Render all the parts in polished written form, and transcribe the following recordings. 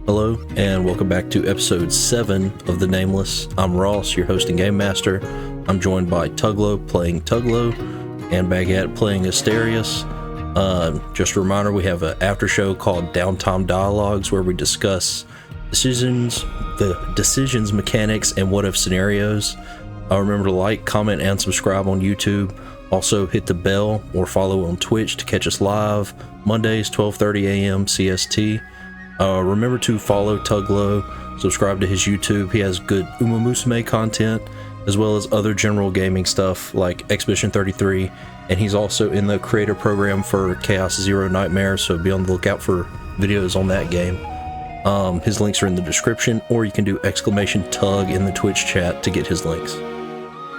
Hello, and welcome back to episode 7 of the Nameless. I'm Ross, your host and game master. I'm joined by Tuglo playing Tuglo, and Baguette playing Asterius. Just a reminder, we have an after show called Downtime Dialogues where we discuss the decisions, mechanics, and what-if scenarios. Remember to like, comment, and subscribe on YouTube. Also, hit the bell or follow on Twitch to catch us live, Mondays, 12:30 a.m. CST. Remember to follow Tuglo, subscribe to his YouTube. He has good Uma Musume content, as well as other general gaming stuff like Expedition 33, and he's also in the creator program for Chaos Zero Nightmares, so be on the lookout for videos on that game. His links are in the description, or you can do !Tug in the Twitch chat to get his links.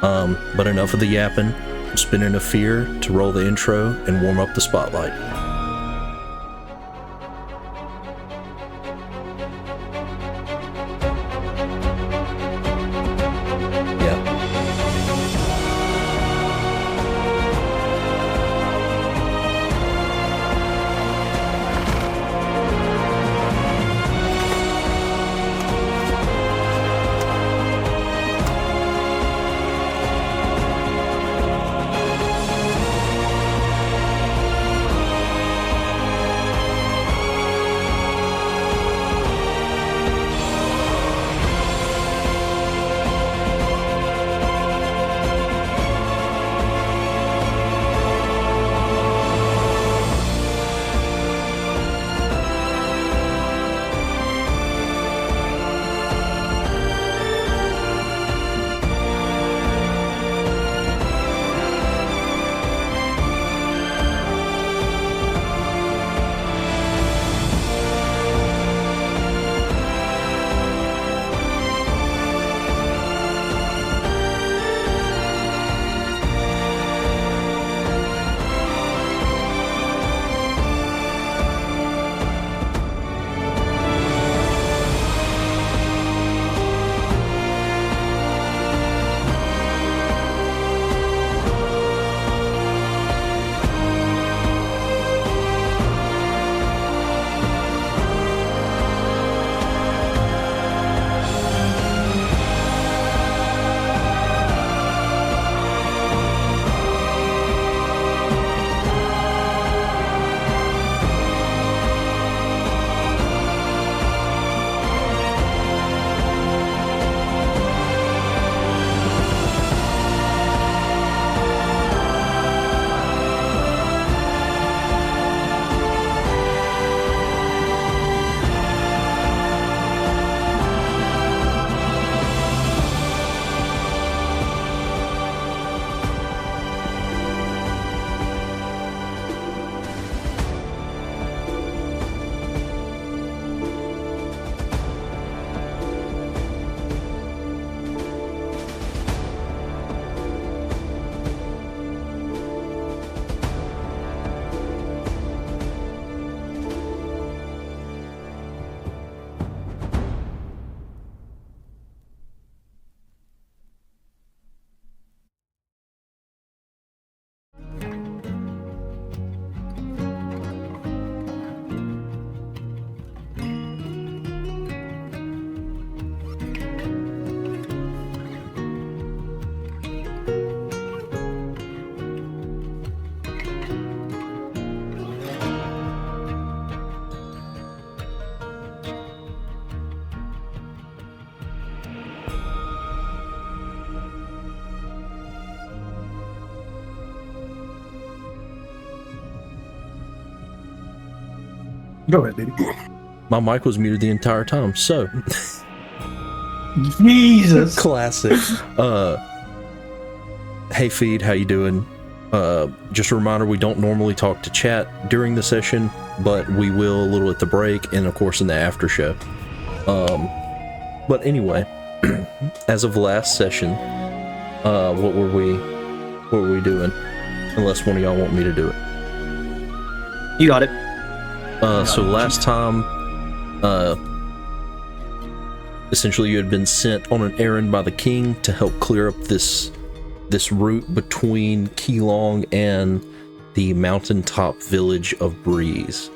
But enough of the yapping. I'm spinning a fear to roll the intro and warm up the spotlight. Go ahead, baby. My mic was muted the entire time, so Jesus. classic. Hey feed, how you doing? Just a reminder, we don't normally talk to chat during the session, but we will a little at the break and of course in the after show. But anyway, as of last session, what were we doing? Unless one of y'all want me to do it. You got it. So last time, essentially you had been sent on an errand by the king to help clear up this route between Keelong and the mountaintop village of Breeze.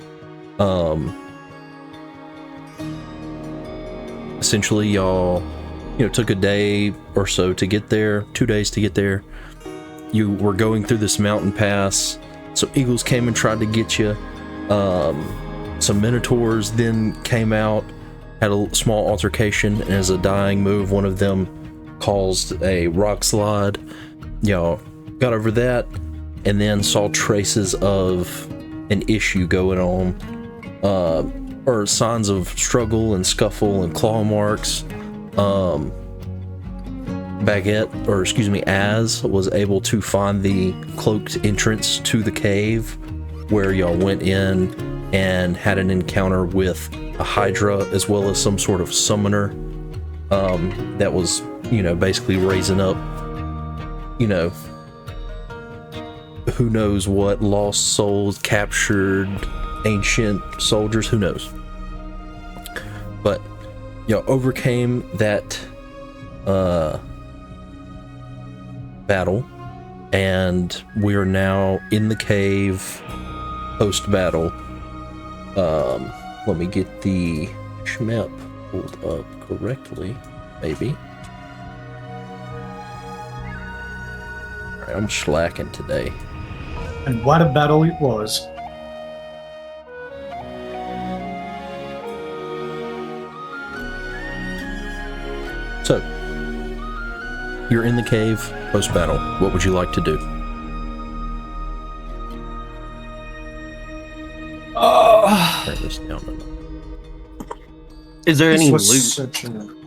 essentially y'all, took a day or so to get there, 2 days to get there. You were going through this mountain pass. Some eagles came and tried to get you. Some minotaurs then came out, had a small altercation, and as a dying move, one of them caused a rock slide. Y'all got over that, and then saw traces of an issue going on, or signs of struggle and scuffle and claw marks. Baguette, or excuse me, Az, was able to find the cloaked entrance to the cave where y'all went in and had an encounter with a hydra as well as some sort of summoner that was, basically raising up, who knows what, lost souls, captured ancient soldiers, who knows. But y'all overcame that battle, and we are now in the cave post-battle. Let me get the shmep pulled up correctly, maybe. Alright, I'm slacking today. And what a battle it was. So, you're in the cave post-battle. What would you like to do? Turn this down. Is there any loot?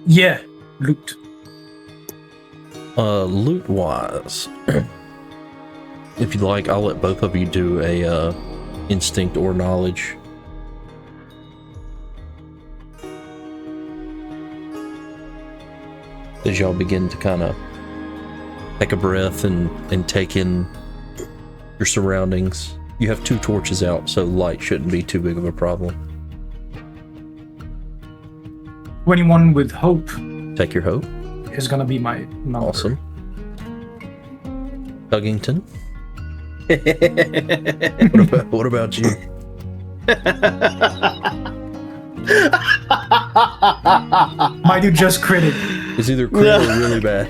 Yeah, loot. Loot-wise, if you'd like, I'll let both of you do a instinct or knowledge. As y'all begin to kind of take a breath and take in your surroundings. You have 2 torches out, so light shouldn't be too big of a problem. 21 with hope Take your hope. is gonna be my number. Awesome. Tuggington. What about you? My dude just critted. It's either crit or really bad.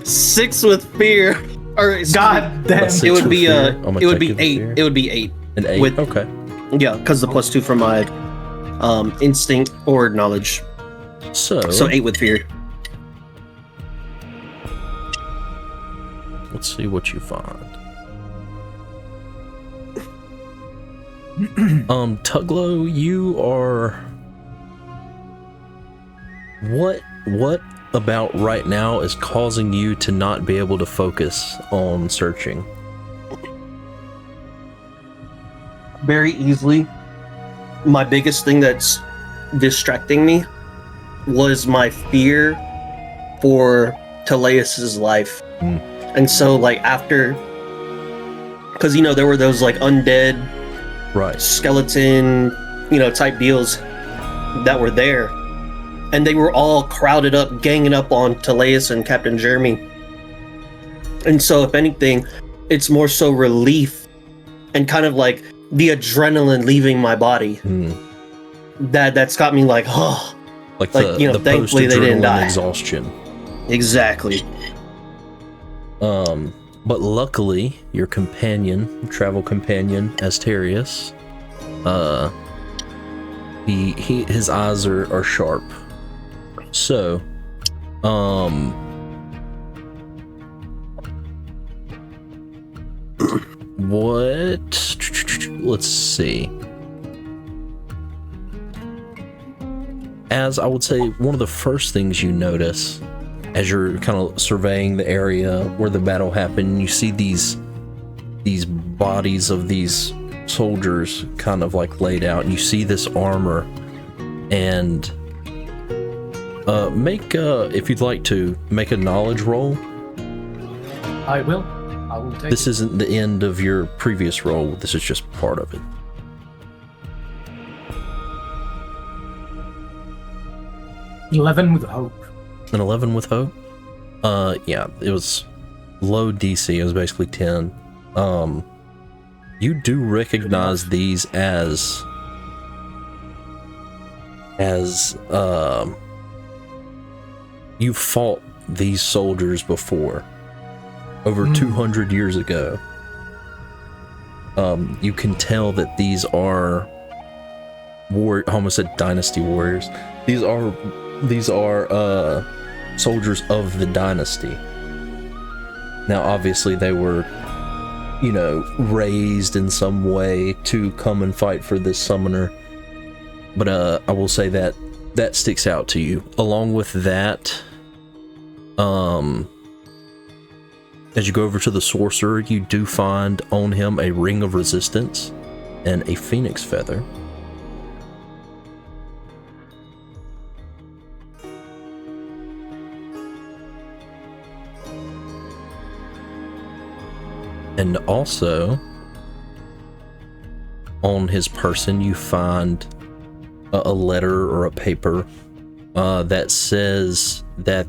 6 with fear. Or God damn. Six it would with be fear. I'm it would be attacking with 8. fear. It would be 8. An 8. with- Okay. Yeah, because the +2 from my instinct or knowledge. So 8 with fear. let's see what you find. Tuglo, you are. What about right now is causing you to not be able to focus on searching? Very easily. My biggest thing that's distracting me was my fear for Teleus's life. And so, like, after, because there were those like undead, Right. skeleton, type deals that were there, and they were all crowded up, ganging up on Teleus and Captain Jeremy. And so, if anything, it's more so relief and kind of like the adrenaline leaving my body that's got me like, oh, Like Like, the thankfully they didn't post-adrenaline die. exhaustion. exactly. But luckily, your travel companion, Asterius, his eyes are sharp. So, let's see. As I would say, one of the first things you notice as you're kind of surveying the area where the battle happened, you see these bodies of these soldiers kind of like laid out, and you see this armor. And if you'd like to make a knowledge roll. I will take This it. isn't the end of your previous roll. This is just part of it. 11 with hope. An 11 with hope? Yeah, it was low DC. It was basically 10. You do recognize these as you've fought these soldiers before, over 200 years ago. You can tell that these are I almost said dynasty warriors. These are soldiers of the dynasty. Now, obviously, they were, raised in some way to come and fight for this summoner. But I will say that sticks out to you. Along with that, as you go over to the sorcerer, you do find on him a ring of resistance and a phoenix feather. And also, on his person, you find a letter or a paper that says that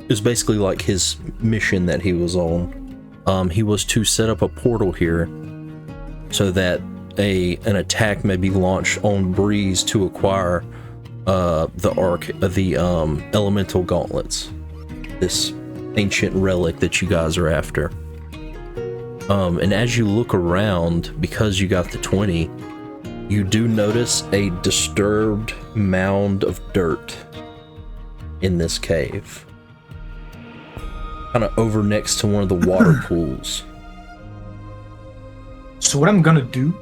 it's basically like his mission that he was on. He was to set up a portal here so that an attack may be launched on Breeze to acquire the elemental gauntlets, this ancient relic that you guys are after. And as you look around, because you got the 20, you do notice a disturbed mound of dirt in this cave, kind of over next to one of the water pools. So what I'm gonna do,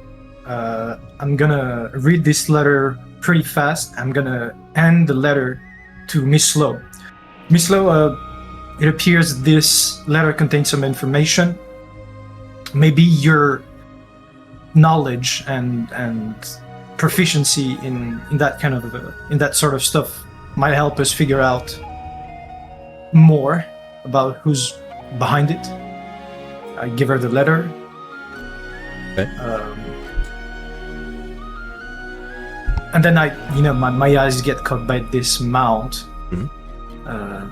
I'm gonna read this letter pretty fast. I'm gonna hand the letter to Miss Slow. Miss Slow, it appears this letter contains some information. Maybe your knowledge and proficiency in that kind of in that sort of stuff might help us figure out more about who's behind it. I give her the letter. Okay. And then my eyes get caught by this mount. Mm-hmm.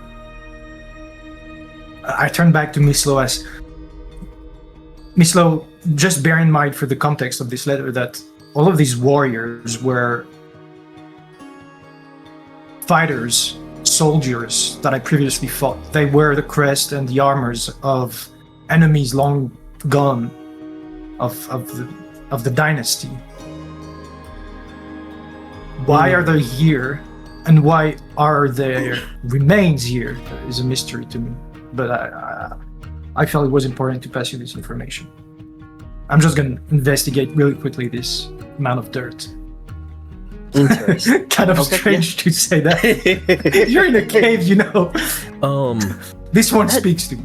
I turn back to Miss Lowe as Miss Lowe, just bear in mind for the context of this letter that all of these warriors were fighters, soldiers that I previously fought. They wear the crest and the armors of enemies long gone of the dynasty. Why are they here, and why are their remains here is a mystery to me. But I felt it was important to pass you this information. I'm just gonna investigate really quickly this amount of dirt. Interesting. Kind of strange to say that. You're in a cave, This one speaks to me.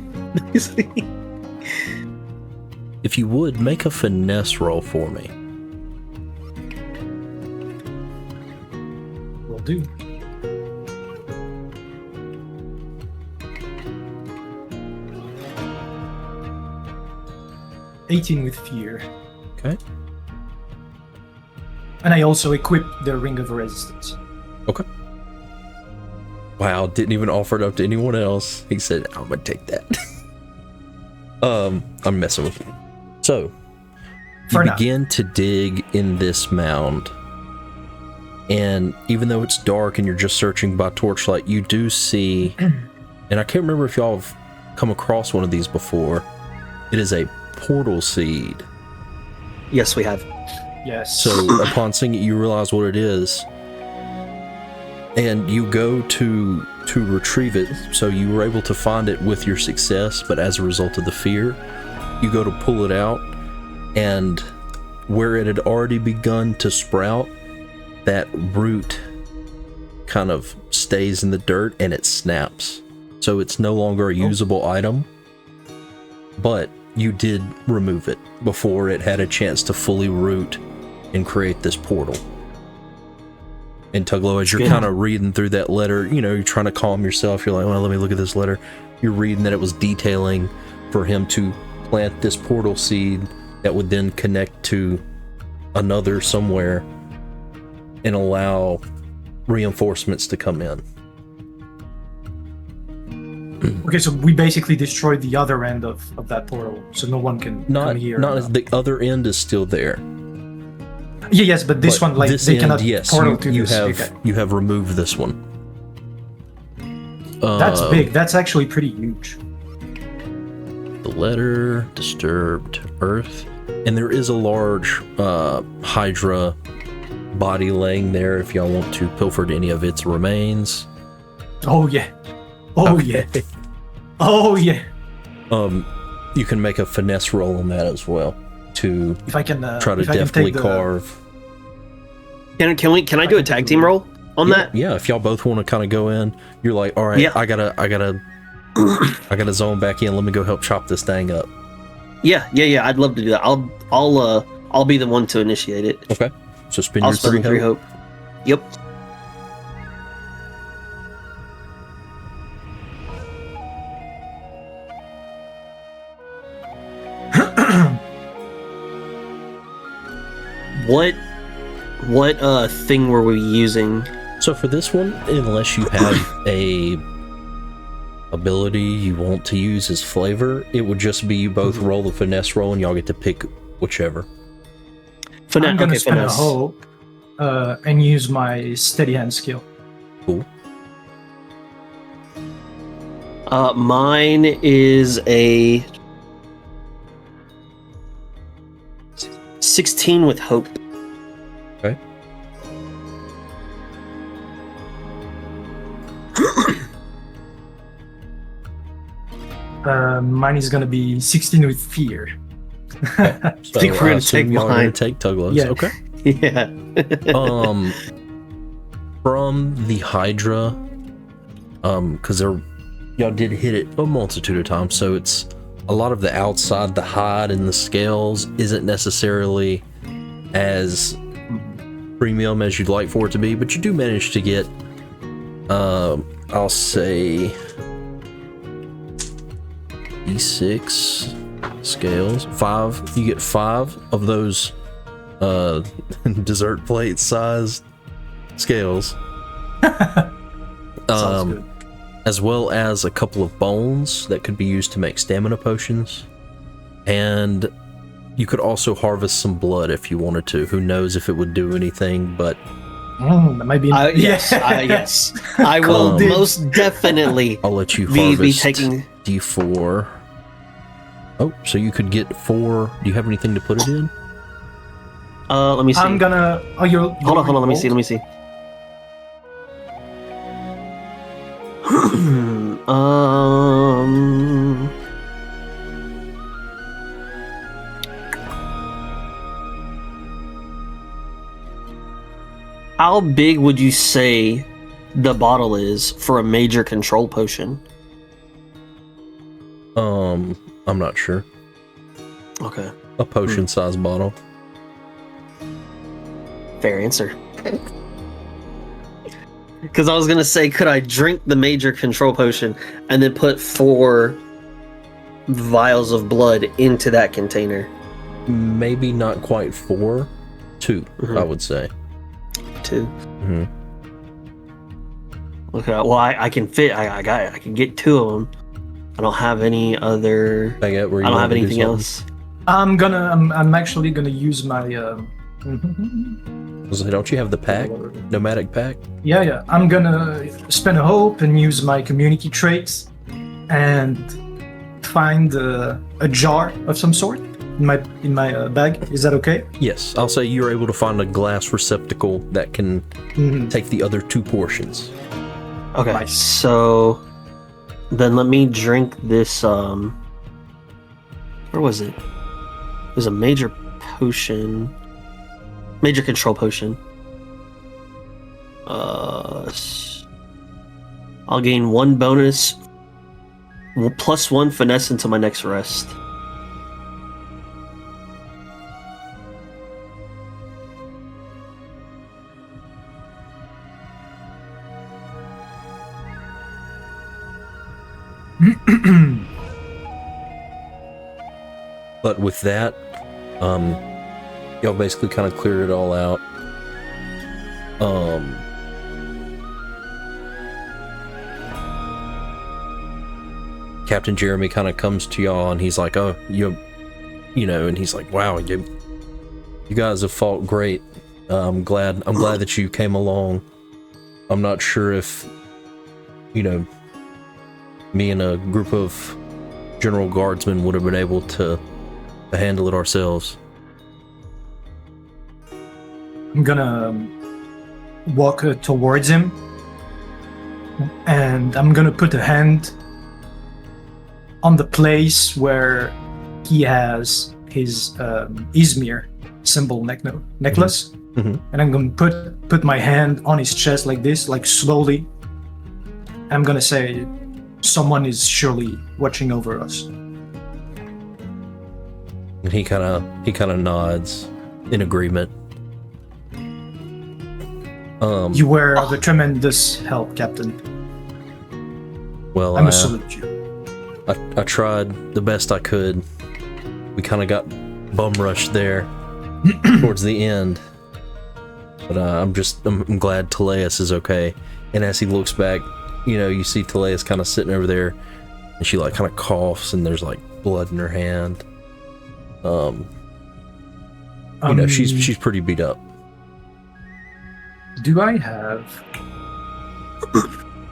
If you would, make a finesse roll for me. Will do. $18 with fear. Okay. And I also equip the Ring of Resistance. Okay. Wow, didn't even offer it up to anyone else. He said, I'm gonna take that. I'm messing with you. So, you begin to dig in this mound. And even though it's dark and you're just searching by torchlight, you do see, and I can't remember if y'all have come across one of these before. It is a portal seed. Yes, we have. Yes. So upon seeing it, you realize what it is, and you go to retrieve it. So you were able to find it with your success, but as a result of the fear, you go to pull it out, and where it had already begun to sprout, that root kind of stays in the dirt and it snaps. So it's no longer a usable item, but you did remove it before it had a chance to fully root and create this portal. And Tuglo, as you're kind of reading through that letter, you're trying to calm yourself. You're like, well, let me look at this letter. You're reading that it was detailing for him to plant this portal seed that would then connect to another somewhere and allow reinforcements to come in. Okay, so we basically destroyed the other end of that portal, so no one can come here. The other end is still there. Yeah, yes, but this one, like, this they end, cannot yes, portal to you this. have you have removed this one. That's big. That's actually pretty huge. The letter, disturbed earth. And there is a large Hydra body laying there if y'all want to pilfer any of its remains. Oh yeah. Oh yeah. Oh yeah. You can make a finesse roll on that as well to if I can try to deftly carve. Can I do a tag team roll on that? Yeah, if y'all both want to kind of go in, you're like, all right, I gotta zone back in. Let me go help chop this thing up. Yeah. I'd love to do that. I'll be the one to initiate it. Okay. So spend I'll your spend 3 hope. Yep. What thing were we using? So for this one, unless you have a ability you want to use as flavor, it would just be you both roll the finesse roll and y'all get to pick whichever. I'm gonna spend a hope and use my steady hand skill. Cool. Mine is a 16 with hope. Okay. Mine is gonna be 16 with fear. So I think we're gonna take y'all are mine. gonna take Tuglo's. Yeah. Okay. Yeah. From the Hydra, because y'all did hit it a multitude of times, so it's a lot of the outside, the hide and the scales isn't necessarily as premium as you'd like for it to be, but you do manage to get, I'll say, E6 scales. 5. You get 5 of those dessert plate sized scales. Sounds good. As well as a couple of bones that could be used to make stamina potions. And you could also harvest some blood if you wanted to. Who knows if it would do anything, but that might be. Yes. I will most definitely. I'll let you be harvest taking D4. Oh, so you could get 4. Do you have anything to put it in? Let me see. I'm gonna. Oh, you're. Hold on. Let me see. How big would you say the bottle is for a major control potion? I'm not sure. Okay. A potion size bottle. Fair answer. Because I was gonna say, could I drink the major control potion and then put 4 vials of blood into that container? Maybe not quite 4. 2, I would say. 2. Mm-hmm. Okay. Well, I can fit. I can get 2 of them. I don't have any other. Baguette, where you I don't have wanna do anything something? else. I'm actually gonna use my. Don't you have the pack? Nomadic pack? Yeah. I'm gonna spend a hope and use my community traits and find a jar of some sort in my bag. Is that okay? Yes. I'll say you're able to find a glass receptacle that can take the other 2 portions. Okay. Nice. So then let me drink this. Where was it? It was a major potion. Major control potion. I'll gain 1 bonus plus 1 finesse into my next rest. But with that, y'all basically kind of cleared it all out. Captain Jeremy kind of comes to y'all and he's like, "Oh, you know," and he's like, "Wow, you guys have fought great. I'm glad that you came along. I'm not sure if, me and a group of general guardsmen would have been able to handle it ourselves. I'm gonna walk towards him, and I'm gonna put a hand on the place where he has his Izmir symbol necklace, and I'm gonna put my hand on his chest like this, like slowly. I'm gonna say, someone is surely watching over us. And he kind of nods in agreement. You were of a tremendous help, Captain. Well, I must salute you. I tried the best I could. We kind of got bum rushed there towards the end, but I'm glad Teleus is okay. And as he looks back, you see Teleus kind of sitting over there, and she like kind of coughs, and there's like blood in her hand. She's pretty beat up. Do I have?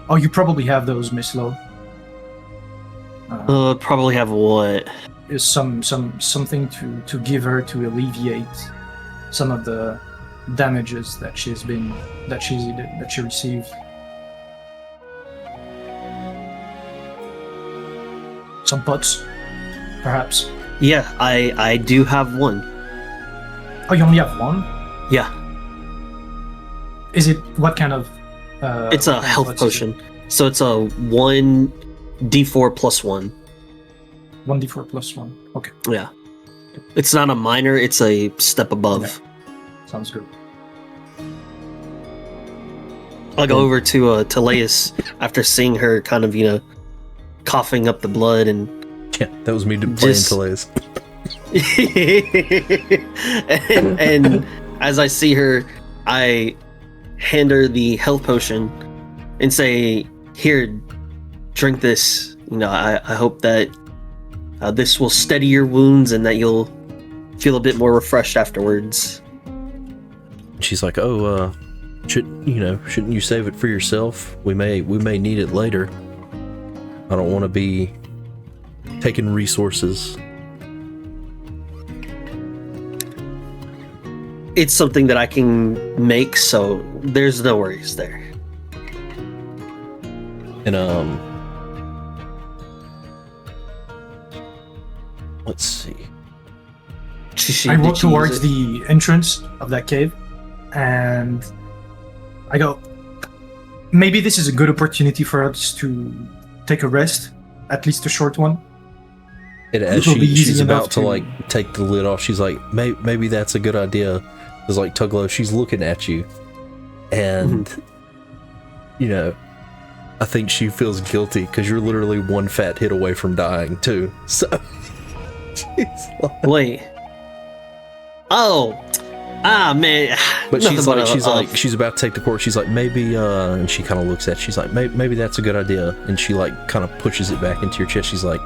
Oh, you probably have those, Miss Lowe. Probably have what? Is something to give her to alleviate some of the damages that she received. Some pots, perhaps. Yeah, I do have one. Oh, you only have one? Yeah. Is it what kind of? It's a health potion, so it's a 1d4 plus 1. 1d4 plus 1. Okay. Yeah. It's not a minor, it's a step above. Okay. Sounds good. I'll go over to Teleus after seeing her kind of, coughing up the blood and... Yeah, that was me playing Teleus. and as I see her, I hand her the health potion and say, "Here, drink this. I hope that this will steady your wounds and that you'll feel a bit more refreshed afterwards." She's like, "Oh, shouldn't you save it for yourself? We may need it later. I don't want to be taking resources." It's something that I can make, so there's no worries there. And let's see. I walk towards the entrance of that cave, and I go, maybe this is a good opportunity for us to take a rest, at least a short one. And as she's about to take the lid off, she's like, maybe that's a good idea. Because like Tuglo, she's looking at you, and I think she feels guilty because you're literally one fat hit away from dying too. So she's like, wait. Man. But she's about to take the course. She's like, maybe, and she kind of looks at you. She's like, maybe that's a good idea. And she like kind of pushes it back into your chest. She's like,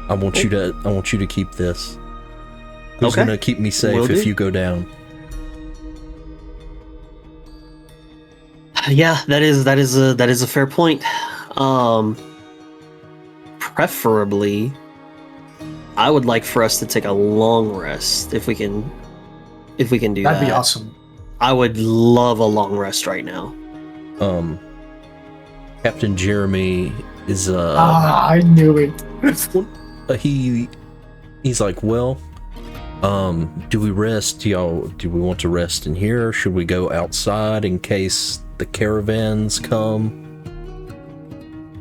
I want you to keep this. Who's gonna keep me safe if you go down? Yeah, that is a fair point. Preferably, I would like for us to take a long rest if we can do that. That'd be awesome. I would love a long rest right now. Captain Jeremy is I knew it. He's like, well, do we rest? Do we want to rest in here? Or should we go outside in case the caravans come?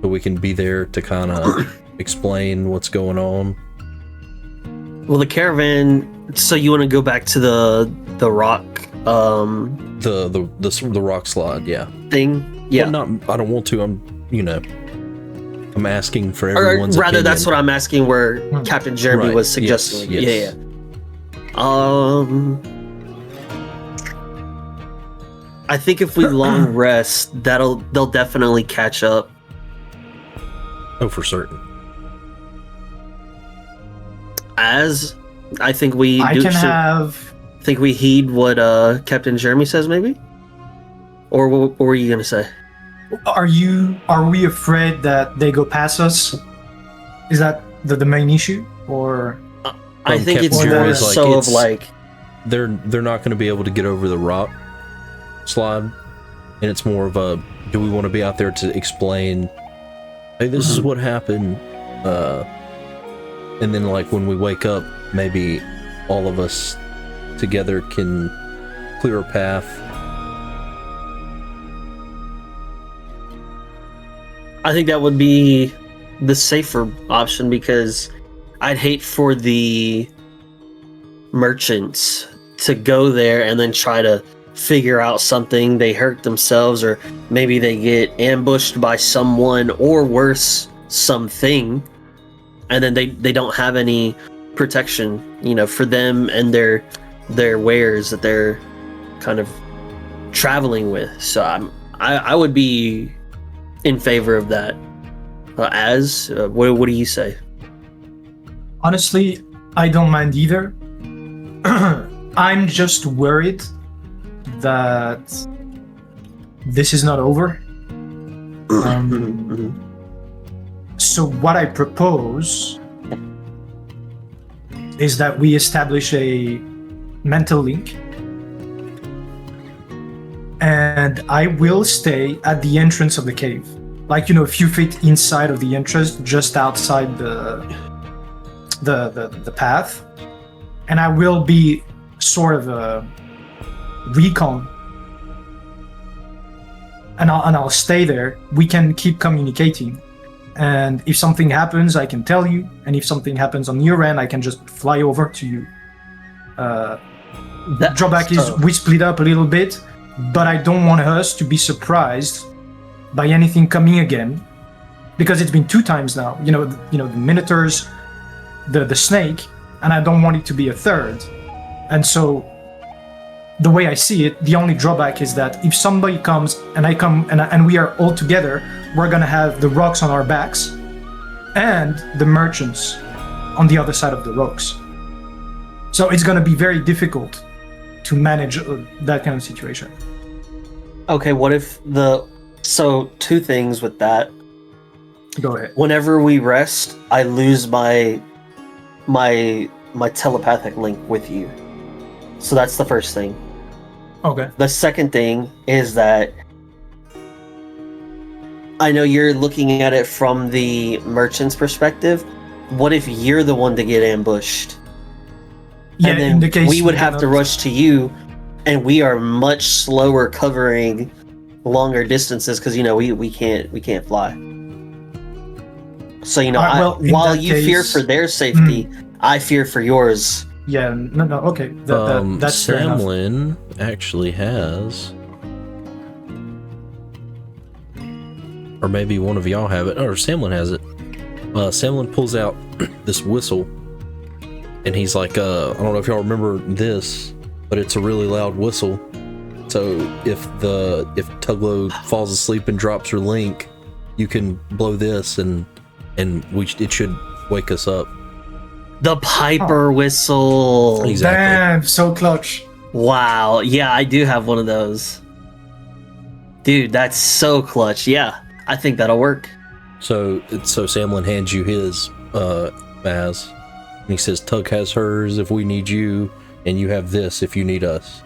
So we can be there to kind of explain what's going on. Well, the caravan. So you want to go back to the rock? The rock slide, yeah. Thing, yeah. Well, I don't want to. I'm asking for everyone's rather, opinion. that's what I'm asking. Where Captain Jeremy was suggesting. Yes. Yeah. I think if we long rest, they'll definitely catch up. Oh, for certain. As I think we think we heed what Captain Jeremy says, maybe? Or what were you gonna say? Are we afraid that they go past us? Is that the main issue, or? I think Captain it's more Jeremy's like, so of it's- like They're not going to be able to get over the rock slide, and it's more of a, do we want to be out there to explain, hey, this is what happened, and then like when we wake up, maybe all of us together can clear a path. I think that would be the safer option, because I'd hate for the merchants to go there and then try to figure out something. They hurt themselves, or maybe they get ambushed by someone, or worse, something, and then they don't have any protection, for them and their wares that they're kind of traveling with. So I would be in favor of that. What do you say? Honestly, I don't mind either. I'm just worried that this is not over. So what I propose is that we establish a mental link, and I will stay at the entrance of the cave, like a few feet inside of the entrance, just outside the path, and I will be sort of a recon, and I'll stay there. We can keep communicating, and if something happens, I can tell you, and if something happens on your end, I can just fly over to you. Drawback is we split up a little bit, but I don't want us to be surprised by anything coming again, because it's been 2 times now. The Minotaurs, the snake, and I don't want it to be a third. And so, the way I see it, the only drawback is that if somebody comes and I come and we are all together, we're gonna have the rocks on our backs and the merchants on the other side of the rocks. So it's gonna be very difficult to manage that kind of situation. Okay, what if so 2 things with that. Go ahead. Whenever we rest, I lose my telepathic link with you. So that's the first thing. Okay. The second thing is that I know you're looking at it from the merchant's perspective. What if you're the one to get ambushed? Yeah, and then in the case we would have to cannot- rush to you, and we are much slower covering longer distances because we can't fly. So Alright, well, in while that you fear case- for their safety, I fear for yours. Yeah, no, okay. That's fair enough. Samlin actually has, or maybe one of y'all have it, or Samlin has it. Samlin pulls out this whistle, and he's like, I don't know if y'all remember this, but it's a really loud whistle. So if Tuglo falls asleep and drops her link, you can blow this, and it should wake us up. The Piper whistle. Exactly. Damn, so clutch. Wow. Yeah, I do have one of those. Dude, that's so clutch. Yeah, I think that'll work. So Samlin hands you his, Maz, and he says, Tug has hers if we need you, and you have this if you need us.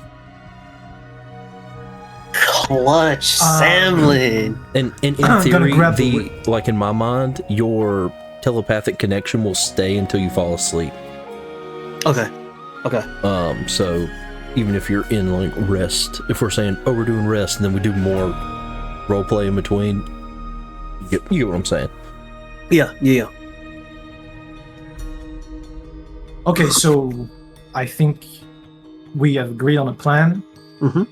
Clutch, Samlin. And in I'm gonna theory, grab like in my mind, your telepathic connection will stay until you fall asleep. Okay. So even if you're in like rest, if we're saying, oh, we're doing rest, and then we do more roleplay in between, you get what I'm saying. Yeah. Okay, so I think we have agreed on a plan. Mm-hmm.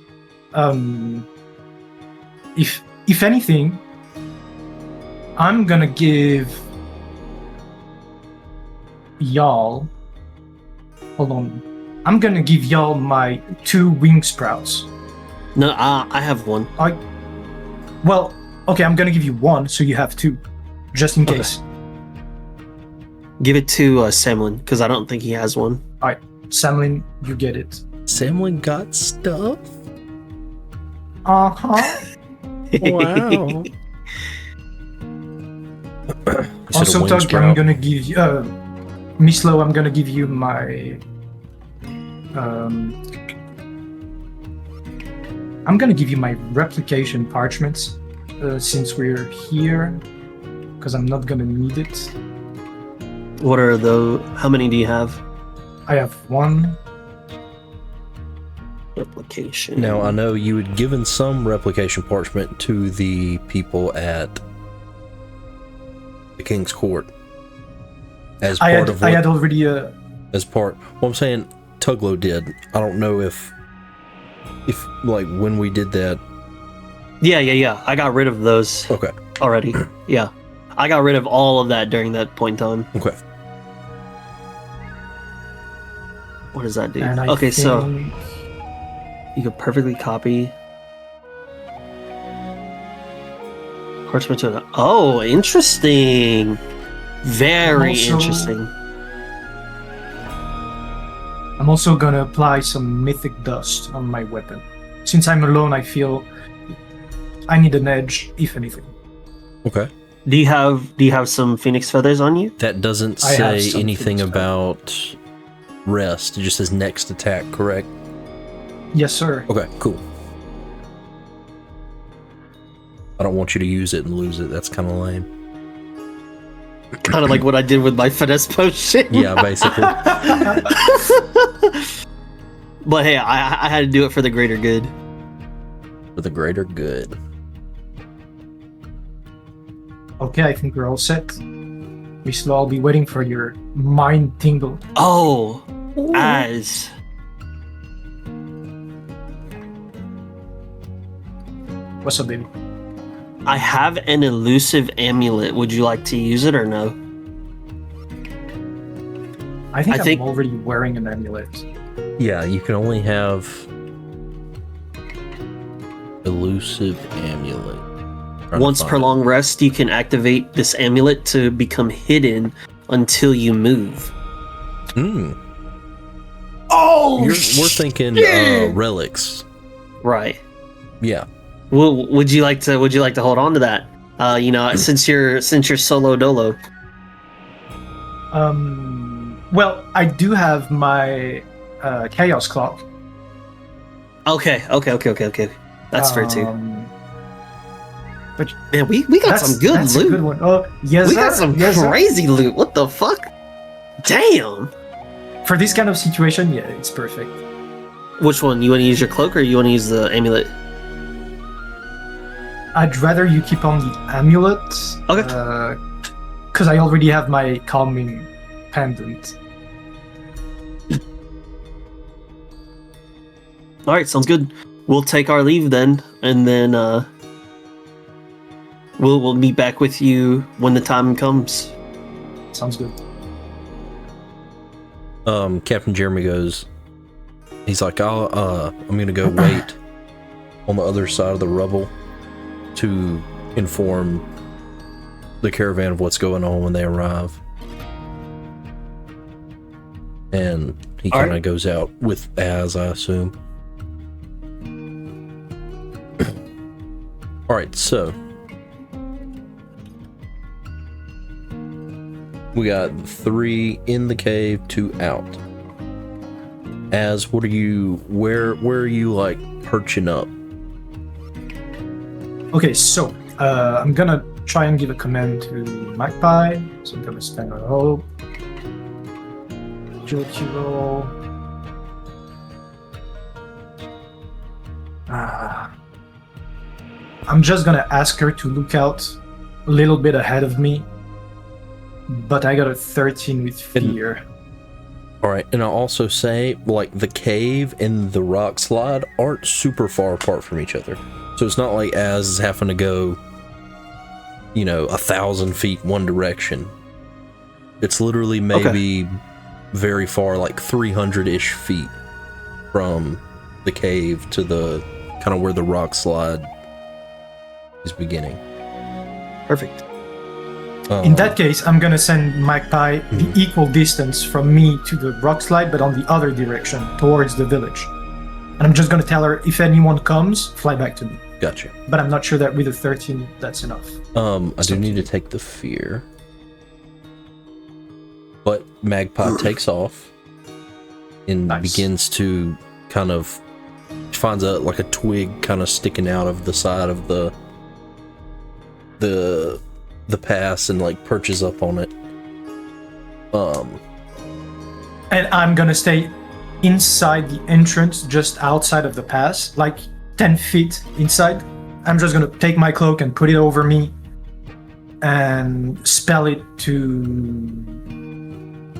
If anything, I'm gonna give y'all. Hold on. I'm gonna give y'all my 2 wing sprouts. No, I have one. Well, okay, I'm gonna give you 1, so you have 2, just in Okay. case. Give it to Samlin, because I don't think he has one. Alright, Samlin, you get it. Samlin got stuff? Uh-huh. Wow. Also, Tug, I'm gonna give you, Mislo, I'm gonna give you my, I'm gonna give you my replication parchments, since we're here, because I'm not gonna need it. What are those? How many do you have? I have one. Replication. Now, I know you had given some replication parchment to the people at the King's Court as I part of what, had already. as part. Well, I'm saying Tuglo did. I don't know if like when we did that. Yeah. I got rid of those Okay. already. Yeah. I got rid of all of that during that point in time. Okay. What does that do? And I Okay, so think- you can perfectly copy. Parchment to Oh, interesting. Very Also- interesting. I'm also gonna apply some mythic dust on my weapon. Since I'm alone, I feel I need an edge, if anything. Okay. Do you have some phoenix feathers on you? That doesn't I have say some anything things, about rest. It just says next attack, correct? Yes, sir. Okay, cool. I don't want you to use it and lose it. That's kind of lame. Kind of like what I did with my finesse potion. Yeah, basically. But hey, I had to do it for the greater good. For the greater good. Okay, I think we're all set. Mislo, I'll be waiting for your mind tingle. Oh, as What's up, baby? I have an elusive amulet. Would you like to use it or no? I think I I'm think- already wearing an amulet. Yeah, you can only have elusive amulet. Trying to Once find per it. long rest, you can activate this amulet to become hidden until you move. Oh, We're thinking relics. Right. Yeah. Well, would you like to hold on to that? Since you're solo dolo. Well, I do have my chaos clock. Okay. That's fair too. But Man, we got some good that's loot. a good one. Oh, yes, We sir. got some Yes, sir. crazy loot. What the fuck? Damn. For this kind of situation, yeah, it's perfect. Which one? You want to use your cloak or you want to use the amulet? I'd rather you keep on the amulet. Okay. Because I already have my calming pendant. All right, sounds good. We'll take our leave then, and then we'll meet back with you when the time comes. Sounds good. Captain Jeremy goes. He's like, I'm gonna go wait on the other side of the rubble to inform the caravan of what's going on when they arrive. And he All kind of right. goes out with Az, I assume. All right, so we got 3 in the cave, 2 out. Az, where are you like perching up? Okay, so I'm gonna try and give a command to Magpie. So I'm gonna spend a hope. Agility roll. I'm just gonna ask her to look out a little bit ahead of me. But I got a 13 with fear. All right, and I'll also say, like, the cave and the rock slide aren't super far apart from each other. So it's not like Az is having to go, 1,000 feet one direction. It's literally maybe very far, like 300-ish feet from the cave to the kind of where the rock slide is beginning. Perfect. In that case, I'm gonna send Magpie the equal distance from me to the rock slide, but on the other direction, towards the village. And I'm just gonna tell her, if anyone comes, fly back to me. Gotcha. But I'm not sure that with a 13 that's enough. I do need to take the fear. But Magpie takes off and begins to kind of finds a twig kind of sticking out of the side of the pass and like perches up on it. And I'm gonna stay inside the entrance, just outside of the pass, like 10 feet inside. I'm just gonna take my cloak and put it over me and spell it to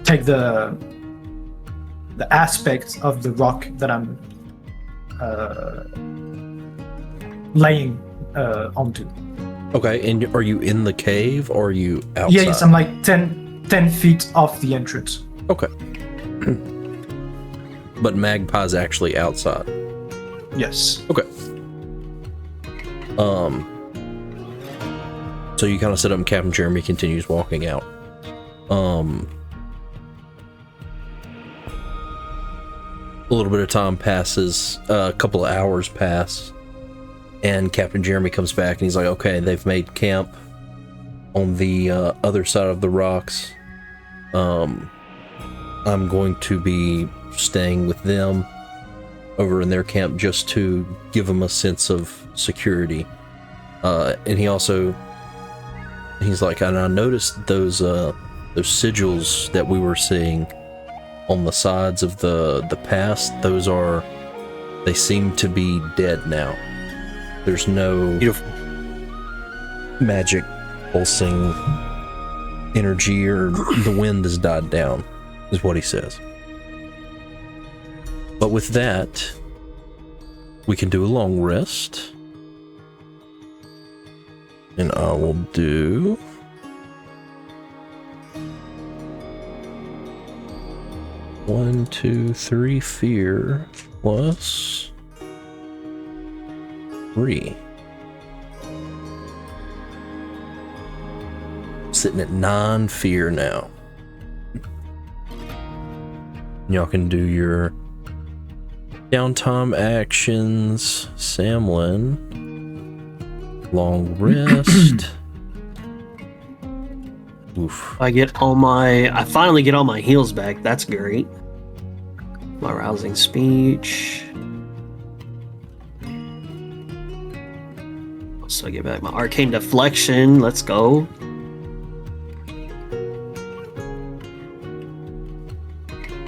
take the aspect of the rock that I'm laying onto. Okay, and are you in the cave or are you outside? Yes, I'm like 10 feet off the entrance. Okay. But Magpie's actually outside. Yes. Okay. So you kind of sit up and Captain Jeremy continues walking out. A little bit of time passes, a couple of hours pass, and Captain Jeremy comes back and he's like, okay, they've made camp on the other side of the rocks. I'm going to be staying with them over in their camp just to give them a sense of security. And he's like, and I noticed those sigils that we were seeing on the sides of the pass. They seem to be dead now. There's no magic pulsing energy, or the wind has died down, is what he says. But with that, we can do a long rest. And I will do... One, two, three fear plus 3. Sitting at 9 fear now. Y'all can do your downtime actions. Samlin. Long rest. Oof. I finally get all my heals back. That's great. My rousing speech. So I get back my arcane deflection. Let's go.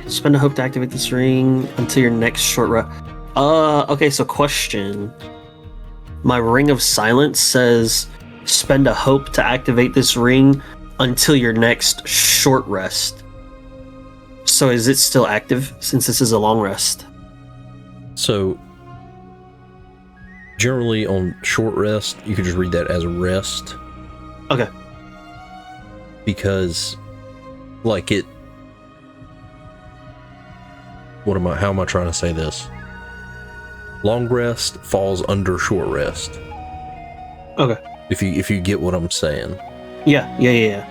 Spend a hope to activate this ring until your next short rest. Okay, so question. My ring of silence says spend a hope to activate this ring until your next short rest. So is it still active since this is a long rest? So generally on short rest, you could just read that as rest. Okay. Because like it, how am I trying to say this? Long rest falls under short rest. Okay. If you get what I'm saying. Yeah.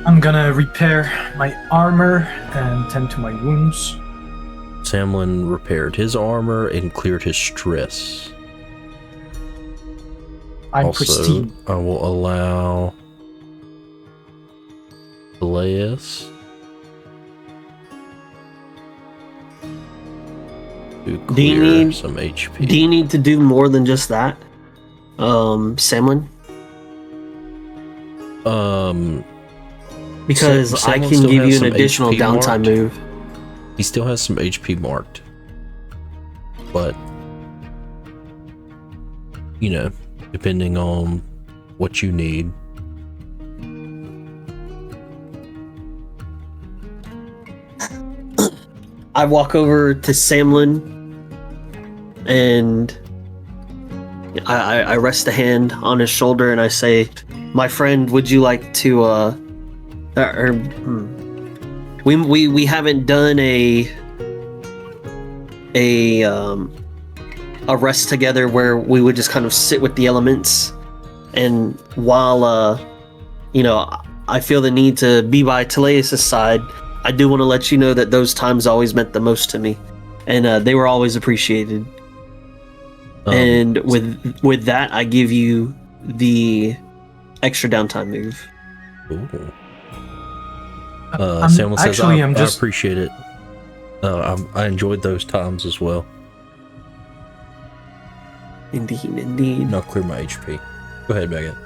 I'm gonna repair my armor and tend to my wounds. Samlin repaired his armor and cleared his stress. I'm also, pristine. I will allow Elias to clear some HP. Do you need to do more than just that, Samlin? Because Samlin I can still give has you an some additional HP downtime marked. move. He still has some HP marked, but depending on what you need. I walk over to Samlin and I rest a hand on his shoulder and I say, "My friend, would you like to we haven't done a rest together where we would just kind of sit with the elements, and while I feel the need to be by Teleus' side, I do want to let you know that those times always meant the most to me, and they were always appreciated. And with that, I give you the extra downtime move. Ooh. Samuel says, actually, I appreciate it. I enjoyed those times as well. Indeed. Now clear my HP. Go ahead, Baguette.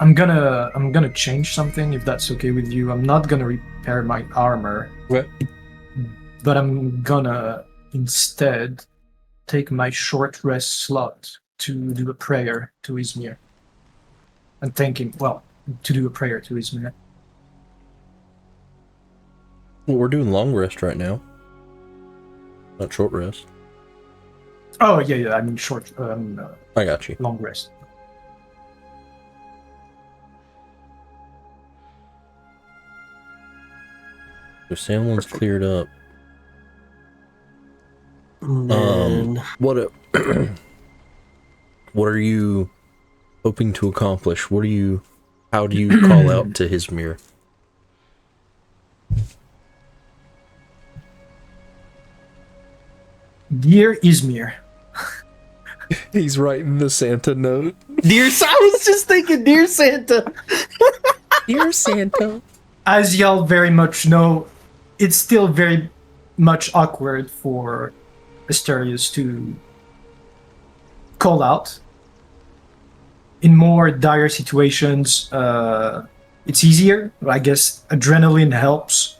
I'm gonna change something if that's okay with you. I'm not gonna repair my armor. What? But I'm gonna instead take my short rest slot to do a prayer to Izmir. And thank him, to do a prayer to Izmir. Well, we're doing long rest right now. Not short rest. Oh, yeah, I mean short, I got you. long rest. So Samlin's cleared up. What are you hoping to accomplish? How do you call out to Izmir? Dear Izmir. He's writing the Santa note. I was just thinking, dear Santa. Dear Santa. As y'all very much know, it's still very much awkward for Asterius to call out. In more dire situations, it's easier. I guess adrenaline helps.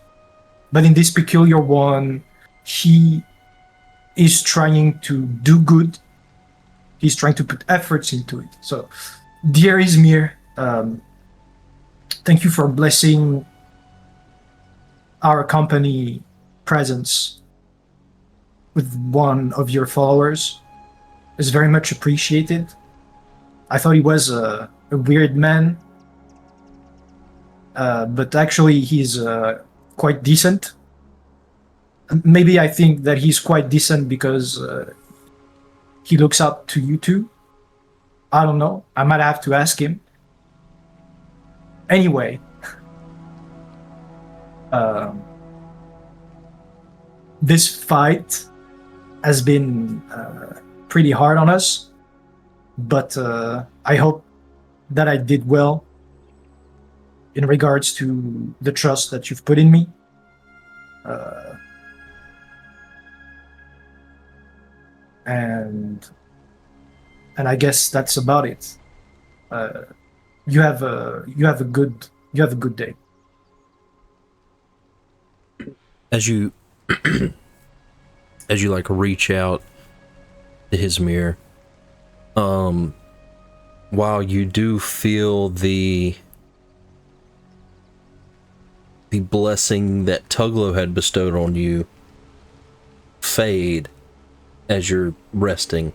But in this peculiar one, he is trying to do good. He's trying to put efforts into it. So, dear Izmir, thank you for blessing our company presence with one of your followers. It's very much appreciated. I thought he was a weird man, but actually he's quite decent. Maybe I think that he's quite decent because he looks up to you two. I don't know. I might have to ask him. Anyway, this fight has been pretty hard on us, but I hope that I did well in regards to the trust that you've put in me. And I guess that's about it. You have a good day. As you like reach out to Izmir, while you do feel the blessing that Tuglo had bestowed on you fade as you're resting,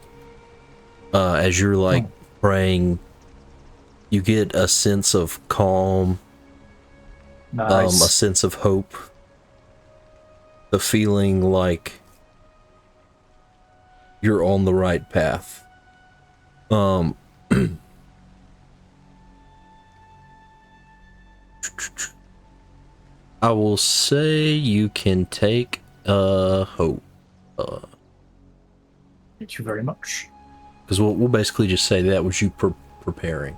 as you're like praying, you get a sense of calm, Nice. a sense of hope, the feeling like you're on the right path. I will say you can take hope. Thank you very much. Because we'll basically just say that was you preparing.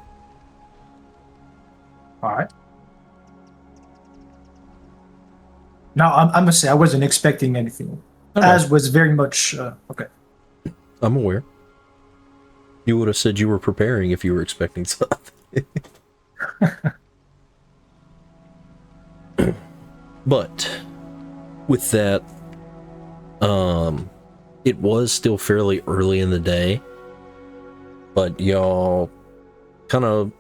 All right. Now, I must say, I wasn't expecting anything. Okay. As was very much... okay. I'm aware. You would have said you were preparing if you were expecting something. But with that, it was still fairly early in the day, but y'all kind of,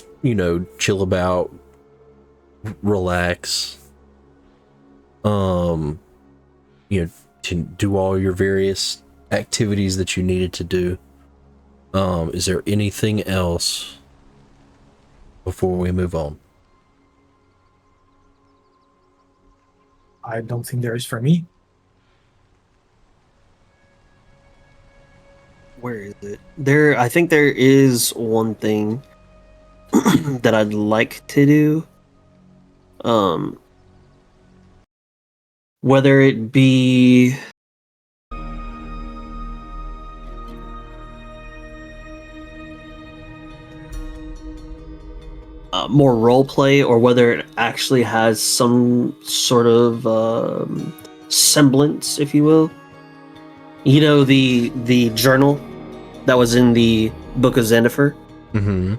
chill about, relax, to do all your various activities that you needed to do. Is there anything else before we move on? I don't think there is for me. Where is it? I think there is one thing that I'd like to do. whether it be more role play, or whether it actually has some sort of semblance, if you will. You know, the journal that was in the Book of Zennifer. Mm-hmm.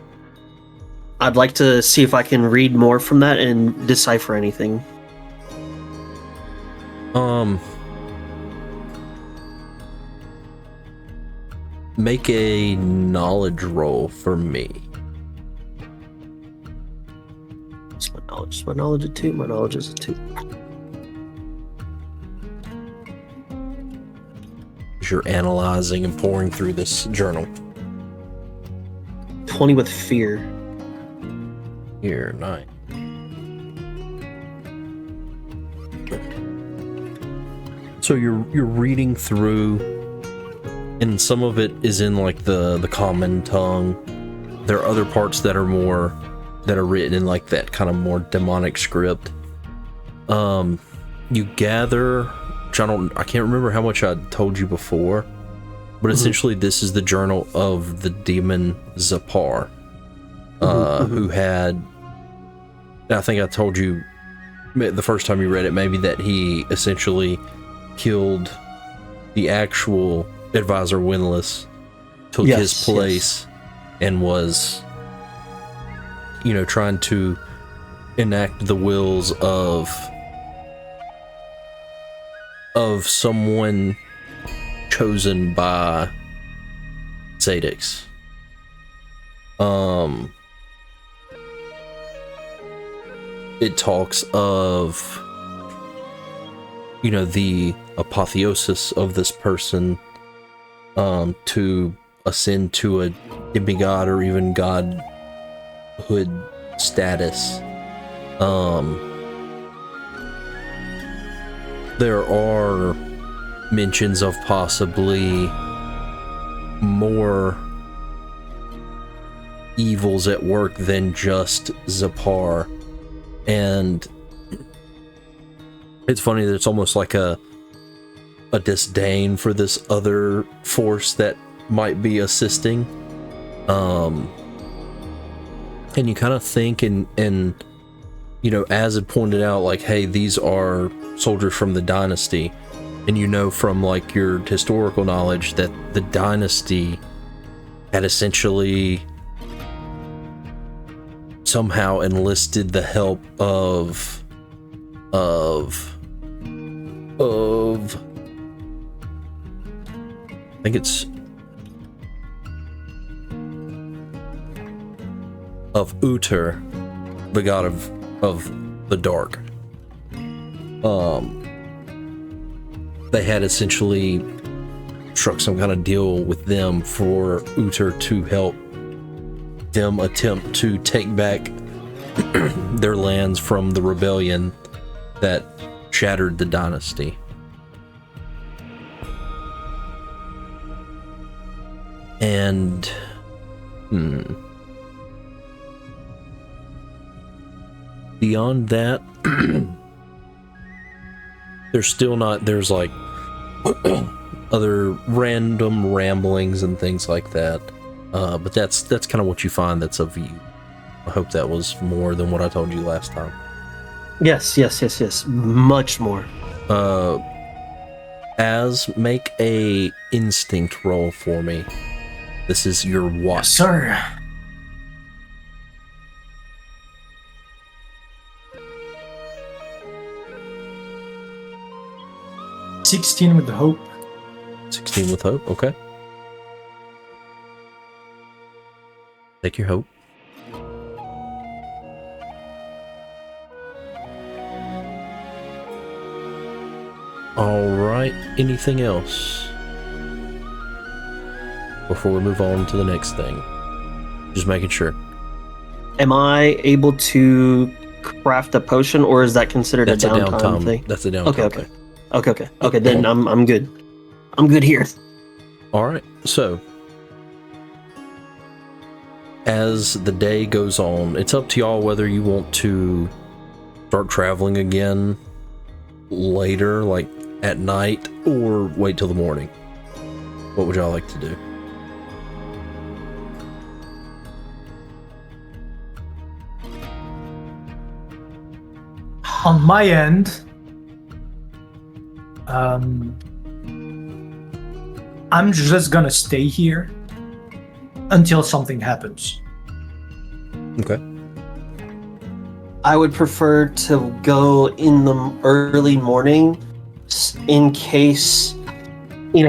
I'd like to see if I can read more from that and decipher anything. Make a knowledge roll for me. It's my knowledge. My knowledge is a 2. My knowledge is a 2. You're analyzing and pouring through this journal. 20 with fear. Here, 9. So you're reading through, and some of it is in like the common tongue. There are other parts that are written in like that kind of more demonic script. You gather, which I can't remember how much I told you before, but essentially this is the journal of the demon Zapar, who had, I think I told you the first time you read it, maybe, that he essentially killed the actual advisor Windless, took his place, and was, trying to enact the wills of someone chosen by Zadix. It talks of, the apotheosis of this person, to ascend to a demigod or even godhood status. There are mentions of possibly more evils at work than just Zapar. And it's funny that it's almost like a disdain for this other force that might be assisting. And you kind of think, and as it pointed out, like, hey, these are soldiers from the dynasty, and from like your historical knowledge that the dynasty had essentially somehow enlisted the help of I think it's of Uther, the god of the dark. They had essentially struck some kind of deal with them for Uther to help them attempt to take back their lands from the rebellion that shattered the dynasty. And beyond that, there's like other random ramblings and things like that, but that's kind of what you find that's of you. I hope that was more than what I told you last time. Yes, much more. Make a instinct roll for me. This is your watch. Yes, sir. $16 with the hope. 16 with hope, okay. Take your hope. Alright, anything else before we move on to the next thing? Just making sure. Am I able to craft a potion, or is that considered a downtime thing? That's a downtime thing. Okay, then I'm good. I'm good here. Alright, so as the day goes on, it's up to y'all whether you want to start traveling again later, like at night, or wait till the morning? What would y'all like to do? On my end, I'm just gonna stay here until something happens. Okay. I would prefer to go in the early morning in case,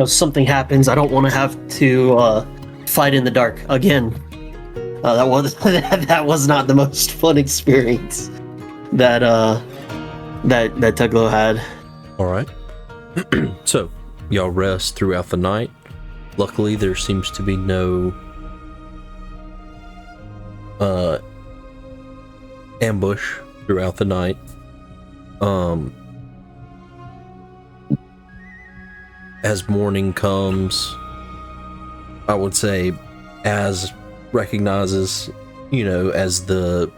something happens. I don't want to have to fight in the dark again. That was not the most fun experience that Tuglo had. All right. So, y'all rest throughout the night. Luckily, there seems to be no ambush throughout the night. As morning comes, I would say, as recognizes, as the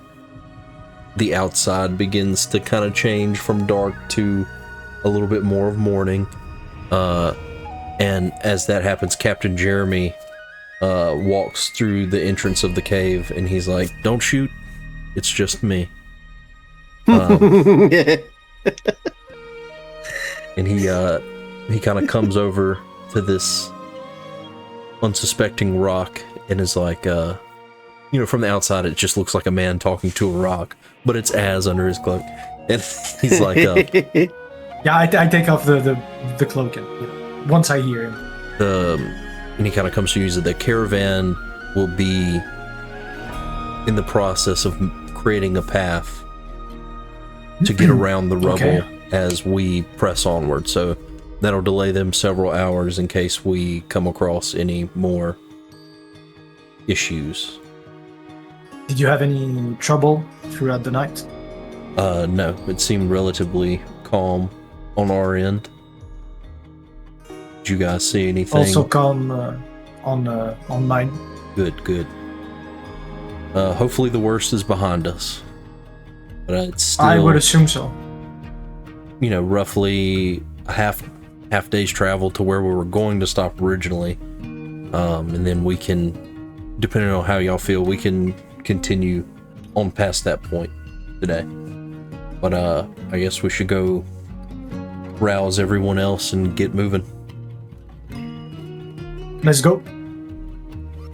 outside begins to kind of change from dark to a little bit more of morning, and as that happens, Captain Jeremy walks through the entrance of the cave, and he's like, "Don't shoot, it's just me." And he kind of comes over to this unsuspecting rock and is like, from the outside, it just looks like a man talking to a rock, but it's Az under his cloak, and he's like, Yeah, I take off the cloak and, once I hear him. And he kind of comes to use it. The caravan will be in the process of creating a path to get around the rubble as we press onward. So that'll delay them several hours in case we come across any more issues. Did you have any trouble throughout the night? No, it seemed relatively calm on our end. Did you guys see anything? Also calm on mine. Good. Hopefully the worst is behind us. But it's still, I would assume so. Roughly a half day's travel to where we were going to stop originally. And then we can, depending on how y'all feel, we can continue on past that point today. But I guess we should go rouse everyone else and get moving. Let's go.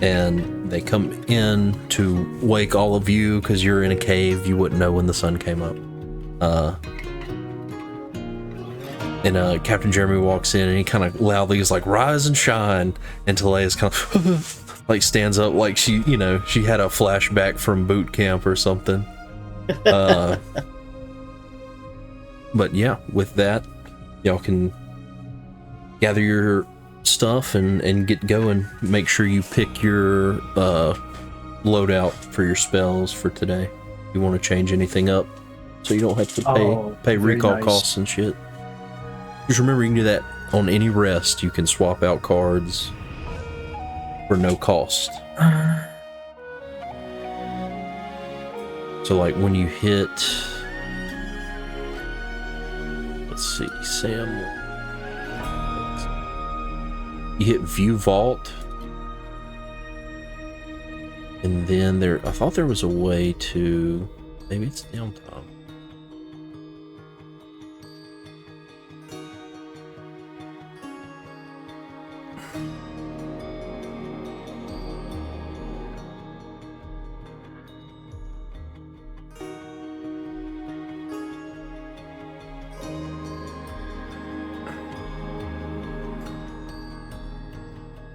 And they come in to wake all of you because you're in a cave. You wouldn't know when the sun came up. And Captain Jeremy walks in and he kind of loudly is like, "Rise and shine." And Talea's kind of like stands up like she had a flashback from boot camp or something. But yeah, with that, y'all can gather your stuff and get going. Make sure you pick your loadout for your spells for today. You want to change anything up so you don't have to pay recall costs and shit. Just remember, you can do that on any rest. You can swap out cards for no cost. So like when you hit, let's see, Sam, you hit View Vault, and then I thought there was a way to, maybe it's downtime.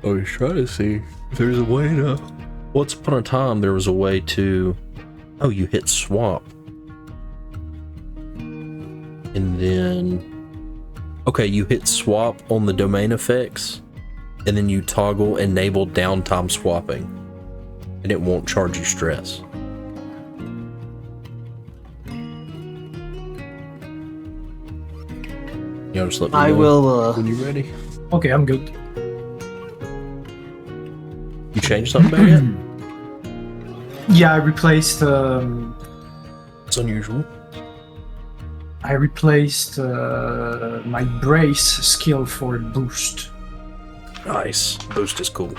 I was trying to see if there's a way to... Once upon a time, there was a way to... Oh, you hit swap. And then... Okay, you hit swap on the domain effects, and then you toggle enable downtime swapping, and it won't charge you stress. Y'all just let me know. I will, when you're ready. Okay, I'm good. You changed something about it? Yeah, I replaced. It's unusual. I replaced my brace skill for boost. Nice. Boost is cool.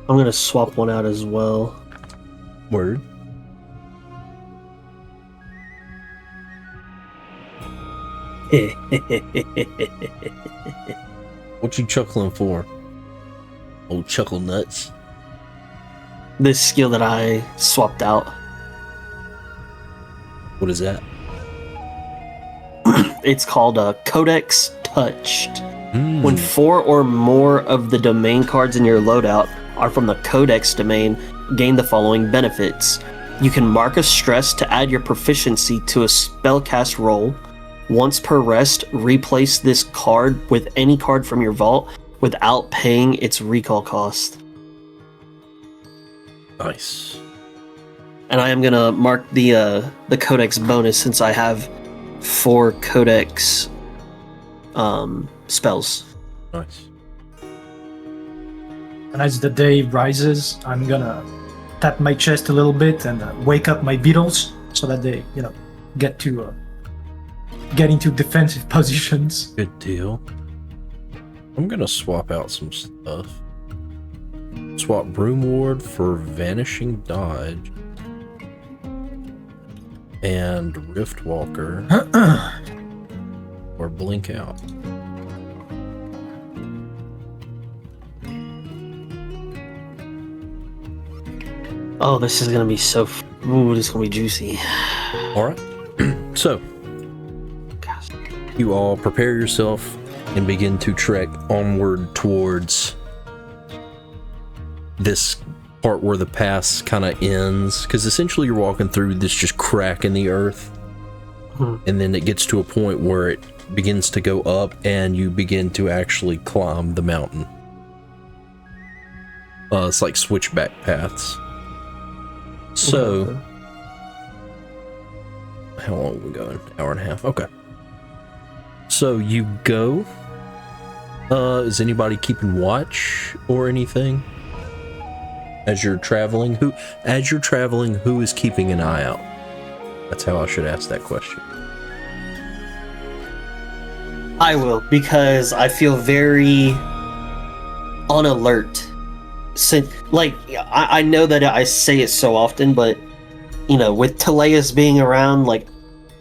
I'm gonna swap one out as well. Word. What you chuckling for? Old chuckle nuts. This skill that I swapped out. What is that? It's called Codex Touched. Mm. When 4 or more of the domain cards in your loadout are from the Codex domain, gain the following benefits. You can mark a stress to add your proficiency to a spellcast roll. Once per rest, replace this card with any card from your vault without paying its recall cost. Nice. And I am gonna mark the Codex bonus since I have 4 Codex spells. Nice. And as the day rises, I'm gonna tap my chest a little bit and wake up my beetles so that they, get into defensive positions. Good deal. I'm gonna swap out some stuff. Swap Broom Ward for Vanishing Dodge. And Rift Walker. Or Blink Out. Oh, this is gonna be this is gonna be juicy. Alright. So, you all prepare yourself and begin to trek onward towards this part where the pass kind of ends, because essentially you're walking through this just crack in the earth, and then it gets to a point where it begins to go up and you begin to actually climb the mountain. It's like switchback paths. So, how long are we going? Hour and a half. Okay. So you go. Is anybody keeping watch or anything as you're traveling? Who is keeping an eye out? That's how I should ask that question. I will, because I feel very on alert. I know that I say it so often, but with Teleus being around,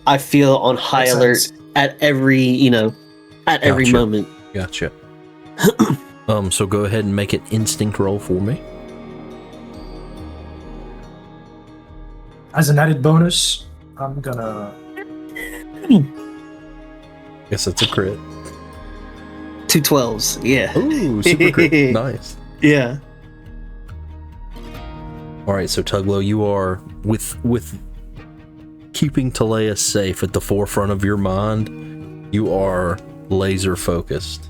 I feel on high alert at every moment. Gotcha. So go ahead and make an instinct roll for me. As an added bonus, I'm gonna... Guess that's a crit. 2 12s, yeah. Ooh, super crit. Nice. Yeah. Alright, so Tuglo, you are with keeping Teleus safe at the forefront of your mind. You are laser focused.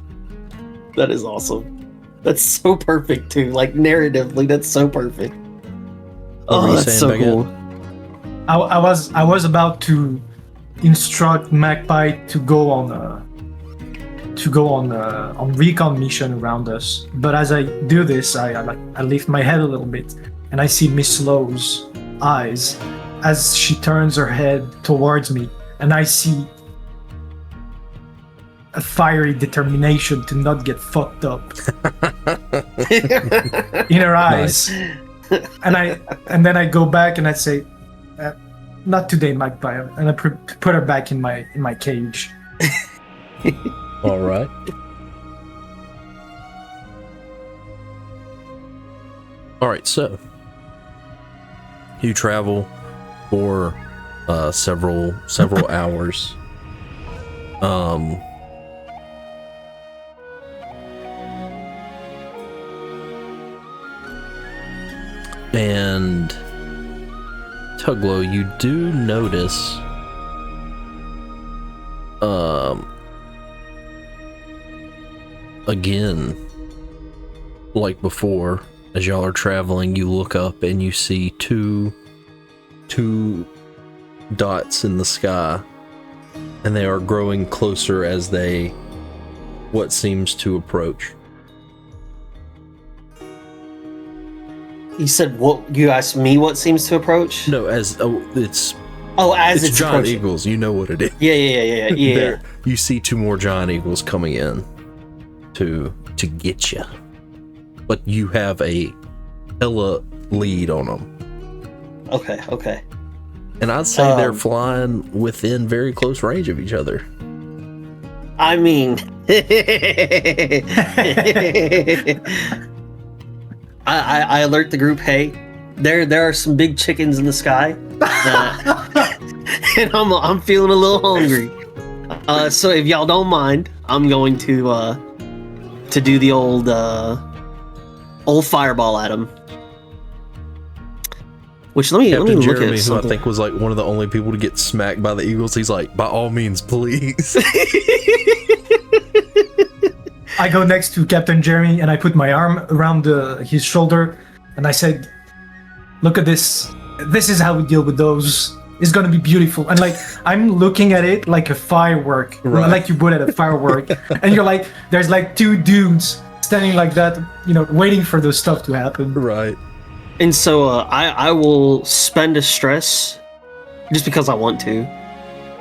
That is awesome. That's so perfect too. Narratively, that's so perfect. Oh, that's so cool. I was about to instruct Magpie to go on recon mission around us, but as I do this, I lift my head a little bit and I see Miss Lowe's eyes as she turns her head towards me, and I see a fiery determination to not get fucked up in her eyes. And then I go back and I say, "Not today, Magpie," and I put her back in my cage. All right. All right. So you travel for several hours. And Tuglo, you do notice again, like before, as y'all are traveling, you look up and you see two dots in the sky, and they are growing closer as what seems to approach. You said what? You asked me what seems to approach? No, it's Oh, as It's it's giant approaching. eagles. You know what it is. Yeah. There, you see 2 more giant eagles coming in to get you, but you have a hella lead on them. Okay. And I'd say they're flying within very close range of each other. I mean, I alert the group. Hey, there are some big chickens in the sky, and I'm feeling a little hungry. So if y'all don't mind, I'm going to do the old fireball at him. Which let me Captain look Jeremy, at who something. I think was like one of the only people to get smacked by the eagles, he's like, by all means, please. I go next to Captain Jeremy and I put my arm around his shoulder and I said, "Look at this. This is how we deal with those. It's gonna be beautiful." And like I'm looking at it like a firework, Right. like you would at a firework. And you're like, there's like 2 dudes standing like that, waiting for the stuff to happen. Right. And so I will spend a stress just because I want to.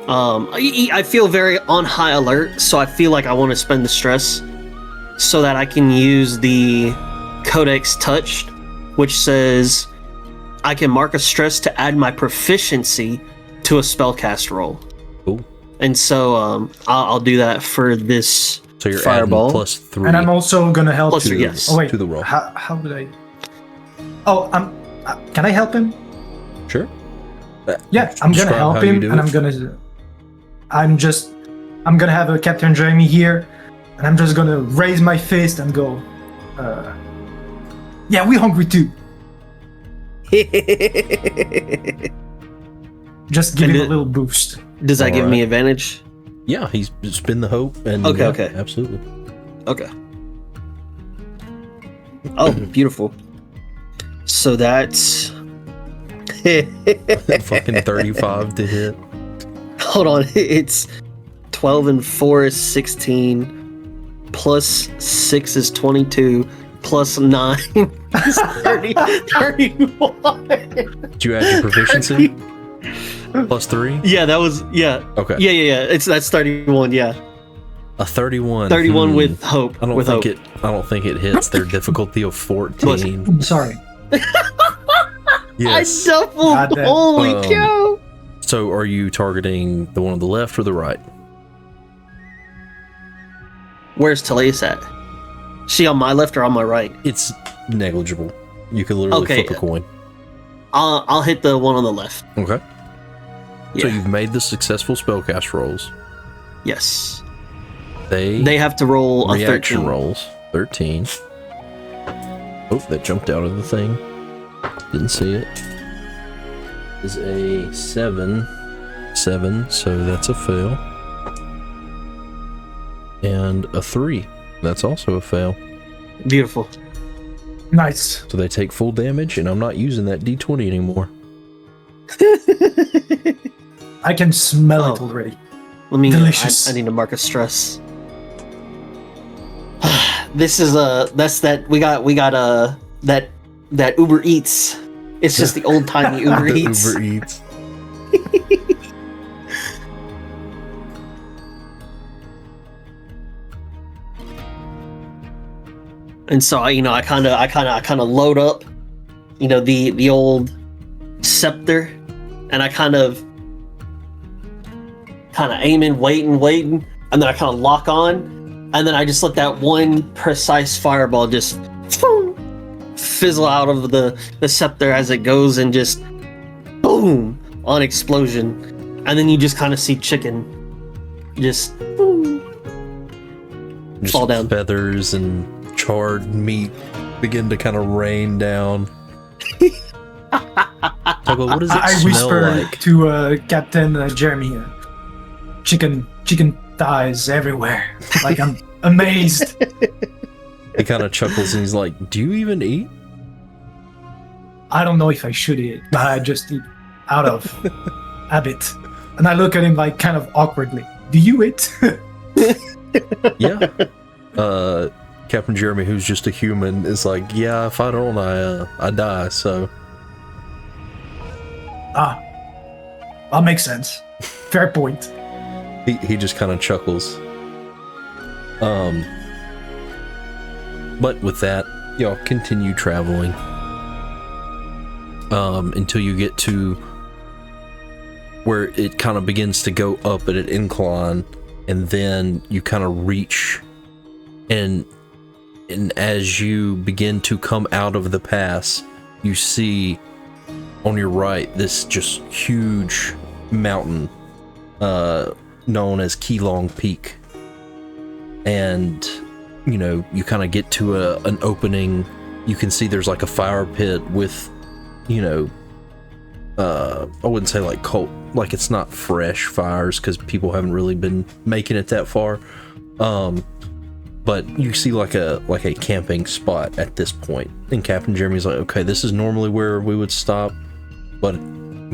I feel very on high alert, so I feel like I want to spend the stress so that I can use the Codex Touched, which says I can mark a stress to add my proficiency to a spellcast roll. Cool. And so I'll do that for this So you're fireball. adding +3 And I'm also gonna help Plus you. three, yes. Oh wait, to the roll. How would I? Oh, can I help him? Sure. Yeah, I'm gonna Describe help how you him, do and it. I'm gonna have a Captain Jeremy here, and I'm just gonna raise my fist and go, "Yeah, we're hungry too." Just give And him a it- little boost. Does that give Alright. me advantage? Yeah, he's spin the hope and Okay, yeah, okay. absolutely. Okay. Oh, beautiful. So that's Fucking 35 to hit. hold on, it's 12 and 4 is 16, plus 6 is 22, plus 9 is 31. Did you add your proficiency? +3? Yeah, that was Okay. Yeah. That's 31, yeah. A 31. 31 with hope. I don't with think hope. I don't think it hits their difficulty of 14. Sorry. Yes. I doubled. Goddamn. Holy cow! So are you targeting the one on the left or the right? Where's Talais at? She on my left or on my right? It's negligible. You can literally Okay. flip a coin. I'll hit the one on the left. Okay. So Yeah. you've made the successful spellcast rolls. Yes. They have to roll a reaction 13. rolls. 13. Oh, that jumped out of the thing. Didn't see it. Is a 7. 7, so that's a fail. And a 3. That's also a fail. Beautiful. Nice. So they take full damage, and I'm not using that D20 anymore. I can smell it Oh. Let already. me. Delicious. I need to mark a stress. This is that's that we got that Uber Eats. It's just the old timey Uber The Eats. Uber Eats. And so I kind of load up, the old scepter, and I kind of aiming, waiting, and then I kind of lock on, and then I just let that one precise fireball just fizzle out of the scepter as it goes, and just boom on explosion, and then you just kind of see chicken just boom, Just fall down. feathers and charred meat begin to kind of rain down. Tuggle, what does it I smell whisper like? to Captain Jeremy, chicken thighs everywhere. Like I'm amazed. He kind of chuckles and he's like, "Do you even eat?" I don't know if I should eat, but I just eat out of habit. And I look at him like kind of awkwardly. Do you eat? Yeah. Captain Jeremy, who's just a human, is like, "Yeah, if I don't, I die." So That makes sense. Fair point. He just kind of chuckles. But with that, y'all continue traveling until you get to where it kind of begins to go up at an incline, and then you kind of reach, and as you begin to come out of the pass, you see on your right this just huge mountain known as Keelong Peak. And you kind of get to an opening. You can see there's like a fire pit with, I wouldn't say like coal, like it's not fresh fires because people haven't really been making it that far. But you see like a camping spot at this point. And Captain Jeremy's like, okay, this is normally where we would stop, but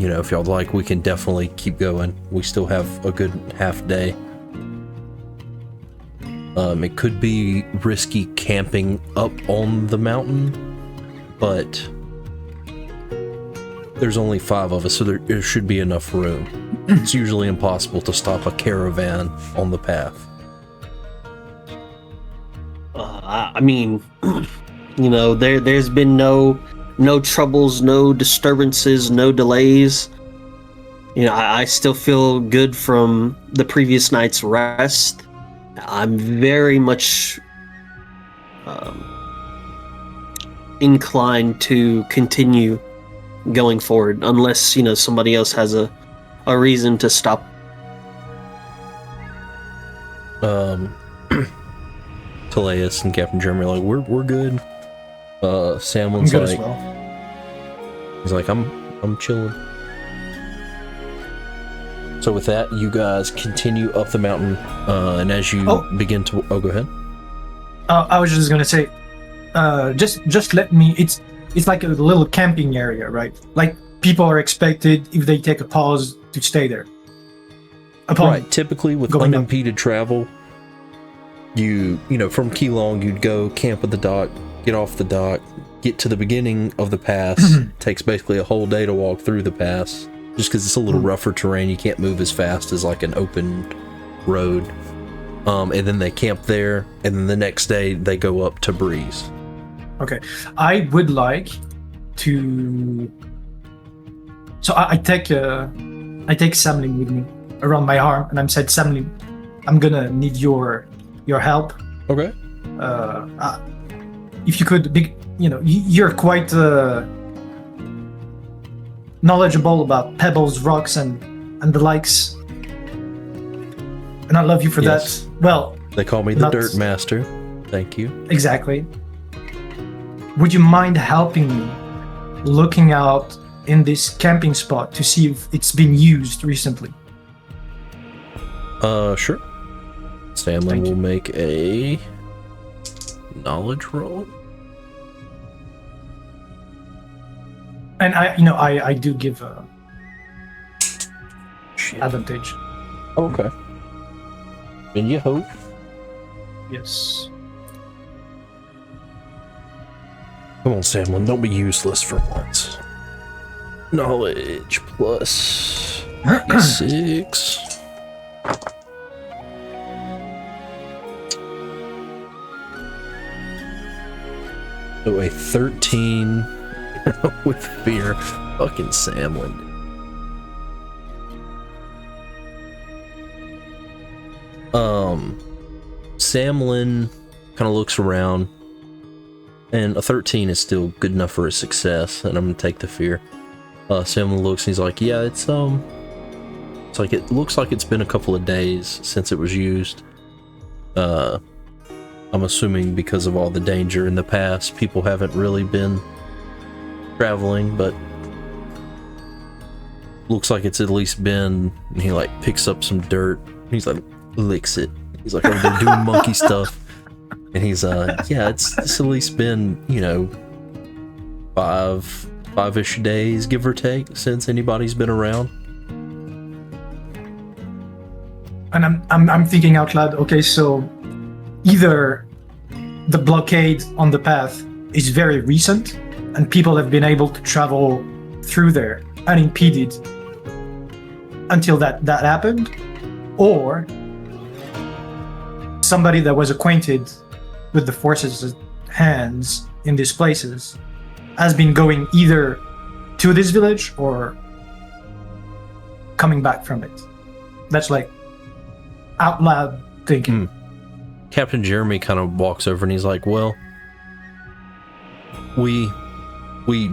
if y'all like, we can definitely keep going. We still have a good half day. It could be risky camping up on the mountain, but there's only 5 of us, so there should be enough room. It's usually impossible to stop a caravan on the path. I mean, there's been no troubles, no disturbances, no delays. I still feel good from the previous night's rest. I'm very much inclined to continue going forward, unless somebody else has a reason to stop. Teleus and Captain Jeremy are like, we're good. Samlin's good like, as well. He's like, I'm chilling. So with that, you guys continue up the mountain, and as you begin to... Oh, go ahead. I was just gonna say, just let me... It's like a little camping area, right? Like, people are expected, if they take a pause, to stay there. Right, typically with unimpeded travel, you from Keelong, you'd go camp at the dock, get off the dock, get to the beginning of the pass. Takes basically a whole day to walk through the pass. Just because it's a little rougher terrain, you can't move as fast as like an open road. And then they camp there, and then the next day they go up to Breeze. Okay, I would like to. So I take Samling with me around my arm, and I'm said, Samling, I'm gonna need your help. Okay. If you could, you're quite. Knowledgeable about pebbles, rocks, and the likes, and I love you for that. Well, they call me the Dirt Master. Thank you. Exactly. Would you mind helping me looking out in this camping spot to see if it's been used recently? Sure. Samlin will make a knowledge roll. And I do give a advantage. Okay. And you hope. Yes. Come on, Samlin, don't be useless for once. Knowledge plus 6. So a 13. With fear. Fucking Samlin. Samlin kind of looks around, and a 13 is still good enough for a success, and I'm gonna take the fear. Samlin looks and he's like, yeah, it's like it looks like it's been a couple of days since it was used. I'm assuming because of all the danger in the past, people haven't really been traveling, but looks like it's at least been. And he like picks up some dirt. He's like licks it. He's like, oh, they're doing monkey stuff, and he's yeah, it's at least been 5-ish days, give or take, since anybody's been around. And I'm thinking out loud. Okay, so either the blockade on the path is very recent, and people have been able to travel through there unimpeded, until that happened, or somebody that was acquainted with the forces' hands in these places has been going either to this village or coming back from it. That's like out loud thinking. Captain Jeremy kind of walks over and he's like, well, we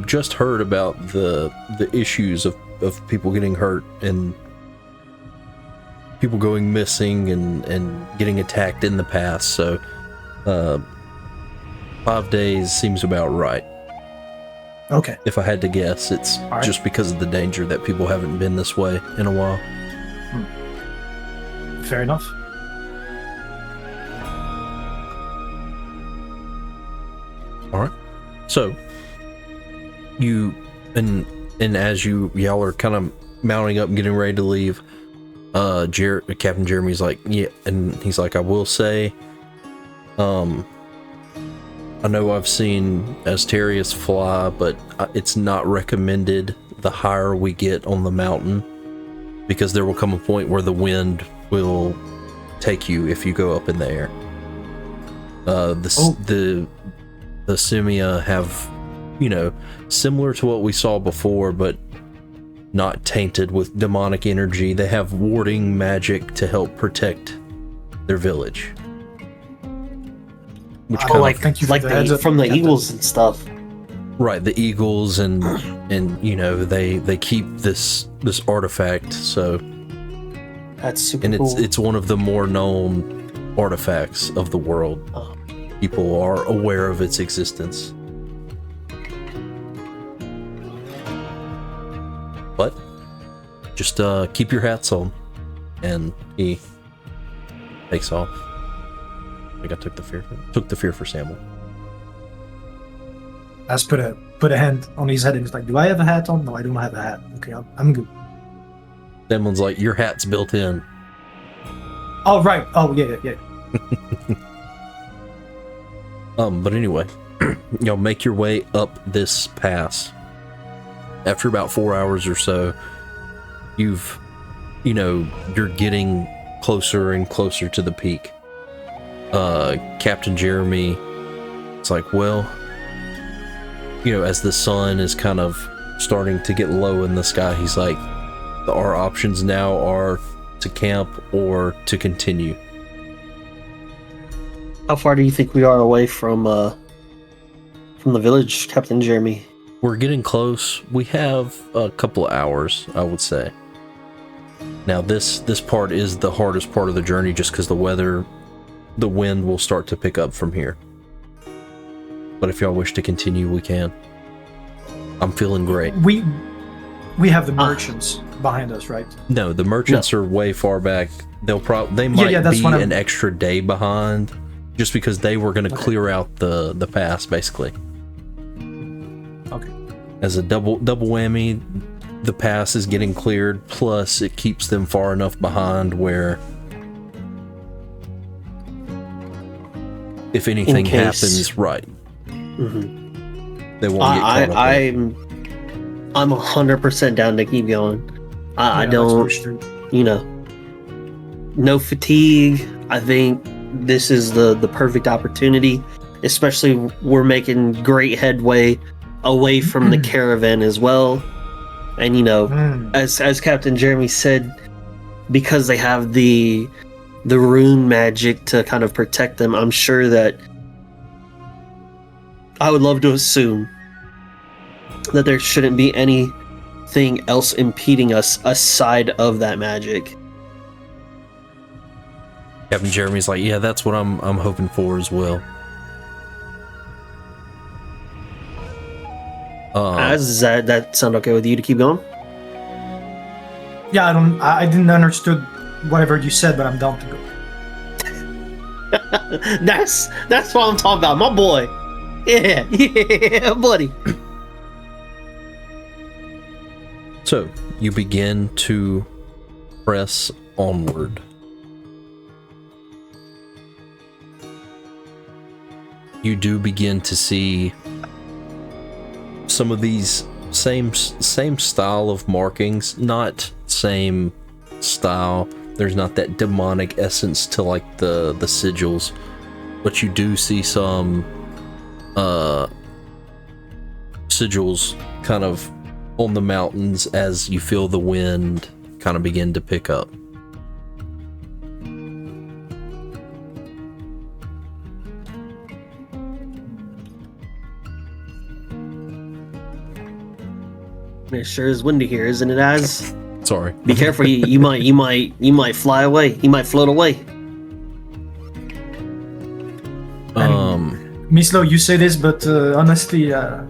just heard about the issues of people getting hurt and people going missing and getting attacked in the past, so 5 days seems about right. Okay. If I had to guess, it's right. Just because of the danger that people haven't been this way in a while. Fair enough. All right. So you and as y'all are kind of mounting up and getting ready to leave, Captain Jeremy's like, yeah, and he's like, I will say, I know I've seen Asterius fly, but it's not recommended the higher we get on the mountain, because there will come a point where the wind will take you if you go up in the air. The Simia have, similar to what we saw before, but not tainted with demonic energy. They have warding magic to help protect their village. Which thank you for the heads up, from the Captain. eagles and stuff. Right, the eagles and they keep this artifact, so That's super and cool. it's one of the more known artifacts of the world. People are aware of its existence. But just keep your hats on, and he takes off. I think I took the fear for Samuel. As put a hand on his head and he's like, do I have a hat on? No, I don't have a hat. Okay, I'm good. Samuel's like, your hat's built in. Oh, right. Oh, yeah. But anyway, y'all make your way up this pass. After about 4 hours or so, you're getting closer and closer to the peak. Captain Jeremy, it's like, well, as the sun is kind of starting to get low in the sky, he's like, our options now are to camp or to continue. How far do you think we are away from the village, Captain Jeremy? We're getting close. We have a couple of hours, I would say. Now, this part is the hardest part of the journey, just because the wind will start to pick up from here. But if y'all wish to continue, we can. I'm feeling great. We have the merchants behind us, right? No, the merchants are way far back. They might be an extra day behind, just because they were going to clear out the pass, basically. Okay. As a double whammy, the pass is getting cleared, plus it keeps them far enough behind where if anything happens, right, they won't get caught up. I'm 100% down to keep going. I don't, no fatigue. I think this is the perfect opportunity, especially we're making great headway away from the caravan as well. And as Captain Jeremy said, because they have the rune magic to kind of protect them, I'm sure that I would love to assume that there shouldn't be anything else impeding us aside of that magic. Captain Jeremy's like, yeah, that's what I'm hoping for as well. Does that sound okay with you to keep going? Yeah, I didn't understood whatever you said, but I'm down to go. That's what I'm talking about, my boy. Yeah, buddy. So you begin to press onward. You do begin to see some of these same style of markings, not same style. There's not that demonic essence to like the sigils, but you do see some sigils kind of on the mountains as you feel the wind kind of begin to pick up. It sure is windy here, isn't it, Az? Sorry. Be careful, you might fly away. You might float away. Mislo, you say this, but honestly, I'm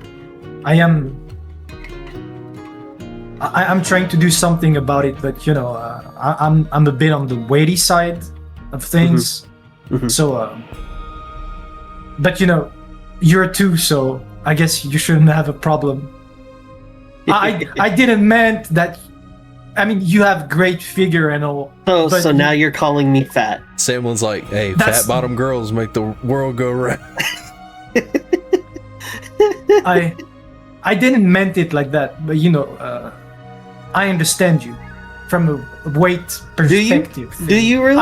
trying to do something about it, but I'm a bit on the weighty side of things. Mhm. So, but you're two, so I guess you shouldn't have a problem. I didn't meant that. I mean, you have great figure and all. Oh, so now you're calling me fat. Someone's like, "Hey, fat bottom girls make the world go round." I didn't meant it like that, but I understand you from a weight perspective. Do you really?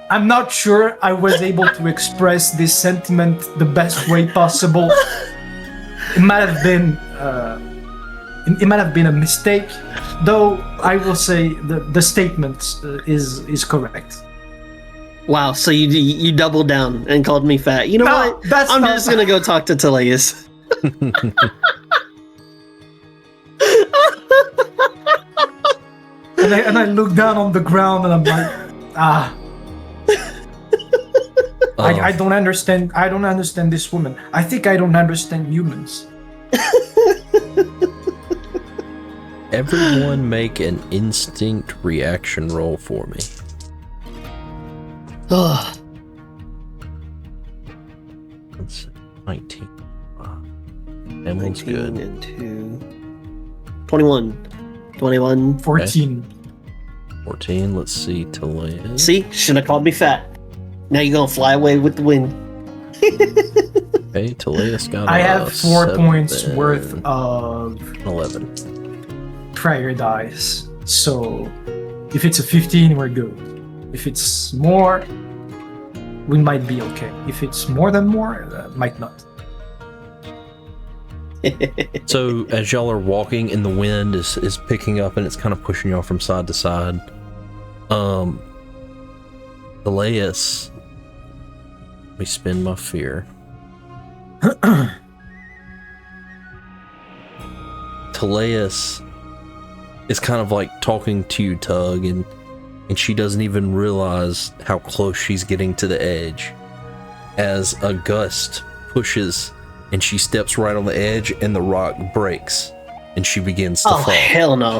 I'm not sure I was able to express this sentiment the best way possible. It might have been a mistake, though. I will say the statement is correct. Wow, so you doubled down and called me fat. You know what? I'm just gonna go talk to Teleus. and I look down on the ground and I'm like, I don't understand. I don't understand this woman. I think I don't understand humans. Everyone make an instinct reaction roll for me. Let's see, 19. Emily's good. 19 and 2. 21. 14. 14. Let's see, Talia. See? Shouldn't have called me fat. Now you're gonna fly away with the wind. Okay, Talia's got I have 4 points 7, worth of 11. prayer dice. So if it's a 15, we're good. If it's more, we might be okay. If it's more than more, might not. So as y'all are walking and the wind is picking up and it's kind of pushing y'all from side to side, Elias, let me spin my fear. Teleus is kind of like talking to you, Tug, and she doesn't even realize how close she's getting to the edge as a gust pushes and she steps right on the edge and the rock breaks and she begins to fall. Oh, hell no.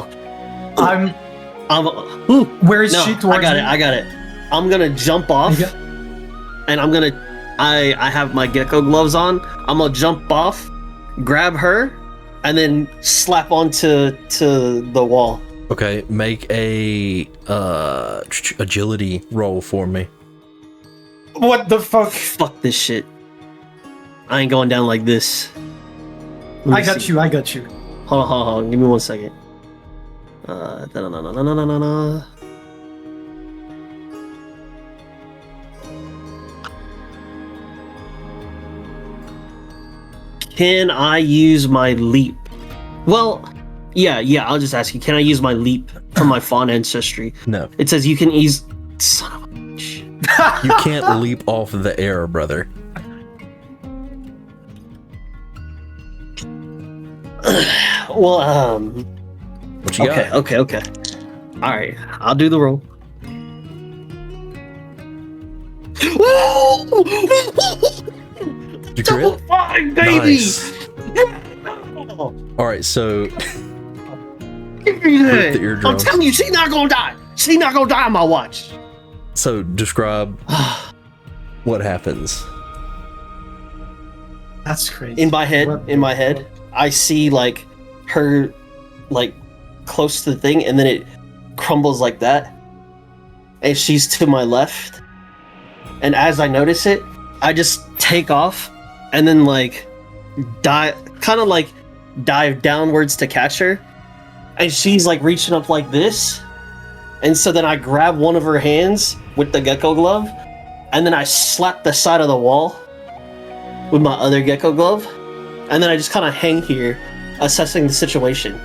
Where is she towards I got it. I'm gonna jump off and I'm gonna I have my gecko gloves on. I'm gonna jump off, grab her, and then slap onto the wall. Okay, make a agility roll for me. What the fuck? Fuck this shit. I ain't going down like this. I got you. Hold on. Give me 1 second. Can I use my leap? Well, yeah, I'll just ask you. Can I use my leap from my fawn ancestry? No. It says you can ease... Son of a bitch. You can't leap off of the air, brother. Well, What you got? Okay. All right, I'll do the roll. Did you crit? 5, baby! Nice. All right, so Give me that. Rip the eardrums. I'm telling you, she's not gonna die. She's not gonna die on my watch. So describe what happens. That's crazy. In my head, I see like her like close to the thing, and then it crumbles like that, and she's to my left. And as I notice it, I just take off, and then like dive downwards to catch her, and she's like reaching up like this, and so then I grab one of her hands with the gecko glove, and then I slap the side of the wall with my other gecko glove, and then I just kind of hang here, assessing the situation.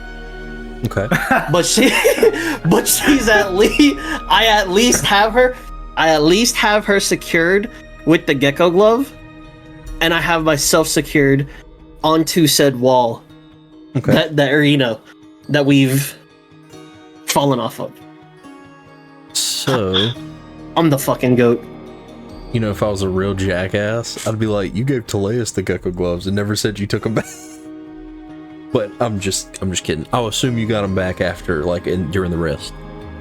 Okay. But she's at least I at least have her secured with the gecko glove, and I have myself secured onto said wall. Okay. That that we've fallen off of. So, I'm the fucking goat. you know, if I was a real jackass, I'd be like, you gave Teleus the gecko gloves and never said you took them back. But I'm just kidding. I'll assume you got them back after, like, during the rest.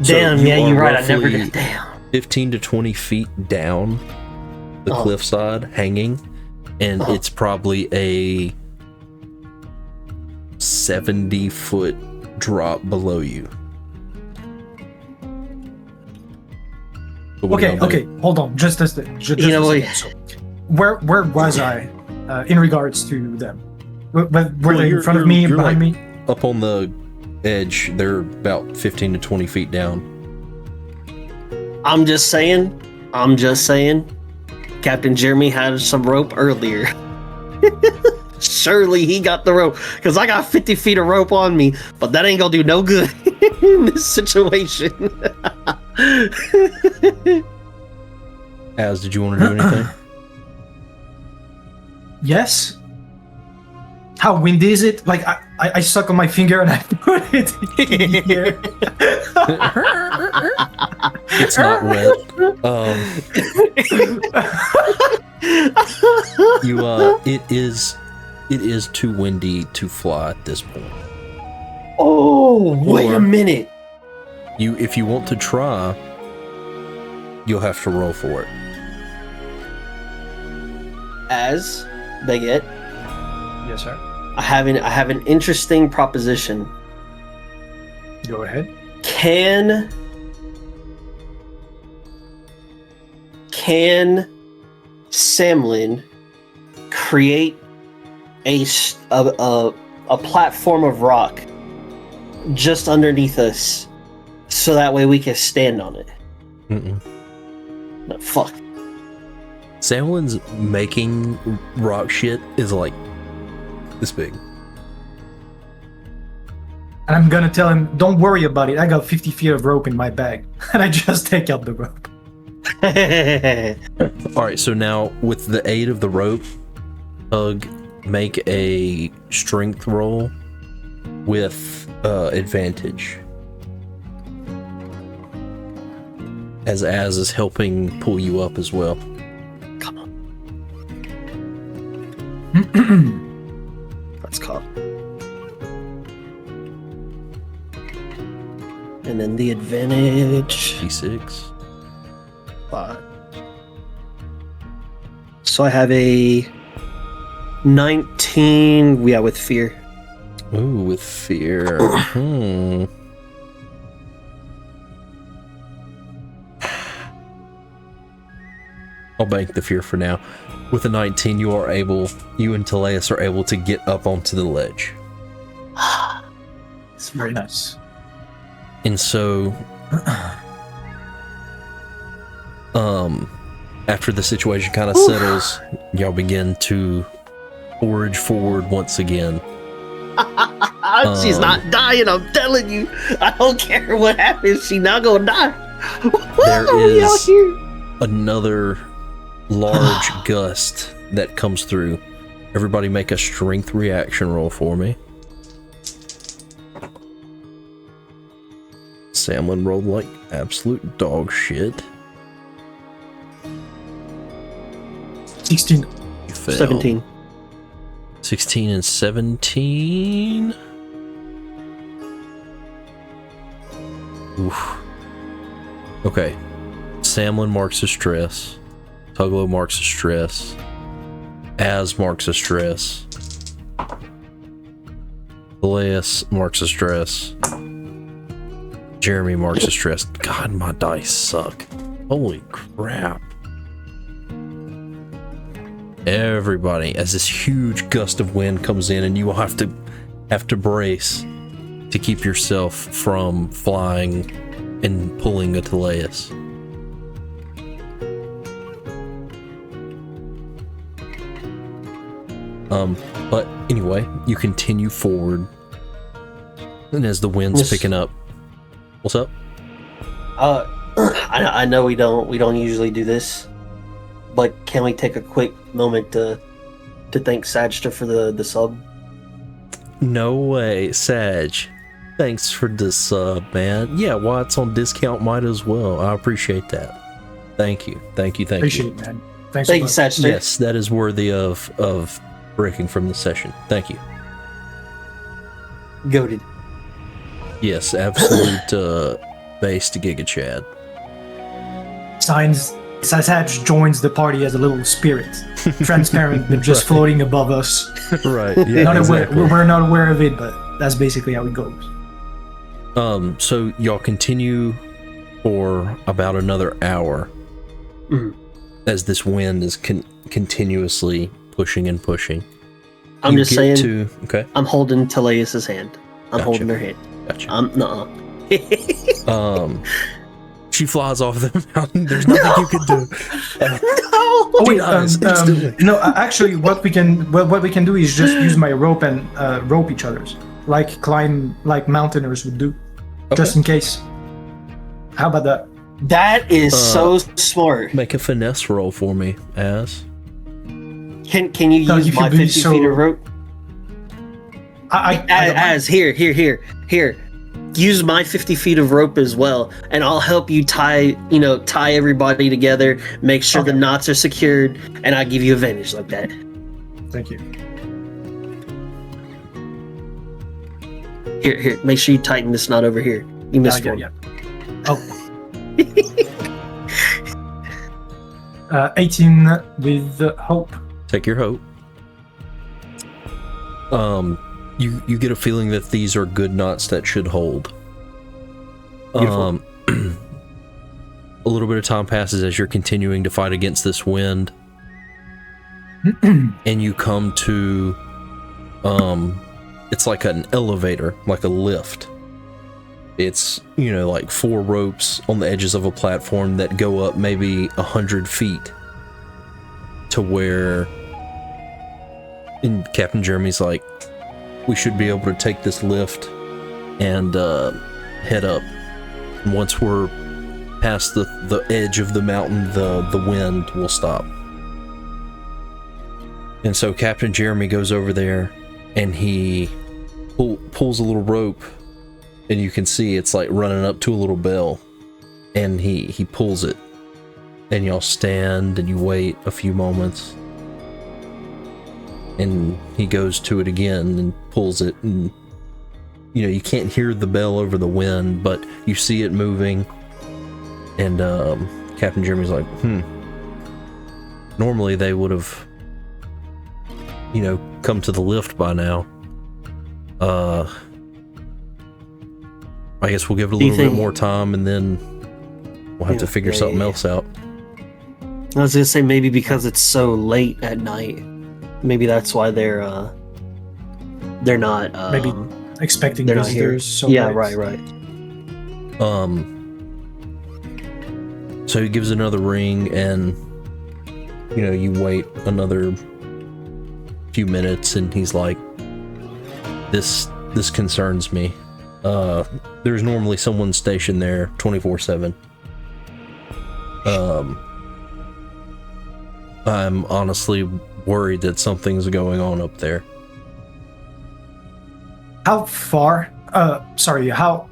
Damn, So yeah, you're right. I never roughly did. Damn. 15 to 20 feet down the cliffside, hanging, and it's probably a 70-foot drop below you. Okay, hold on. Just a second. So, where was I in regards to them? Were they in front of me, behind me? Up on the edge, they're about 15 to 20 feet down. I'm just saying. Captain Jeremy had some rope earlier. Surely he got the rope, because I got 50 feet of rope on me, but that ain't gonna do no good in this situation. Az, did you want to do anything? Yes. How windy is it? Like I suck on my finger and I put it in here. It's not wet. It is too windy to fly at this point. Oh, wait a minute. If you want to try, you'll have to roll for it. As Baguette, Yes, sir. I have an interesting proposition. Go ahead. Can Samlin create a platform of rock just underneath us, so that way we can stand on it? Mm-mm. No, fuck. Samlin's making rock shit is like this big. And I'm gonna tell him, don't worry about it. I got 50 feet of rope in my bag. And I just take out the rope. Alright, so now with the aid of the rope, Hug, make a strength roll with advantage. As is helping pull you up as well. Come on. That's called. And then the advantage. D6. 5. So I have a 19. Yeah, with fear. Ooh, with fear. I'll bank the fear for now. With a 19, you and Teleus are able to get up onto the ledge. It's very nice. And so, after the situation kind of settles, y'all begin to forge forward once again. She's not dying, I'm telling you. I don't care what happens, she's not gonna die. There is another large gust that comes through. Everybody make a strength reaction roll for me. Samlin rolled like absolute dog shit. 16. You failed. 17. 16 and 17. Oof. Okay. Samlin marks a stress. Tuglo marks a stress. Az marks a stress. Elias marks a stress. Jeremy marks a stress. God, my dice suck. Holy crap. Everybody, as this huge gust of wind comes in and you will have to brace, to keep yourself from flying and pulling a Teleus. But anyway, you continue forward, and as the wind's picking up, what's up? I know we don't usually do this, but can we take a quick moment to thank Sagster for the sub? No way, Sag. Thanks for the sub, man. Yeah, while it's on discount, might as well. I appreciate that. Thank you. Appreciate it, man. Thank you, Sagster. Yes, that is worthy of breaking from the session. Thank you. Goated. Yes, absolute base to Giga Chad. Sag joins the party as a little spirit, transparent, but just floating above us. Right. Yeah, we're not aware of it, but that's basically how it goes. So y'all continue for about another hour as this wind is continuously pushing and pushing. I'm just saying. Okay. I'm holding Teleus's hand. I'm holding her hand. Gotcha. Nuh-uh. She flies off the mountain. There's nothing you can do. Oh wait, no. Actually, what we can do is just use my rope and rope each other's, like mountaineers would do, just in case. How about that? That is so smart. Make a finesse roll for me, Az. Can you use my 50 feet of rope? Az, here. Use my 50 feet of rope as well, and I'll help you tie everybody together, make sure the knots are secured, and I'll give you advantage like that. Thank you. Here, make sure you tighten this knot over here. You missed one. Yeah. Oh. 18 with hope. Take your hope. You get a feeling that these are good knots that should hold. A little bit of time passes as you're continuing to fight against this wind, and you come to it's like an elevator, like a lift. It's like 4 ropes on the edges of a platform that go up maybe 100 feet to where, and Captain Jeremy's like, we should be able to take this lift and head up. And once we're past the edge of the mountain, the wind will stop. And so Captain Jeremy goes over there and he pulls a little rope, and you can see it's like running up to a little bell, and he pulls it, and y'all stand and you wait a few moments, and he goes to it again and pulls it, and you can't hear the bell over the wind, but you see it moving, and Captain Jeremy's like, normally they would have come to the lift by now. I guess we'll give it a little bit more time, and then we'll have to figure something else out. I was gonna say, maybe because it's so late at night, maybe that's why they're not maybe expecting they're visitors. So yeah, late. right. So he gives another ring, and you wait another few minutes, and he's like, this concerns me. There's normally someone stationed there 24/7. I'm honestly worried that something's going on up there. How far? Sorry, how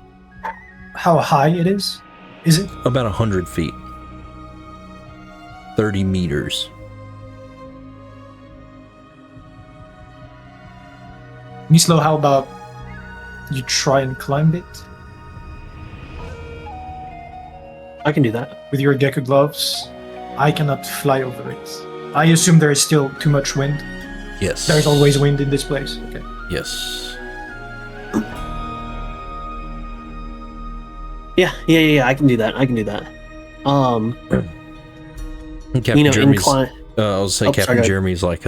high it is? Is it? About 100 feet. 30 meters. Mislo, how about you try and climb it? I can do that. With your Gecko gloves? I cannot fly over it. I assume there is still too much wind. Yes. There's always wind in this place. Okay. Yes. Yeah, I can do that. Captain Jeremy's, I was say Captain sorry, Jeremy's like,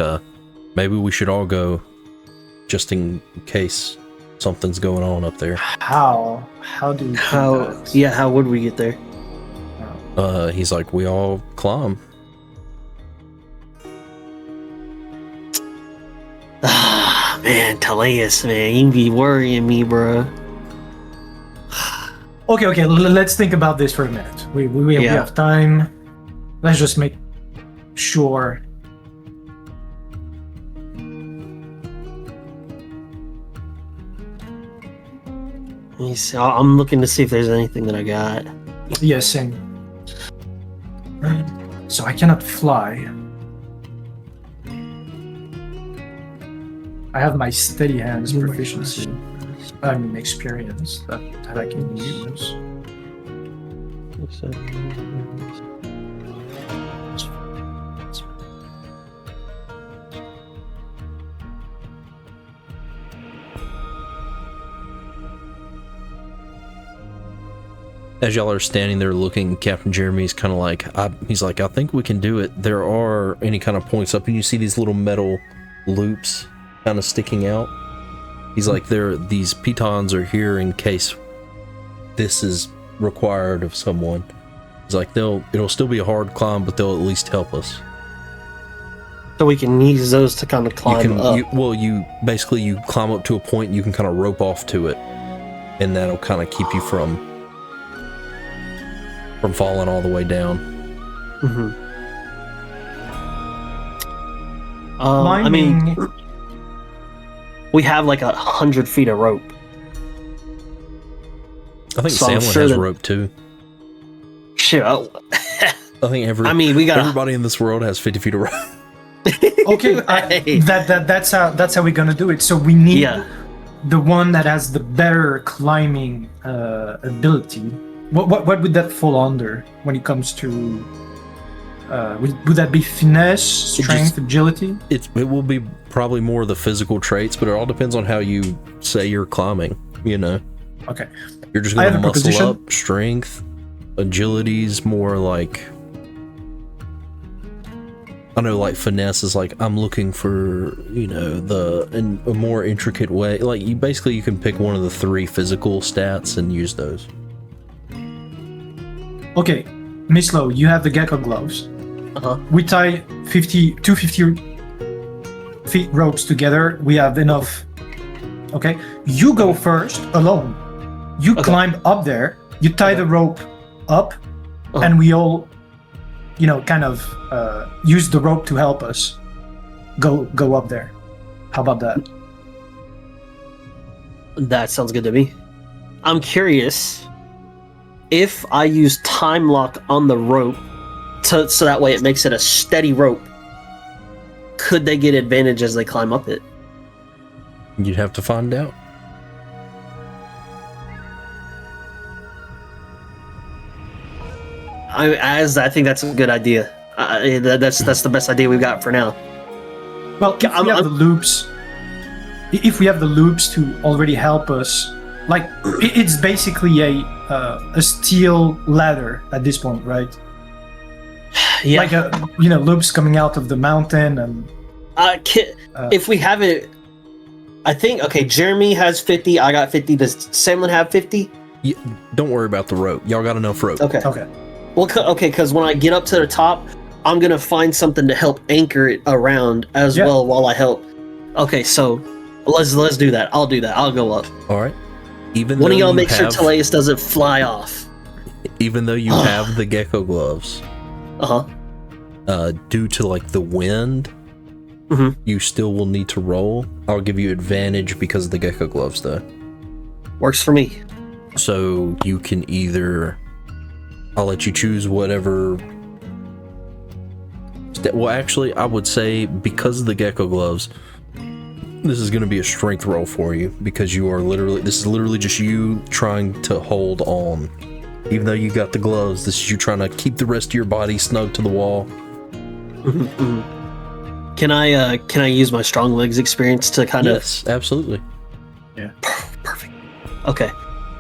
maybe we should all go, just in case something's going on up there. How do we do that? Yeah, how would we get there? He's like, we all climb. Ah, man, Teleus, man, you be worrying me, bro. Okay, let's think about this for a minute. We have time. Let's just make sure. Let me see. I'm looking to see if there's anything that I got. Yes, same. So I cannot fly. I have my steady hands proficiency. I mean experience that I can use. As y'all are standing there looking, Captain Jeremy's kind of like, he's like, I think we can do it. There are any kind of points up, and you see these little metal loops kind of sticking out. He's like, these pitons are here in case this is required of someone. He's like, it'll still be a hard climb, but they'll at least help us. So we can use those to kind of climb up. You climb up to a point, and you can kind of rope off to it, and that'll kind of keep you from falling all the way down. Mm-hmm. I mean, we have like 100 feet of rope. I think So Samlin has rope too. Shit. I think everybody in this world has 50 feet of rope. Okay, that's how we're gonna do it. So we need the one that has the better climbing ability. What would that fall under when it comes to? Would that be finesse, strength, agility? It will be probably more of the physical traits, but it all depends on how you say you're climbing. You know. Okay. You're just going to muscle up. Strength, agility's more like. I know, like finesse is like I'm looking for, in a more intricate way. Like you can pick one of the 3 physical stats and use those. Okay, Mislo, you have the gecko gloves. We tie 250 feet ropes together. We have enough. Okay, you go first alone. You climb up there. You tie the rope up, and we all, kind of use the rope to help us go up there. How about that? That sounds good to me. I'm curious. If I use time lock on the rope, so that way it makes it a steady rope, could they get advantage as they climb up it? You'd have to find out. I think that's a good idea. That's the best idea we've got for now. Well, if we have the loops to already help us, like it's basically a steel ladder at this point, right? Yeah. Like loops coming out of the mountain and. If we have it, I think Jeremy has 50. I got 50. Does Samlin have 50? Yeah, don't worry about the rope. Y'all got enough rope. Okay. Well, because when I get up to the top, I'm gonna find something to help anchor it around as well while I help. Okay, so let's do that. I'll do that. I'll go up. All right. One of y'all make sure Teleus doesn't fly off. Even though you have the gecko gloves, due to like the wind, you still will need to roll. I'll give you advantage because of the gecko gloves, though. Works for me. So you can either, I'll let you choose whatever. Well, actually, I would say because of the gecko gloves, this is going to be a strength roll for you because this is literally just you trying to hold on. Even though you got the gloves, this is you trying to keep the rest of your body snug to the wall. Can I use my strong legs experience to kind of? Yes, absolutely. Yeah. Perfect. Okay.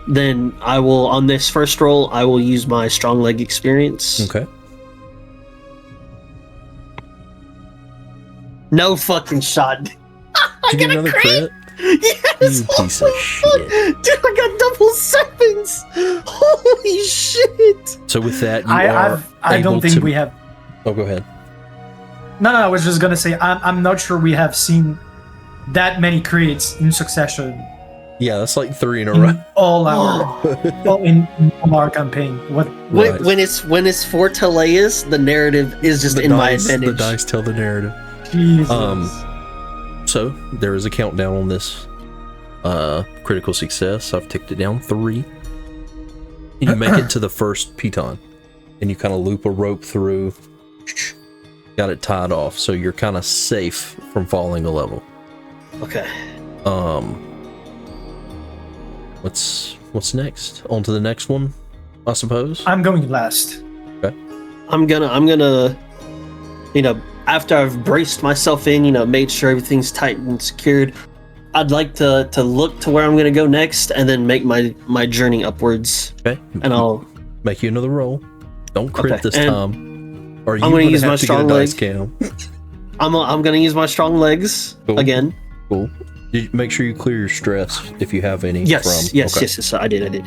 Then I will, on this first roll, I will use my strong leg experience. Okay. No fucking shot. Did you get another crit? Yes! You piece of Oh my shit. God. Dude, I got double sevens! Holy shit! So with that, you I don't think we have. Oh, go ahead. No, I was just gonna say I'm not sure we have seen that many crits in succession Yeah, that's like 3 in a row. in all our campaign. What? Right. When it's for Teleus, the narrative is just The in my dice, advantage. the dice tell the narrative. Jesus. So there is a countdown on this critical success. I've ticked it down 3. And you make it to the first piton, and you kind of loop a rope through. Got it tied off, so you're kind of safe from falling a level. Okay. What's next? On to the next one, I suppose. I'm going last. Okay. I'm gonna, after I've braced myself in, made sure everything's tight and secured, I'd like to look to where I'm gonna go next, and then make my journey upwards. Okay. And I'll make you another roll. Don't crit Okay, this and time. Or you I'm gonna use have my to strong get a dice leg. cam. I'm gonna use my strong legs Cool. again. Cool. Did you make sure you clear your stress if you have any? Yes, from. yes, Okay. yes. I did.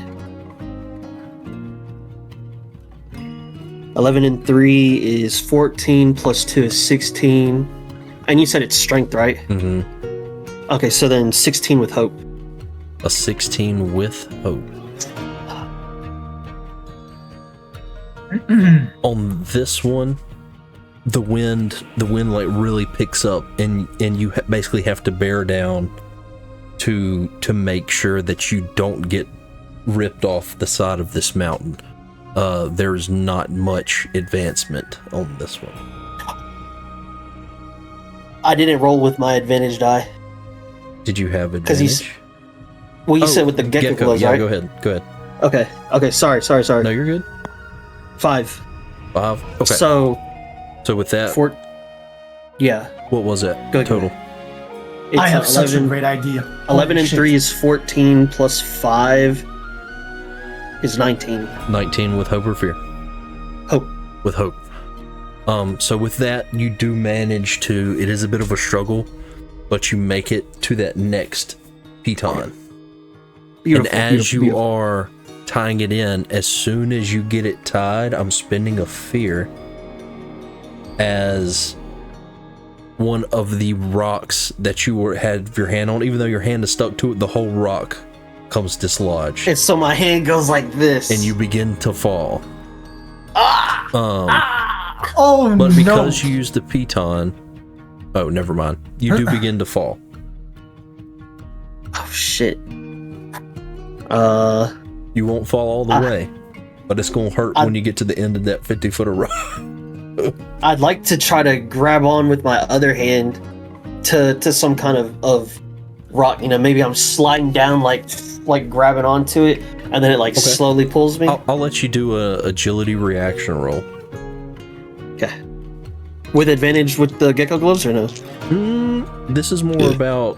11 and 3 is 14, plus 2 is 16. And you said it's strength, right? Mm-hmm. Okay, so then 16 with hope. A 16 with hope. On this one, the wind like really picks up, and you basically have to bear down to make sure that you don't get ripped off the side of this mountain. There's not much advancement on this one. I didn't roll with my advantage die. Did you have 'Cause advantage? Well, you said with the gecko gloves, yeah, right? go ahead. Okay. Sorry. No, you're good. 5. 5. Okay. So with that, 4. Yeah. what was that Go ahead. total? It's I have such a great idea. 11 Holy and shit. 3 is 14, plus 5 is 19. 19 with hope or fear? Hope. With hope. So with that, you do manage to. It is a bit of a struggle, but you make it to that next piton. Beautiful. And as beautiful, you are tying it in, as soon as you get it tied, I'm spending a fear as one of the rocks that you had your hand on, even though your hand is stuck to it, the whole rock comes dislodged. And so my hand goes like this. And you begin to fall. Oh But no! because you used the piton, oh, never mind. You do begin to fall. Oh shit. You won't fall all the way, but it's gonna hurt when you get to the end of that 50-foot of rock. I'd like to try to grab on with my other hand to some kind of rock. Maybe I'm sliding down like grabbing onto it, and then it slowly pulls me. I'll let you do a agility reaction roll. Okay. With advantage with the gecko gloves or no? This is more about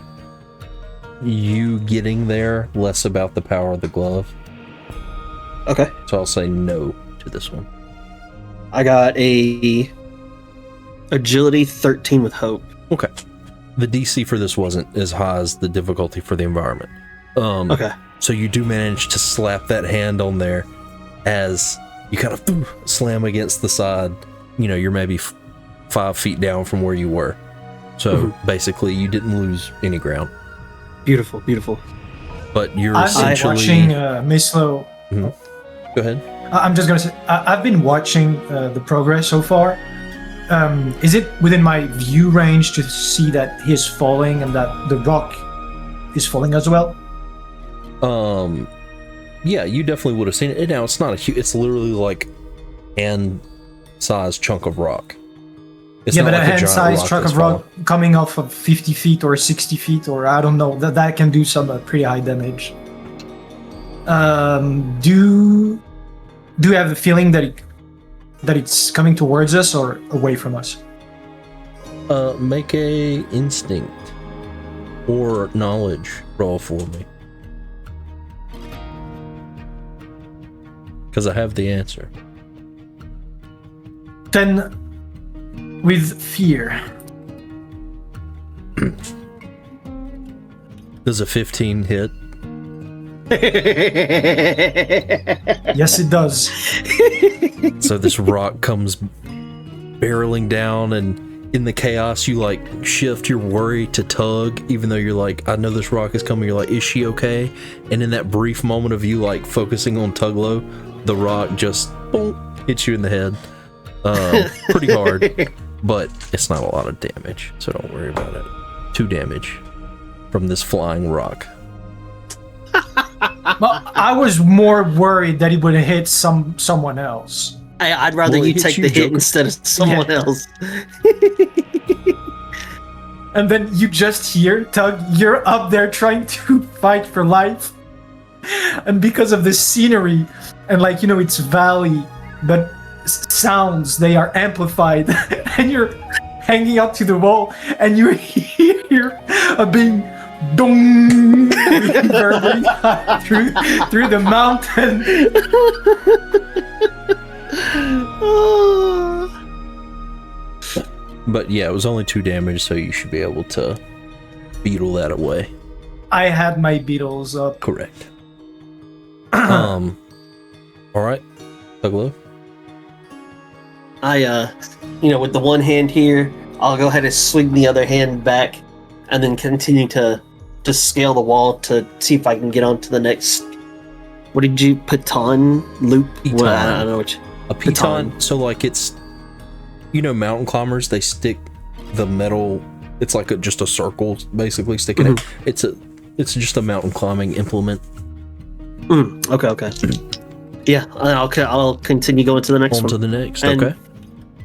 you getting there, less about the power of the glove. Okay. So I'll say no to this one. I got a agility 13 with hope. Okay. The DC for this wasn't as high as the difficulty for the environment. Okay. So you do manage to slap that hand on there as you kind of slam against the side. You're maybe 5 feet down from where you were. So basically, you didn't lose any ground. Beautiful, beautiful. But you're I'm essentially watching Mislo. Go ahead. I'm just gonna say I've been watching the progress so far. Is it within my view range to see that he's falling and that the rock is falling as well? Yeah, you definitely would have seen it. Now it's not a huge. It's literally like hand-sized chunk of rock. It's yeah, not but like a hand-sized chunk that's of rock coming off of 50 feet or 60 feet, or I don't know, that can do some pretty high damage. Do you have the feeling that it's coming towards us or away from us? Make a instinct or knowledge roll for me, because I have the answer. 10 with fear. Does a 15 hit? Yes, it does. So this rock comes barreling down, and in the chaos, you like shift your worry to Tug, even though you're like, I know this rock is coming. You're like, is she okay? And in that brief moment of you like focusing on Tuglo, the rock just boom, hits you in the head. Pretty hard, but it's not a lot of damage, so don't worry about it. 2 damage from this flying rock. Well, I was more worried that he would have hit someone else. I'd rather Well, you it hits take you, the hit Joker. instead of someone else. And then you just hear, Tug, you're up there trying to fight for life. And because of the scenery, and like, you know, it's valley, but sounds, they are amplified. And you're hanging up to the wall, and you hear a big dong reverberating through the mountain. But yeah, it was only 2 damage, so you should be able to beetle that away. I had my beetles up. Correct. All right, Tuglo. With the one hand here, I'll go ahead and swing the other hand back, and then continue to just scale the wall to see if I can get onto the next. What did you piton loop? Piton. Well, I don't know which. A piton. So like it's, mountain climbers. They stick the metal. It's like just a circle, basically sticking it. It's just a mountain climbing implement. Okay. Yeah, I'll continue going to the next On one. to the next. And okay.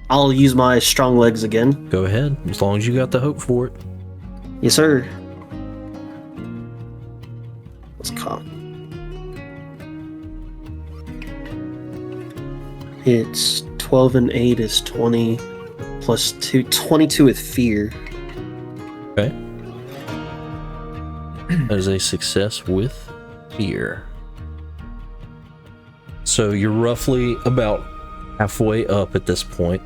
I'll use my strong legs again. Go ahead, as long as you got the hope for it. Yes, sir. Let's call. It's 12 and 8 is 20 plus 2, 22 with fear. Okay. That is a success with fear. So you're roughly about halfway up at this point.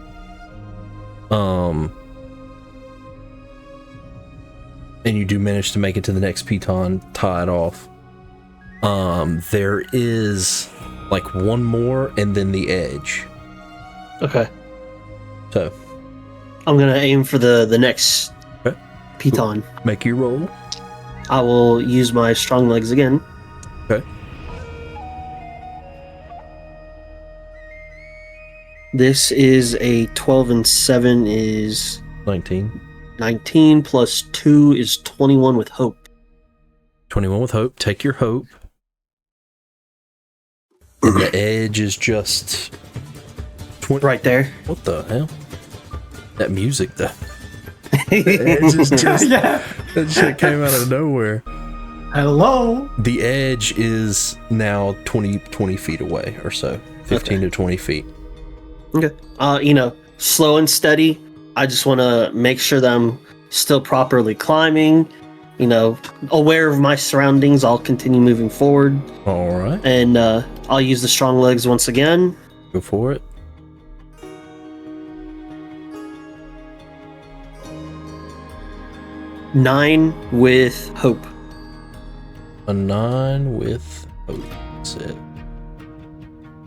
And you do manage to make it to the next piton, tie it off. There is like one more and then the edge. Okay. So I'm gonna aim for the next Okay. piton. make your roll. I will use my strong legs again. Okay. This is a 12 and 7 is 19. 19 plus 2 is 21 with hope. 21 with hope. Take your hope. And the edge is just 20. Right there. What the hell? That music, though. The edge is just, Yeah. that shit came out of nowhere. Hello. The edge is now 20 feet away or so. 15 to 20 feet. Okay. Slow and steady. I just want to make sure that I'm still properly climbing. Aware of my surroundings. I'll continue moving forward. All right. And I'll use the strong legs once again. Go for it. Nine with hope. A 9 with hope. That's it.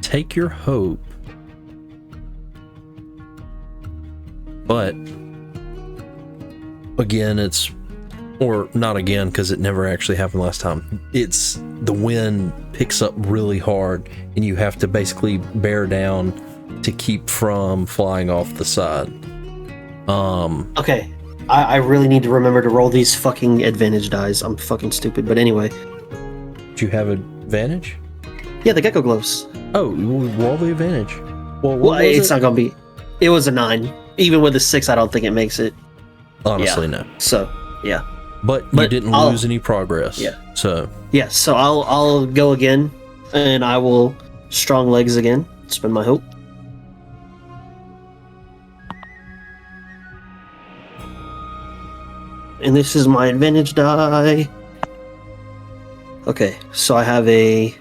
Take your hope. But again, or not again, because it never actually happened last time. It's the wind picks up really hard, and you have to basically bear down to keep from flying off the side. Okay. I really need to remember to roll these fucking advantage dice. I'm fucking stupid, but anyway. Do you have advantage? Yeah, the gecko gloves. Oh, you roll the advantage. Well, Well, it's not gonna be. It was a 9. Even with a 6, I don't think it makes it. honestly no. So, yeah. But you But didn't I'll- lose any progress. Yeah. So Yeah, so I'll go again, and I will strong legs again. Spend my hope. And this is my advantage die. Okay, so I have a...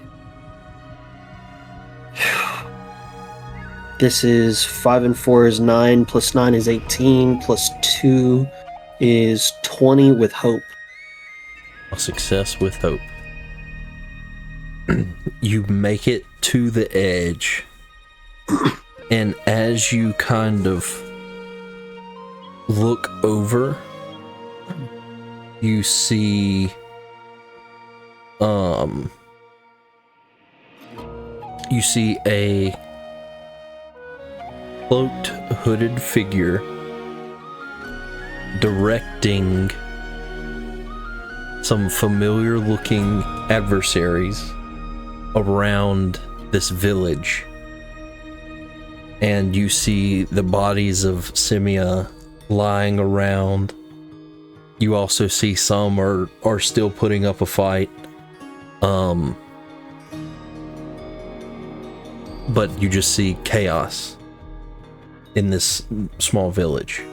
This is 5 and 4 is 9, plus 9 is 18, plus 2 is 20 with hope. A success with hope. You make it to the edge, and as you kind of look over, you see a cloaked, hooded figure directing some familiar looking adversaries around this village. And you see the bodies of Simia lying around. You also see some are still putting up a fight. But you just see chaos in this small village.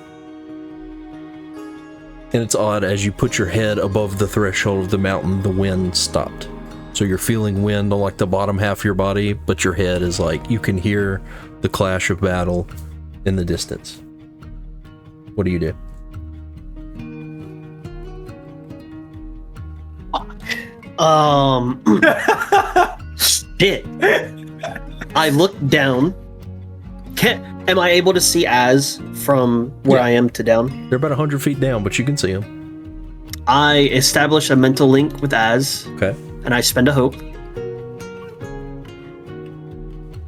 And it's odd, as you put your head above the threshold of the mountain, the wind stopped. So you're feeling wind on like the bottom half of your body, but your head is like, you can hear the clash of battle in the distance. What do you do? Shit. I look down. Am I able to see Az from where I am to down? They're about 100 feet down, but you can see them. I establish a mental link with Az. Okay. And I spend a hope.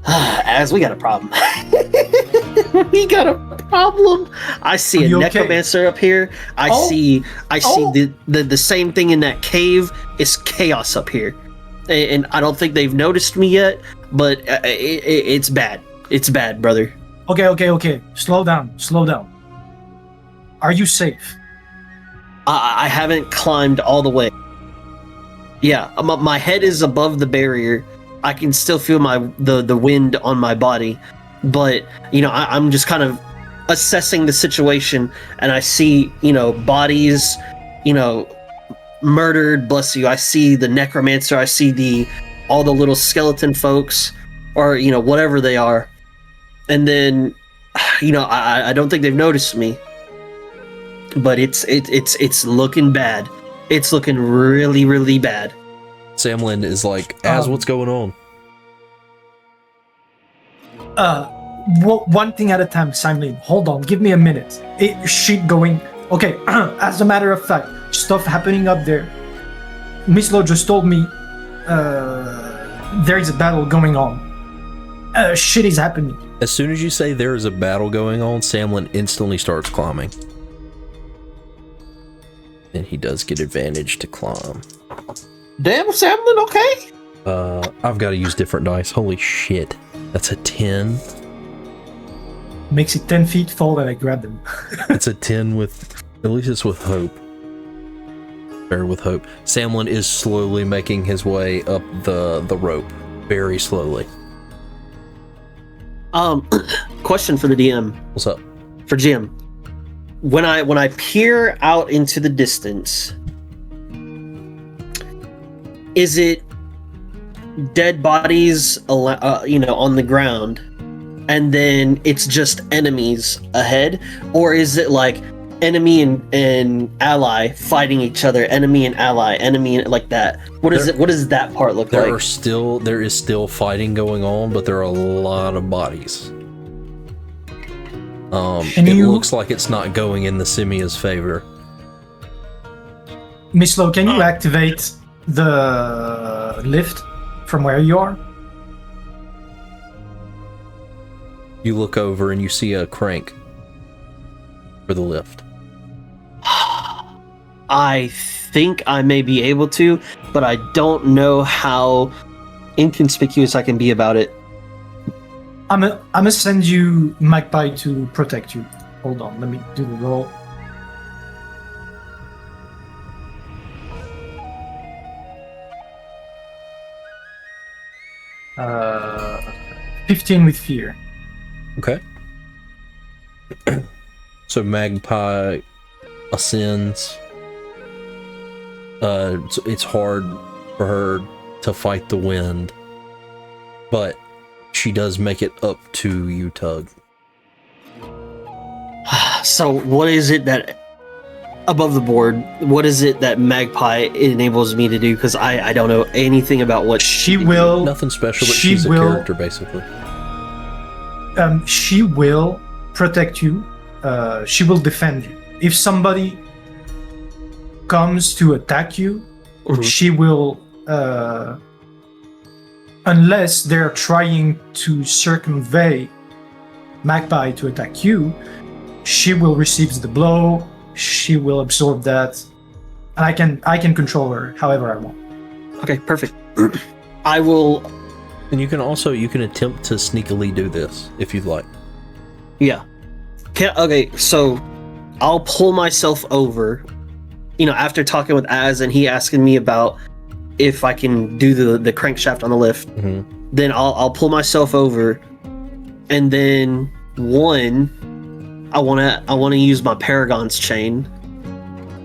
Az, we got a problem. We got a problem. I see a necromancer up here. I see the same thing in that cave. It's chaos up here. And I don't think they've noticed me yet, but it's bad. It's bad, brother. Okay. Slow down. Are you safe? I haven't climbed all the way. Yeah, my head is above the barrier. I can still feel the wind on my body, but I'm just kind of assessing the situation, and I see bodies, murdered. Bless you. I see the necromancer. I see all the little skeleton folks, or whatever they are, and then I don't think they've noticed me, but it's looking bad. It's looking really, really bad. Samlin is like, Az, what's going on? One thing at a time, Samlin. Hold on, give me a minute. Shit going. Okay, as a matter of fact, stuff happening up there. Miss Lo just told me there is a battle going on. Shit is happening. As soon as you say there is a battle going on, Samlin instantly starts climbing. And he does get advantage to climb. Damn, Samlin, okay? I've got to use different dice. Holy shit. That's a 10. Makes it 10 feet fall and I grab them. It's a 10 with... At least it's with hope. Bear with hope. Samlin is slowly making his way up the rope. Very slowly. Question for the DM. What's up? For Jim. When I peer out into the distance, is it dead bodies, on the ground, and then it's just enemies ahead, or is it like enemy and ally fighting each other, enemy and ally, enemy like that? What does that part look like? There is still fighting going on, but there are a lot of bodies. It looks like it's not going in the Simia's favor. Miss Lo, can you activate the lift from where you are? You look over and you see a crank for the lift. I think I may be able to, but I don't know how inconspicuous I can be about it. I'm gonna send you Magpie to protect you. Hold on, let me do the roll. Uh, 15 with fear. Okay. So Magpie ascends. It's hard for her to fight the wind, but she does make it up to you, Tug. So what is it that above the board, what is it that Magpie enables me to do? Because I don't know anything about what She will. Nothing special, but she she's a will- character basically. She will protect you. She will defend you. If somebody comes to attack you, Mhm. she will. Unless they're trying to circumvent Magpie to attack you, she will receive the blow. She will absorb that, and I can control her however I want. Okay, perfect. I will. And you can attempt to sneakily do this if you'd like. Yeah. Okay, so I'll pull myself over. After talking with Az and he asking me about if I can do the crankshaft on the lift, Mm-hmm. then I'll pull myself over, and then I wanna use my Paragon's chain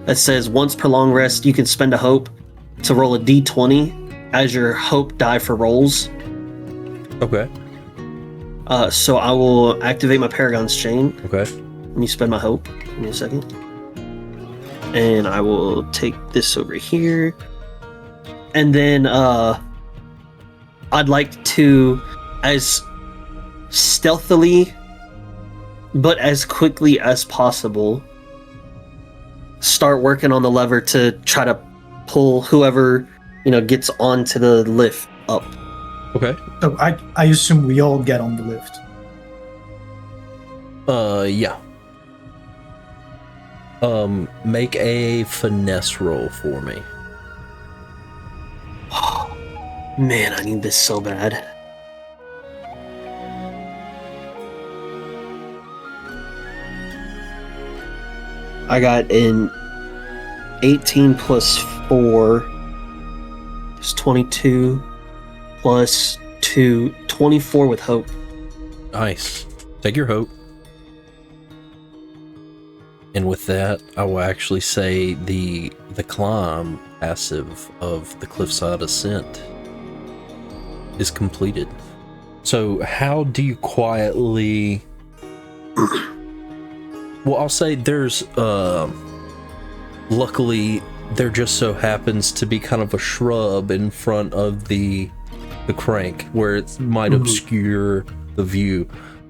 that says once per long rest you can spend a hope to roll a d20 as your hope die for rolls. Okay. So I will activate my Paragon's chain. Okay. Let me spend my hope. Give me a second. And I will take this over here. And then I'd like to, as stealthily but as quickly as possible, start working on the lever to try to pull whoever gets onto the lift up. Okay. So I assume we all get on the lift. Yeah. Make a finesse roll for me. Man, I need this so bad. I got an 18 plus 4 is 22 plus 2, 24 with hope. Nice. Take your hope. And with that, I will actually say the climb passive of the cliffside ascent is completed. So how do you quietly... Well, I'll say there's luckily there just so happens to be kind of a shrub in front of the crank where it might obscure the view.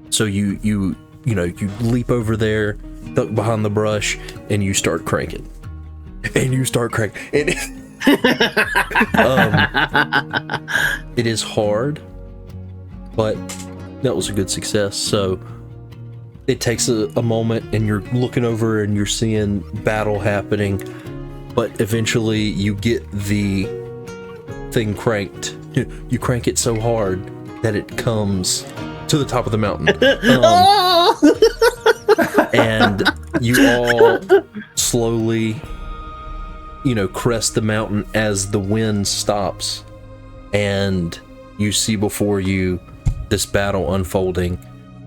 So you leap over there, duck behind the brush, and you start cranking. And you start cranking. It is hard, but that was a good success. So it takes a moment, and you're looking over and you're seeing battle happening, but eventually you get the thing cranked. You crank it so hard that it comes to the top of the mountain. And you all slowly, crest the mountain as the wind stops, and you see before you this battle unfolding.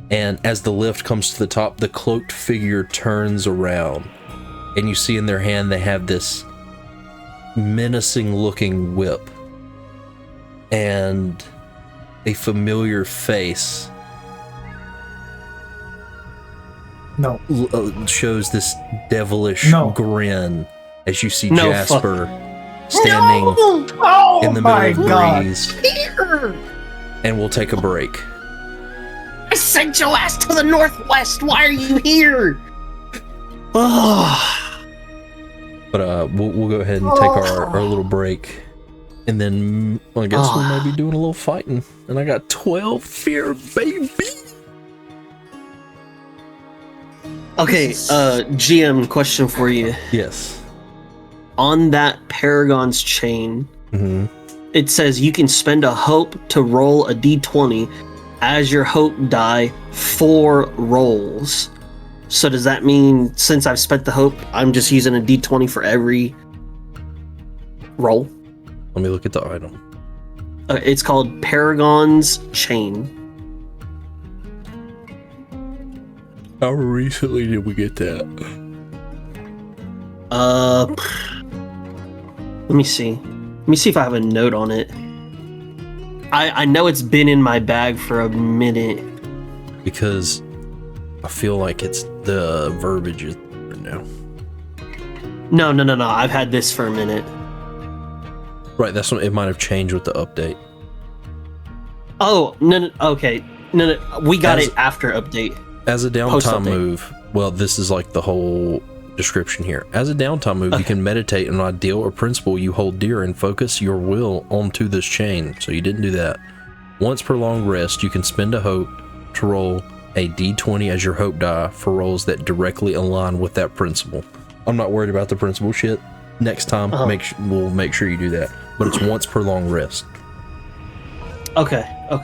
And as the lift comes to the top, the cloaked figure turns around, and you see in their hand they have this menacing looking whip, and a familiar face shows this devilish grin as you see Jasper standing in the middle of breeze. And we'll take a break. I sent your ass to the northwest. Why are you here? But we'll go ahead and take our little break, and then I guess we might be doing a little fighting. And I got 12 fear, baby. Okay, GM, question for you. Yes. On that Paragon's chain, Mm-hmm. it says you can spend a hope to roll a d20 as your hope die 4 rolls. So does that mean since I've spent the hope, I'm just using a d20 for every roll? Let me look at the item. It's called Paragon's Chain. How recently did we get that? Let me see. Let me see if I have a note on it. I know it's been in my bag for a minute. Because I feel like it's the verbiage is different now. No. I've had this for a minute. Right, that's what it might have changed with the update. Oh, no, okay. No, we got it after update. As a downtime move, well, this is like the whole description here. As a downtime move, you can meditate on an ideal or principle you hold dear and focus your will onto this chain. So you didn't do that. Once per long rest, you can spend a hope to roll a d20 as your hope die for rolls that directly align with that principle. I'm not worried about the principle shit. Next time, we'll make sure you do that. But it's once per long rest. Okay. All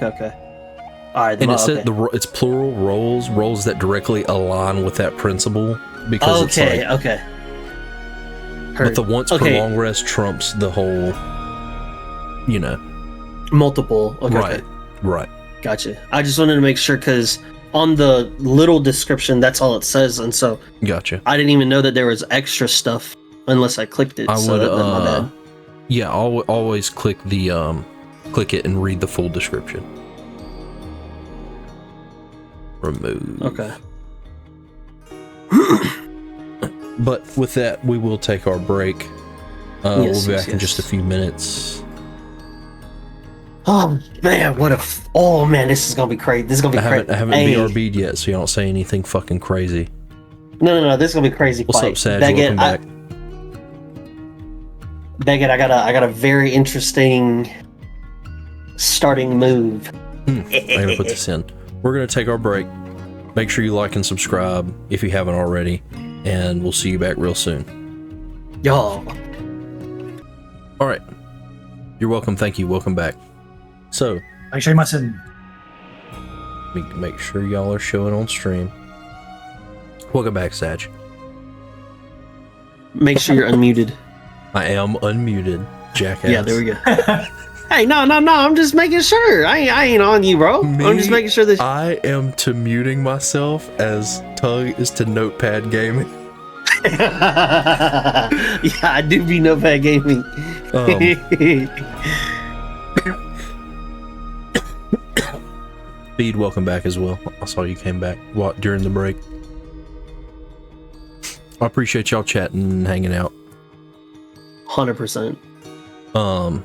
right. And it said it's plural rolls that directly align with that principle, because it's like, okay. But the once per long rest trumps the whole, multiple. Okay, right. Gotcha. I just wanted to make sure, because on the little description, that's all it says, and so gotcha. I didn't even know that there was extra stuff unless I clicked it. My bad. Yeah, always click it and read the full description. Remove. Okay. But with that, we will take our break. We'll be back in just a few minutes. Oh man, this is gonna be crazy. This is gonna be crazy. I haven't BRB'd yet, so you don't say anything fucking crazy. No, this is gonna be crazy. What's up, Sag? Welcome back. Baguette, I got a very interesting starting move. I'm gonna put this in. We're gonna take our break. Make sure you like and subscribe if you haven't already, and we'll see you back real soon. Y'all. All right. You're welcome. Thank you. Welcome back. So, make sure y'all are showing on stream. Welcome back, Sag. Make sure you're unmuted. I am unmuted, jackass. Yeah, there we go. Hey, no, I'm just making sure. I ain't on you, bro. I'm just making sure that I am to muting myself as Tug is to Notepad gaming. Yeah, I do be Notepad gaming. Speed, welcome back as well. I saw you came back during the break. I appreciate y'all chatting and hanging out. 100%. And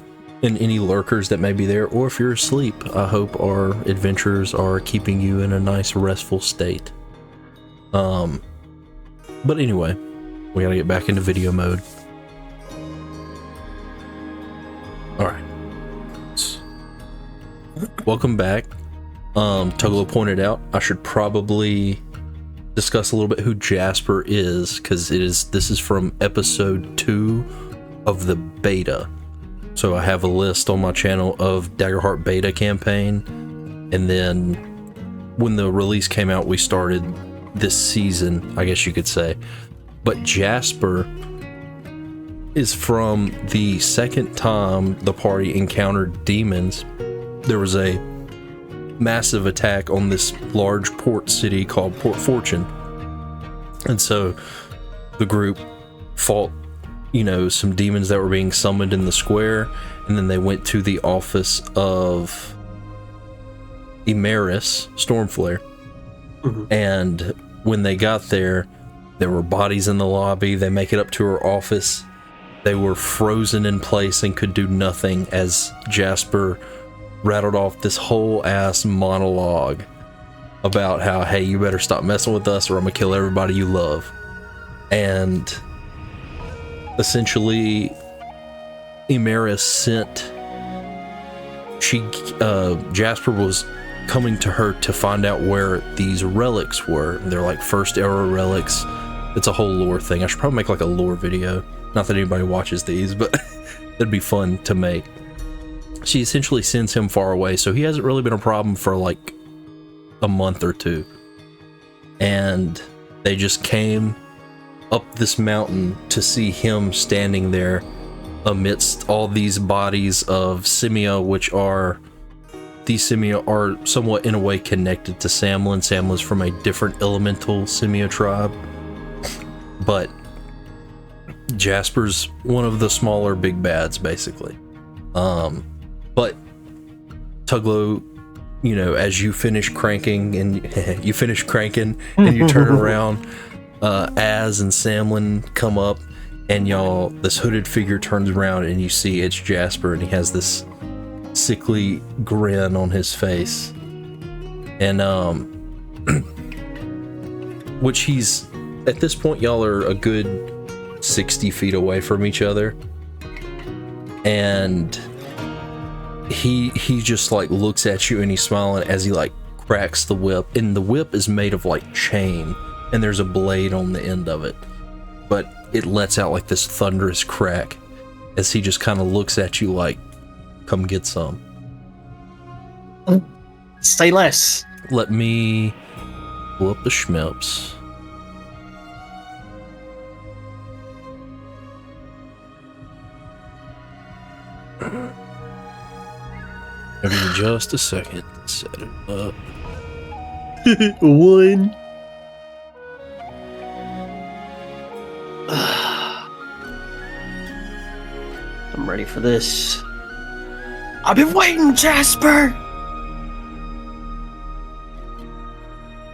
any lurkers that may be there, or if you're asleep, I hope our adventures are keeping you in a nice restful state. But anyway, we gotta get back into video mode. Alright. Welcome back. Tuglo pointed out I should probably discuss a little bit who Jasper is, because this is from episode 2 of the beta. So I have a list on my channel of Daggerheart beta campaign, and then when the release came out, we started this season, I guess you could say. But Jasper is from the second time the party encountered demons. There was a massive attack on this large port city called Port Fortune, and so the group fought some demons that were being summoned in the square, and then they went to the office of Emeris Stormflare. And when they got there were bodies in the lobby. They make it up to her office. They were frozen in place and could do nothing as Jasper rattled off this whole ass monologue about how, hey, you better stop messing with us or I'm gonna kill everybody you love. And essentially, Emeris Jasper was coming to her to find out where these relics were. They're like first era relics. It's a whole lore thing. I should probably make like a lore video. Not that anybody watches these, but it'd be fun to make. She essentially sends him far away, so he hasn't really been a problem for like a month or two. And they just came up this mountain to see him standing there amidst all these bodies of Simia, which are, these Simia are somewhat in a way connected to Samlin. Samlin's from a different elemental Simia tribe, but Jasper's one of the smaller big bads, basically. But Tuglo, as you finish cranking and you turn around, Az and Samlin come up, and y'all, this hooded figure turns around and you see it's Jasper, and he has this sickly grin on his face. And which he's, at this point, y'all are a good 60 feet away from each other, and he just like looks at you and he's smiling as he like cracks the whip, and the whip is made of like chain and there's a blade on the end of it, but it lets out like this thunderous crack as he just kind of looks at you like, come get some. Say less. Let me pull up the schmeps. Give me just a second to set it up. One. I'm ready for this. I've been waiting, Jasper.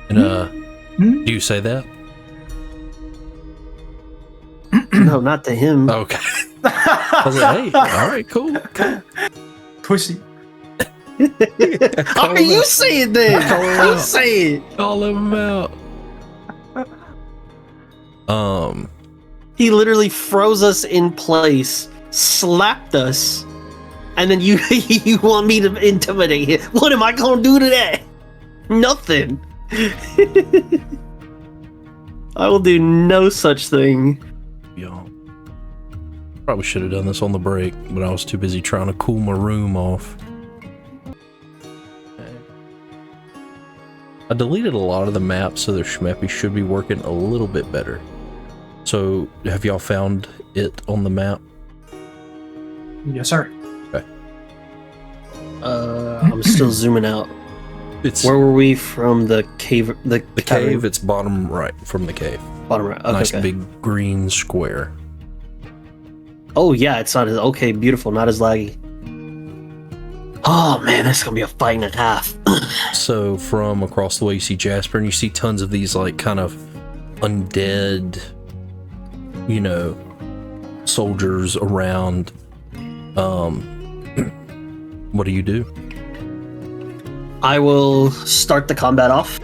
And do you say that? No, not to him. Okay. I was like, hey, all right, cool. Pussy. How can you say it then? You say it. Call him out. He literally froze us in place, slapped us, and then you you want me to intimidate him. What am I gonna do to that? Nothing. I will do no such thing. Yo, probably should have done this on the break, but I was too busy trying to cool my room off. I deleted a lot of the maps, so their schmeppy should be working a little bit better. So, have y'all found it on the map? Yes, sir. Okay. I'm still zooming out. It's Where were we from the cave? The cave. It's bottom right from the cave. Bottom right. Okay, Nice okay. big green square. Oh yeah, it's not as okay. Beautiful, not as laggy. Oh man, this is gonna be a fight and a half. So from across the way you see Jasper, and you see tons of these like kind of undead, you know, soldiers around. What do you do? I will start the combat off.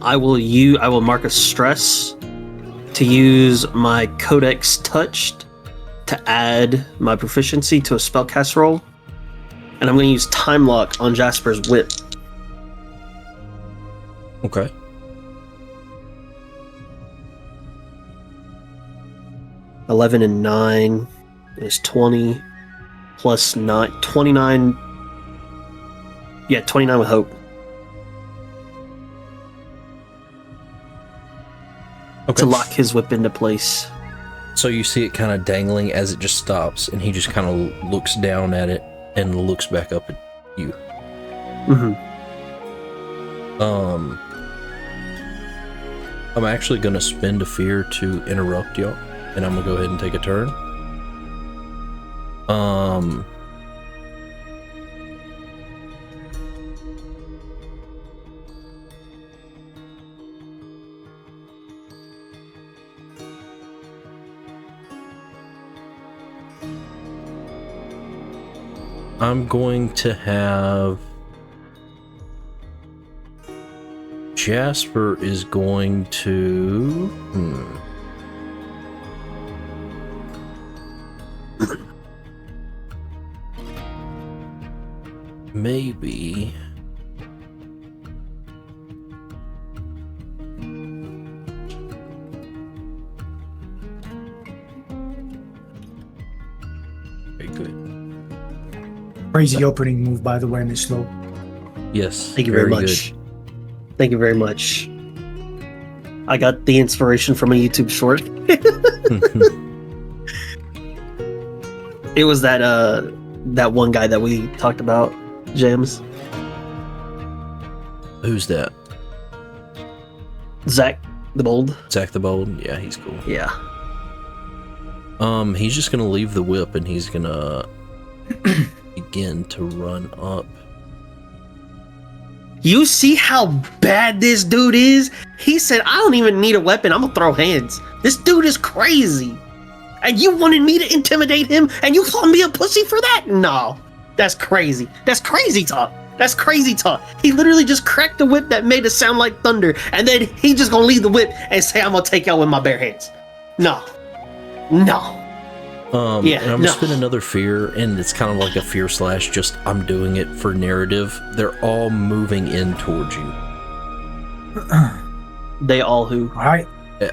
I will mark a stress to use my Codex Touched to add my proficiency to a spellcast roll. And I'm going to use Time Lock on Jasper's whip. Okay. $11 and 9 is 20 plus 9, 29. Yeah, 29 with hope. Okay. To lock his whip into place. So you see it kind of dangling as it just stops, and he just kind of looks down at it and looks back up at you. Mm-hmm. I'm actually gonna spend a fear to interrupt y'all, and I'm gonna go ahead and take a turn. I'm going to have Jasper is going to maybe very good. Crazy opening move, by the way, Miss Lowe. Yes. Thank you very much. Thank you very much. I got the inspiration from a YouTube short. It was that one guy that we talked about, James. Who's that? Zach the Bold. Zach the Bold? Yeah, he's cool. Yeah. He's just gonna leave the whip and he's gonna begin to run up. You see how bad this dude is? He said, I don't even need a weapon. I'm gonna throw hands. This dude is crazy. And you wanted me to intimidate him, and you called me a pussy for that? No. That's crazy. That's crazy talk. That's crazy talk. He literally just cracked the whip that made it sound like thunder, and then he just gonna leave the whip and say, I'm gonna take y'all with my bare hands. No. No. And I'm gonna spin another fear, and it's kind of like a fear / just I'm doing it for narrative. They're all moving in towards you. They all who? All right.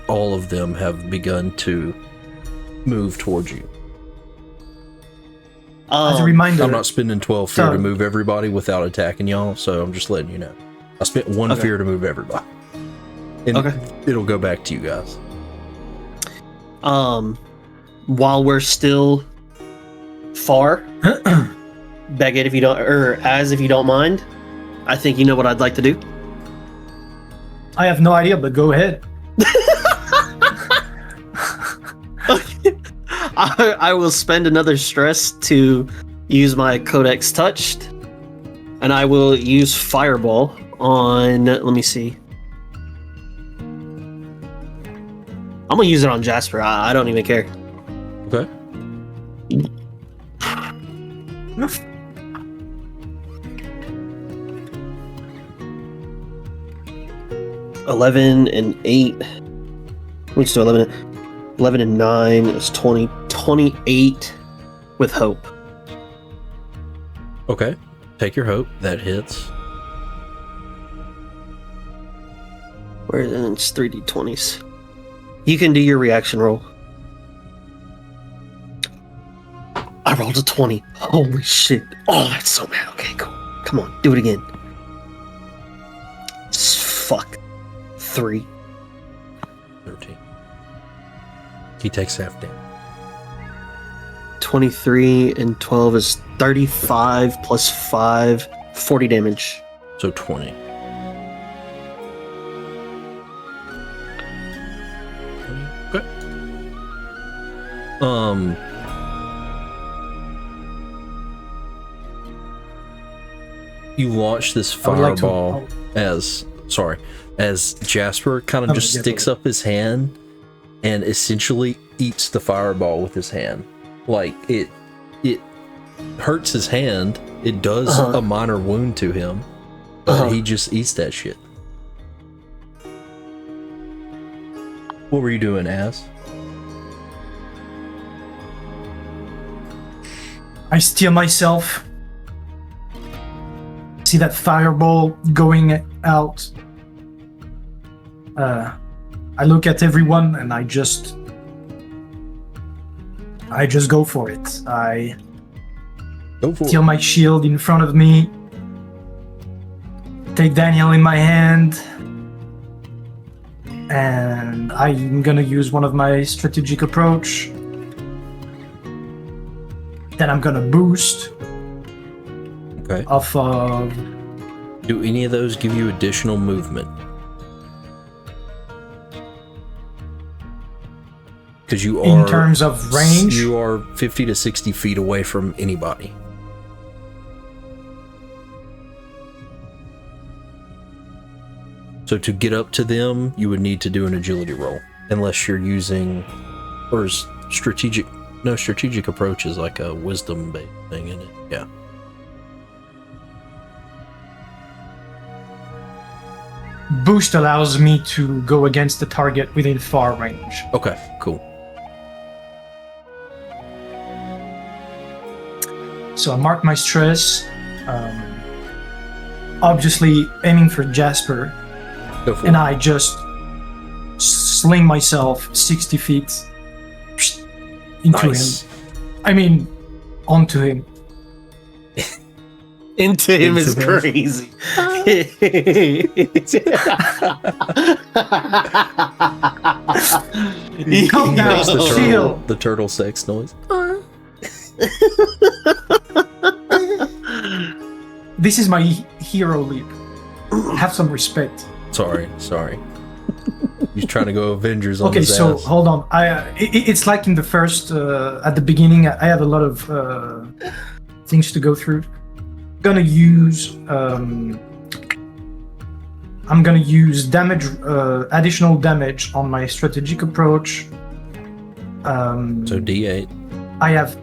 All of them have begun to move towards you. As a reminder, I'm not spending 12 fear to move everybody without attacking y'all, so I'm just letting you know. I spent 1 fear to move everybody. And it'll go back to you guys. While we're still far, Baguette, if you don't, or if you don't mind, I think you know what I'd like to do. I have no idea, but go ahead. I will spend another stress to use my Codex Touched, and I will use Fireball on, let me see. I'm gonna use it on Jasper. I don't even care. Okay. $11 and 8. Let's do 11 and 9 is 20. 28 with hope. Okay. Take your hope. That hits. Where it's 3d20s. You can do your reaction roll. I rolled a 20. Holy shit. Oh, that's so bad. Okay, cool. Come on, do it again. Fuck. 3. 13. He takes half damage. 23 and 12 is 35 plus 5, 40 damage. So 20. Okay. You launch this fireball as Jasper kind of just sticks up his hand and essentially eats the fireball with his hand. Like it hurts his hand. It does a minor wound to him, but he just eats that shit. What were you doing, Az? I steal myself. See that fireball going out. I look at everyone and I just go for it. I steal my shield in front of me. Take Daniel in my hand. And I'm gonna use one of my strategic approach. Then I'm gonna boost. Okay. Off of... Do any of those give you additional movement? Because you are... In terms of range? You are 50 to 60 feet away from anybody. So to get up to them, you would need to do an agility roll. Unless you're using... Or strategic... No, strategic approach is like a wisdom-based thing, isn't it? Yeah. Boost allows me to go against the target within far range. Okay, cool. So I mark my stress. Obviously aiming for Jasper. Go for and it. I just sling myself 60 feet into Nice. him. I mean, onto him. Into him is him. crazy. Calm down, Makes the chill. the turtle sex noise. This is my hero leap. Have some respect. Sorry. He's trying to go Avengers on Okay, his so ass. hold on. It's like in the first, at the beginning, I have a lot of things to go through. Gonna use, I'm I'm gonna use damage, additional damage on my strategic approach. So D8 I have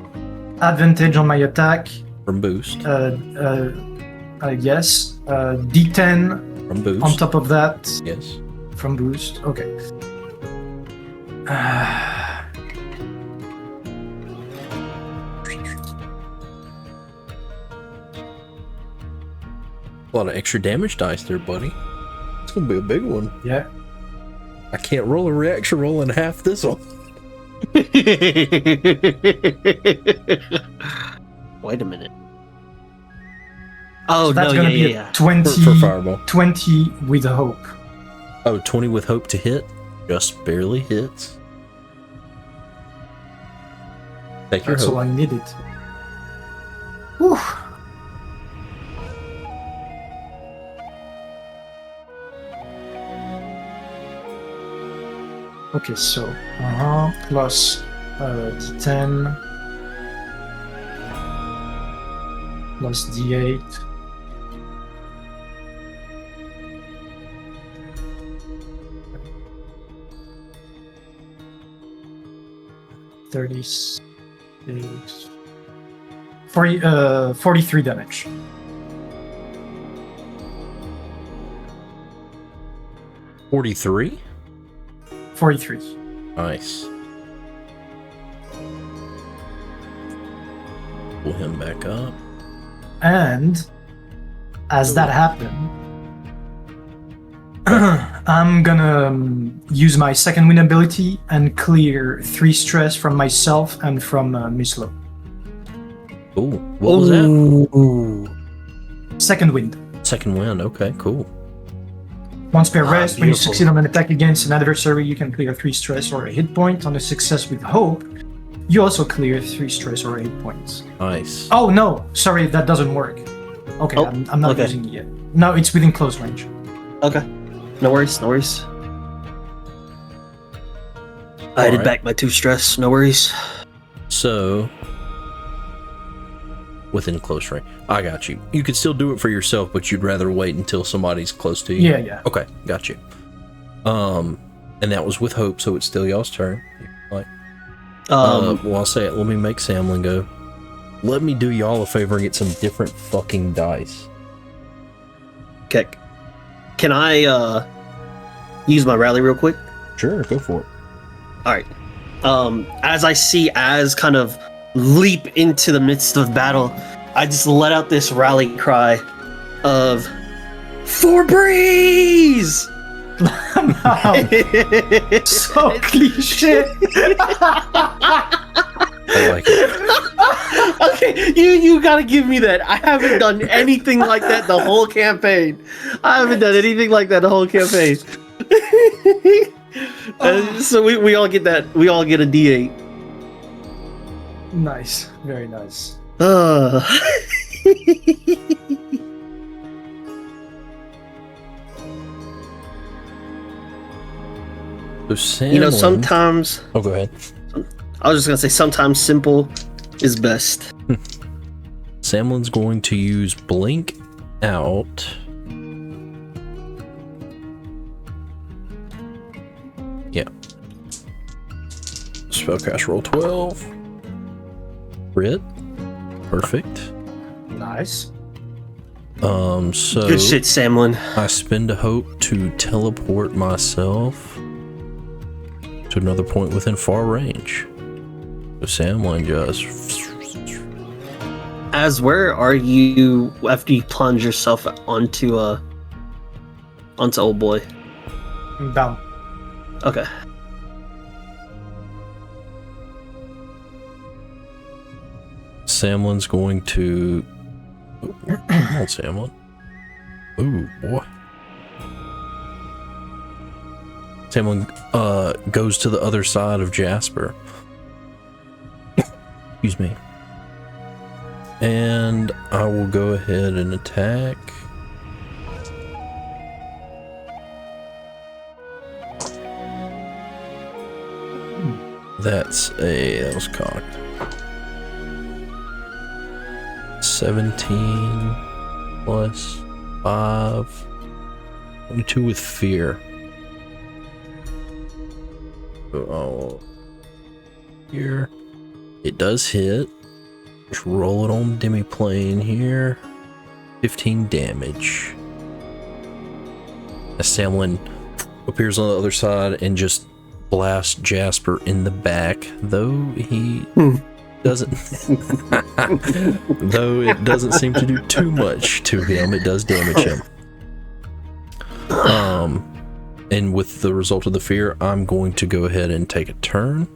advantage on my attack. from boost. Yes. D10 From boost. on top of that Yes. from boost. Okay. A lot of extra damage dice there, buddy. It's gonna be a big one. Yeah. I can't roll a reaction roll in half this one. Wait a minute. Oh, So that's no, gonna yeah, be yeah, a 20, For fireball. 20 with hope. Oh, 20 with hope to hit. Just barely hits. Take your That's hope. all I needed. Whew. Okay, so plus D10 plus D8. $36 43 damage. 43? 43. Nice. Pull him back up. And as that happened, I'm gonna use my second win ability and clear 3 stress from myself and from Mislo. Ooh, what was that? Ooh. Second wind. Second wind. Okay, cool. Once per rest, when you beautiful. succeed on an attack against an adversary, you can clear 3 stress or a hit point. On a success with hope, you also clear 3 stress or 8 points. Nice. Oh no, sorry, that doesn't work. Okay, Oh, I'm not okay. using it yet. No, it's within close range. Okay. No worries, no worries. I added Alright. back my 2 stress, no worries. So, within close range. I got you. You could still do it for yourself, but you'd rather wait until somebody's close to you. Yeah. Okay, got you. And that was with hope, so it's still y'all's turn. Like, well, I'll say it. Let me make Samlin go. Let me do y'all a favor and get some different fucking dice. Okay. Can I use my rally real quick? Sure, go for it. Alright. As I see Az kind of leap into the midst of battle, I just let out this rally cry of For Breeze! Wow, so cliche. I like it. Okay, you gotta give me that. I haven't done anything like that the whole campaign. I haven't done anything like that the whole campaign. So we all get that. We all get a D8. Nice, very nice. So Samlin, You know, sometimes Oh, go ahead. I was just gonna say sometimes simple is best. Samlin's going to use Blink Out. Yeah. Spellcast roll 12. Crit. Perfect. Nice. So Good shit, Samlin. I spend a hope to teleport myself to another point within far range. So Samlin just Az, where are you after you plunge yourself onto old boy? I'm down. Okay. Samlin's going to. Oh, come on, Samlin. Ooh, boy. Samlin goes to the other side of Jasper. Excuse me. And I will go ahead and attack. That was cocked. 17 plus 5. 22 with fear. Oh, here. It does hit. Just roll it on demi-plane here. 15 damage. As Samlin appears on the other side and just blasts Jasper in the back, though he doesn't though it doesn't seem to do too much to him, it does damage him. And with the result of the fear, I'm going to go ahead and take a turn.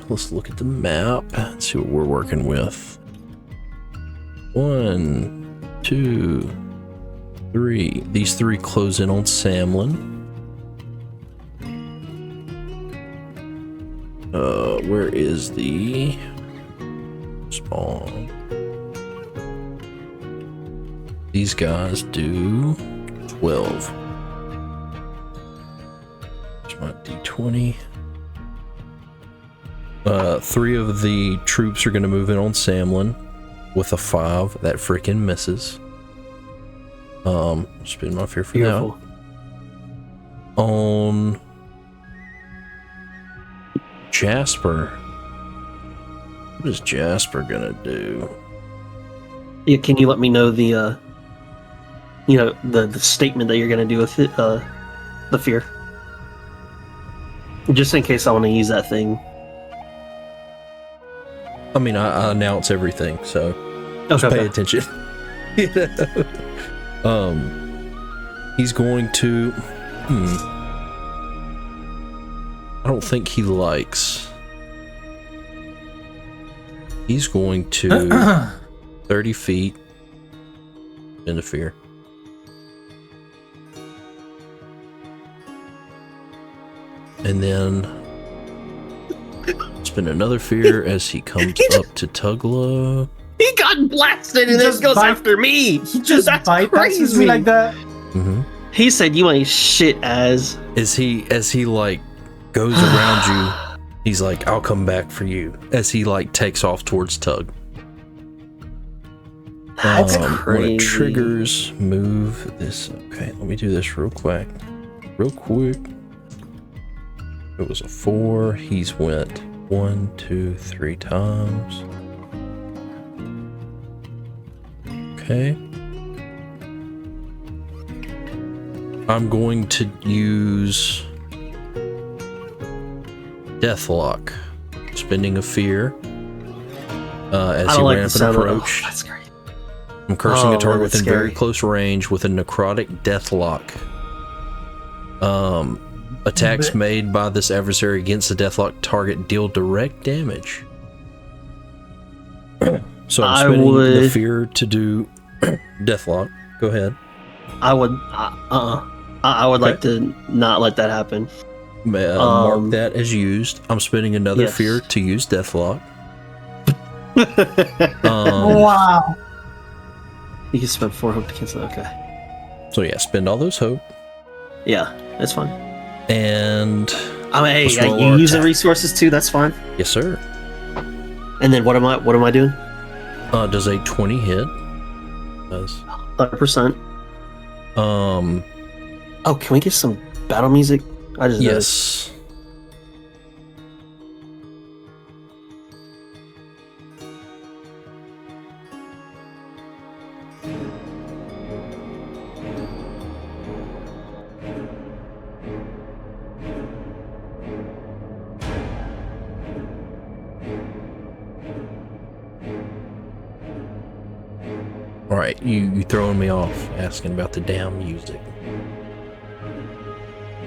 Let's look at the map and see what we're working with. 1, 2, 3. These 3 close in on Samlin. Where is the spawn? These guys do 12. There's my D20. 3 of the troops are going to move in on Samlin with a 5. That freaking misses. Spin my fear for now. On Jasper. What is Jasper gonna do? Yeah, can you let me know the the statement that you're gonna do with it, the fear, just in case I want to use that thing. I mean, I announce everything, so just pay attention. He's going to. I don't think he likes. He's going to 30 feet into fear. And then spin another fear as he comes up to Tuglo. He got blasted and this goes after me. He just bypasses me like that. Mm-hmm. He said you ain't shit as. As he like goes around you, he's like, I'll come back for you. As he like takes off towards Tug. That's crazy. When it triggers, move this. Okay, let me do this real quick. It was a 4. He's went 1, 2, 3 times. Okay. I'm going to use Deathlock, spending a fear as he ramp and approach. That's great. I'm cursing a target within very close range with a necrotic Deathlock. Attacks made by this adversary against the Deathlock target deal direct damage. So I'm spending the fear to do Deathlock. Go ahead. I would like to not let that happen. Mark that as used. I'm spending another fear to use Deathlock. Wow. You can spend 4 hope to cancel. Okay. So yeah, spend all those hope. Yeah, that's fine. And hey, you use the resources too. That's fine. Yes, sir. And then what am I doing? Does a 20 hit? Does 100%. Oh, can we get some battle music? I just yes. Alright, you throwing me off, asking about the damn music.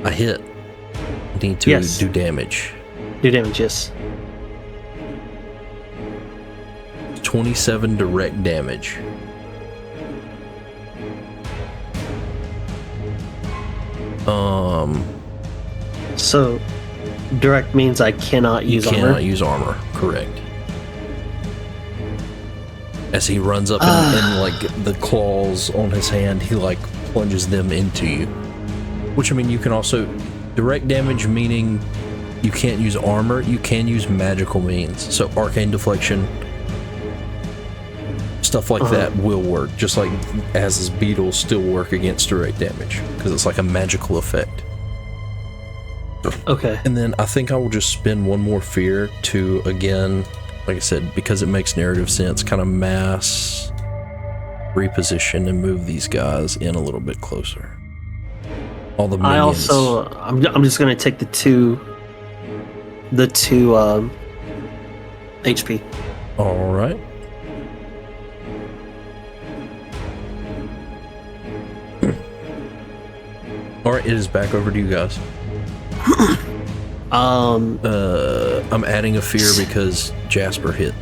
I hit. Need to do damage. Do damage, yes. 27 direct damage. So, direct means I cannot use armor? You cannot use armor, correct. As he runs up and like the claws on his hand, he like plunges them into you. Which, I mean, you can also direct damage, meaning you can't use armor, you can use magical means. So arcane deflection, stuff like that will work, just like Az's beetles still work against direct damage, because it's like a magical effect. Okay. And then I think I will just spend one more fear to, again, like I said, because it makes narrative sense, kind of mass reposition and move these guys in a little bit closer. All the minions. I'm just gonna take the two HP. All right. All right, it is back over to you guys. I'm adding a fear because Jasper hit.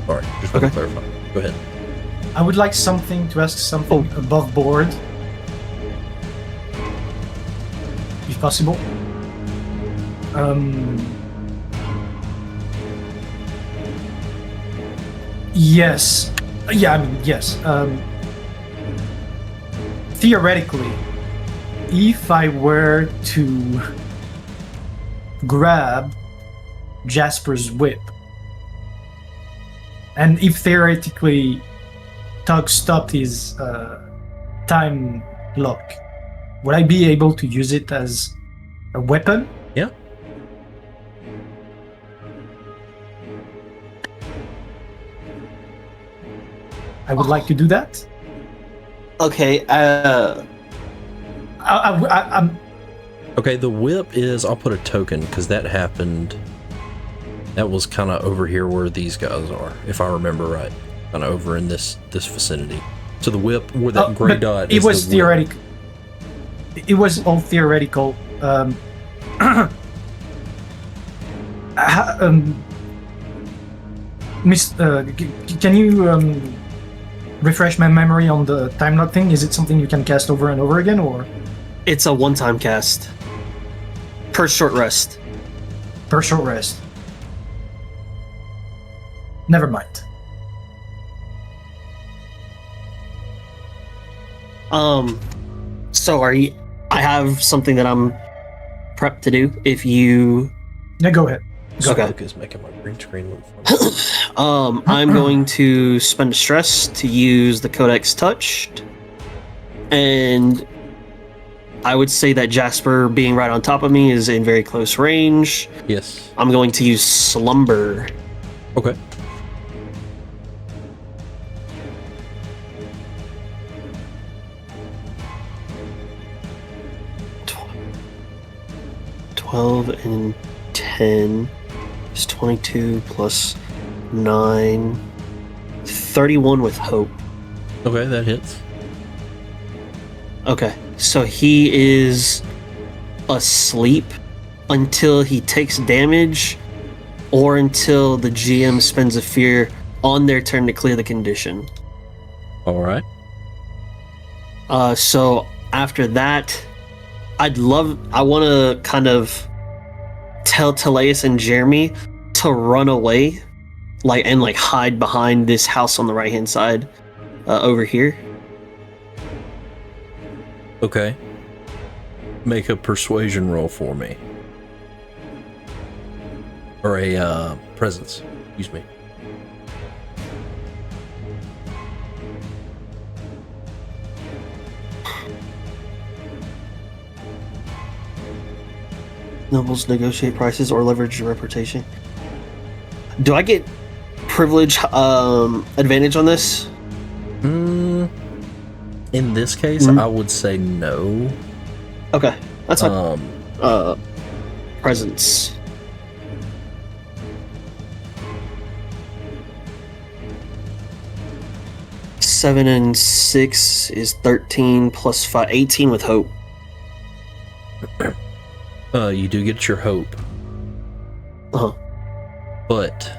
All right, just want to clarify. Go ahead. I would like to ask something above board, if possible. Yes. Yeah, I mean, yes. Theoretically, if I were to grab Jasper's whip, and if theoretically Tug stopped his time lock, would I be able to use it as a weapon? Yeah. I would like to do that. Okay. I'm Okay, the whip is, I'll put a token, because that happened, that was kind of over here where these guys are, if I remember right. Kind of over in this vicinity. So the whip, where that gray dot is, it was the whip. theoretical. It was all theoretical. Can you refresh my memory on the time lock thing? Is it something you can cast over and over again, or? It's a one-time cast. Per short rest. Per short rest. Never mind. So I have something that I'm prepped to do. If you... Yeah, go ahead. Smoke is making my green screen look funny. I'm going to spend a stress to use the Codex Touched. And I would say that Jasper being right on top of me is in very close range. Yes. I'm going to use Slumber. Okay. Tw- 12 and 10 is 22 plus 9. 31 with Hope. Okay, that hits. Okay, so he is asleep until he takes damage or until the GM spends a fear on their turn to clear the condition. All right. So after that, I want to kind of tell Teleus and Jeremy to run away, and hide behind this house on the right-hand side over here. Okay. Make a persuasion roll for me. Or a presence. Excuse me. Nobles negotiate prices or leverage your reputation. Do I get privilege advantage on this? In this case, I would say no. Okay, that's fine. Presence. Seven and 6 is 13 plus 5, 18 with Hope. You do get your hope. Uh-huh. But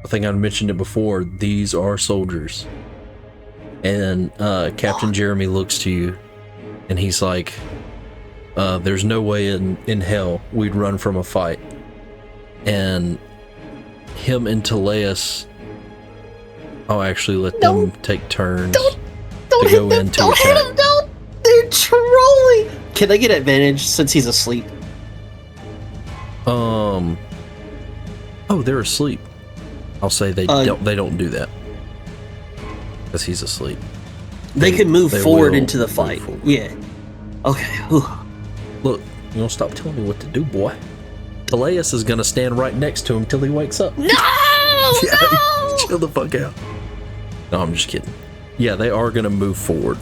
I think I mentioned it before, these are soldiers. And Captain Jeremy looks to you and he's like, there's no way in hell we'd run from a fight. And him and Teleus, I'll actually let them take turns to go in to attack. They're trolling. Can I get advantage since he's asleep? Oh, they're asleep. I'll say they don't do that. Because he's asleep. They can move they forward will into the move fight. forward. Yeah. Okay. Whew. Look, you don't stop telling me what to do, boy. Elias is gonna stand right next to him till he wakes up. No! Yeah, No! chill the fuck out. No, I'm just kidding. Yeah, they are gonna move forward.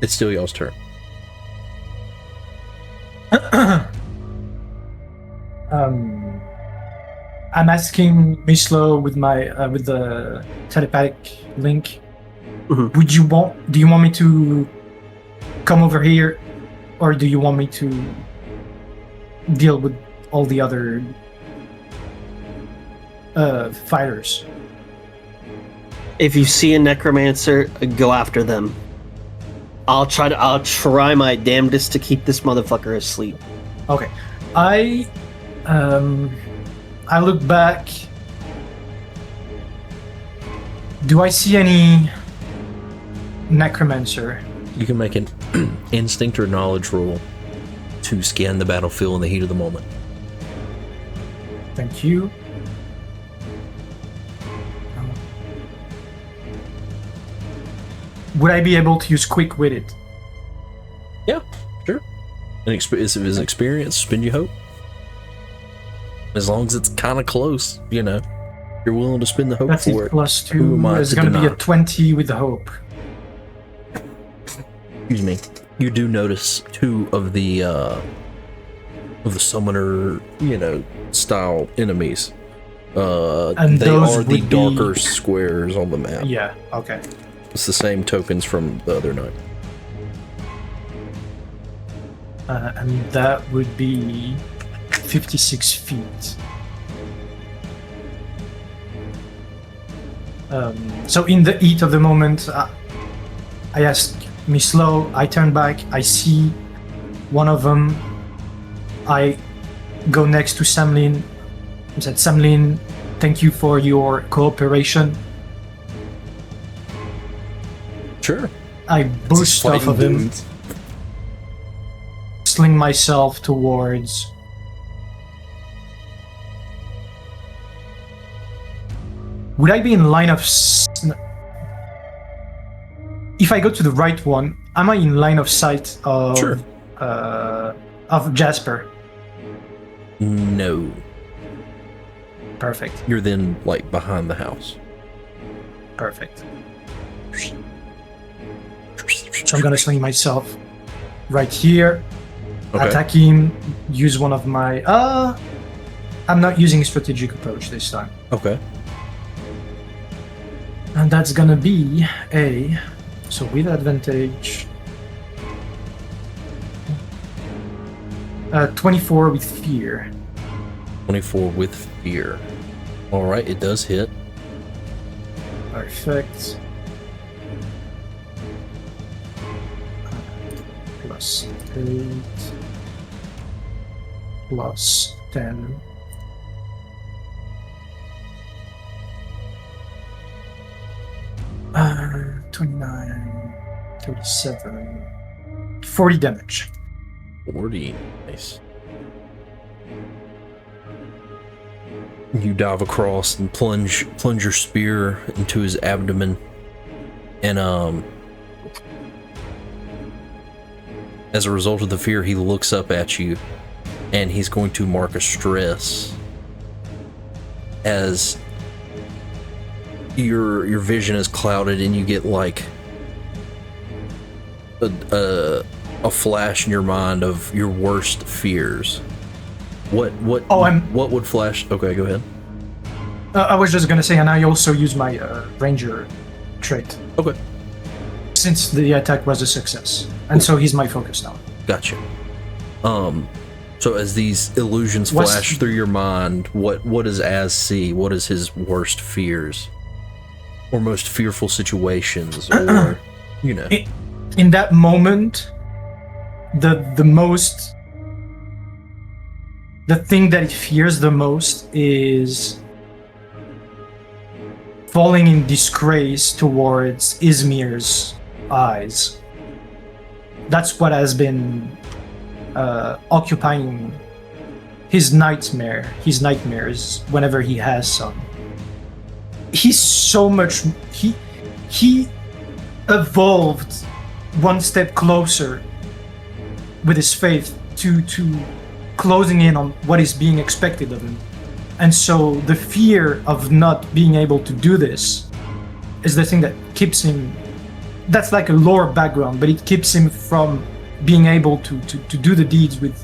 It's still y'all's turn. I'm asking Mislo with my with the telepathic link. Mhm. Do you want me to come over here, or do you want me to deal with all the other fighters? If you see a necromancer, go after them. I'll try my damnedest to keep this motherfucker asleep. Okay, I look back. Do I see any necromancer? You can make an instinct or knowledge roll to scan the battlefield in the heat of the moment. Thank you. Would I be able to use quick with it? Yeah, sure. Is it his experience? Spend your hope. As long as it's kind of close, you know. You're willing to spend the hope That's for it. it. Plus Who am 2. I It's to going to be deny? a 20 with the hope. Excuse me. You do notice 2 of the summoner, style enemies. And they those are the would darker be- squares on the map. Yeah. Okay. It's the same tokens from the other night. And that would be 56 feet. So in the heat of the moment, I ask Mislo, I turn back, I see one of them. I go next to Samlin. I said, Samlin, thank you for your cooperation. Sure. I boost off of him, sling myself towards. Would I be in line of? If I go to the right one, am I in line of sight of Sure. Of Jasper? No. Perfect. You're then, like, behind the house. Perfect. So I'm gonna sling myself right here, Okay. attack him, use one of my. I'm not using strategic approach this time, Okay. and that's gonna be a. So with advantage. 24 with fear. 24 with fear. Alright, it does hit. Perfect. Plus 8. Plus 10. Uh, 29. 37. 40 damage. 40. Nice. You dive across and plunge your spear into his abdomen, and as a result of the fear, he looks up at you, and he's going to mark a stress as your vision is clouded, and you get like a flash in your mind of your worst fears. What would flash? Okay, go ahead. I was just gonna say, and I also use my ranger trait Okay, since the attack was a success, and so he's my focus now. gotcha. So as these illusions What's- flash through your mind, what does Az see? What is his worst fears, or most fearful situations, or In that moment, the thing that he fears the most is falling in disgrace towards Izmir's eyes. That's what has been occupying his nightmares whenever he has some. he's so much he evolved one step closer with his faith to closing in on what is being expected of him. And so the fear of not being able to do this is the thing that keeps him, that's like a lore background, but it keeps him from being able to do the deeds with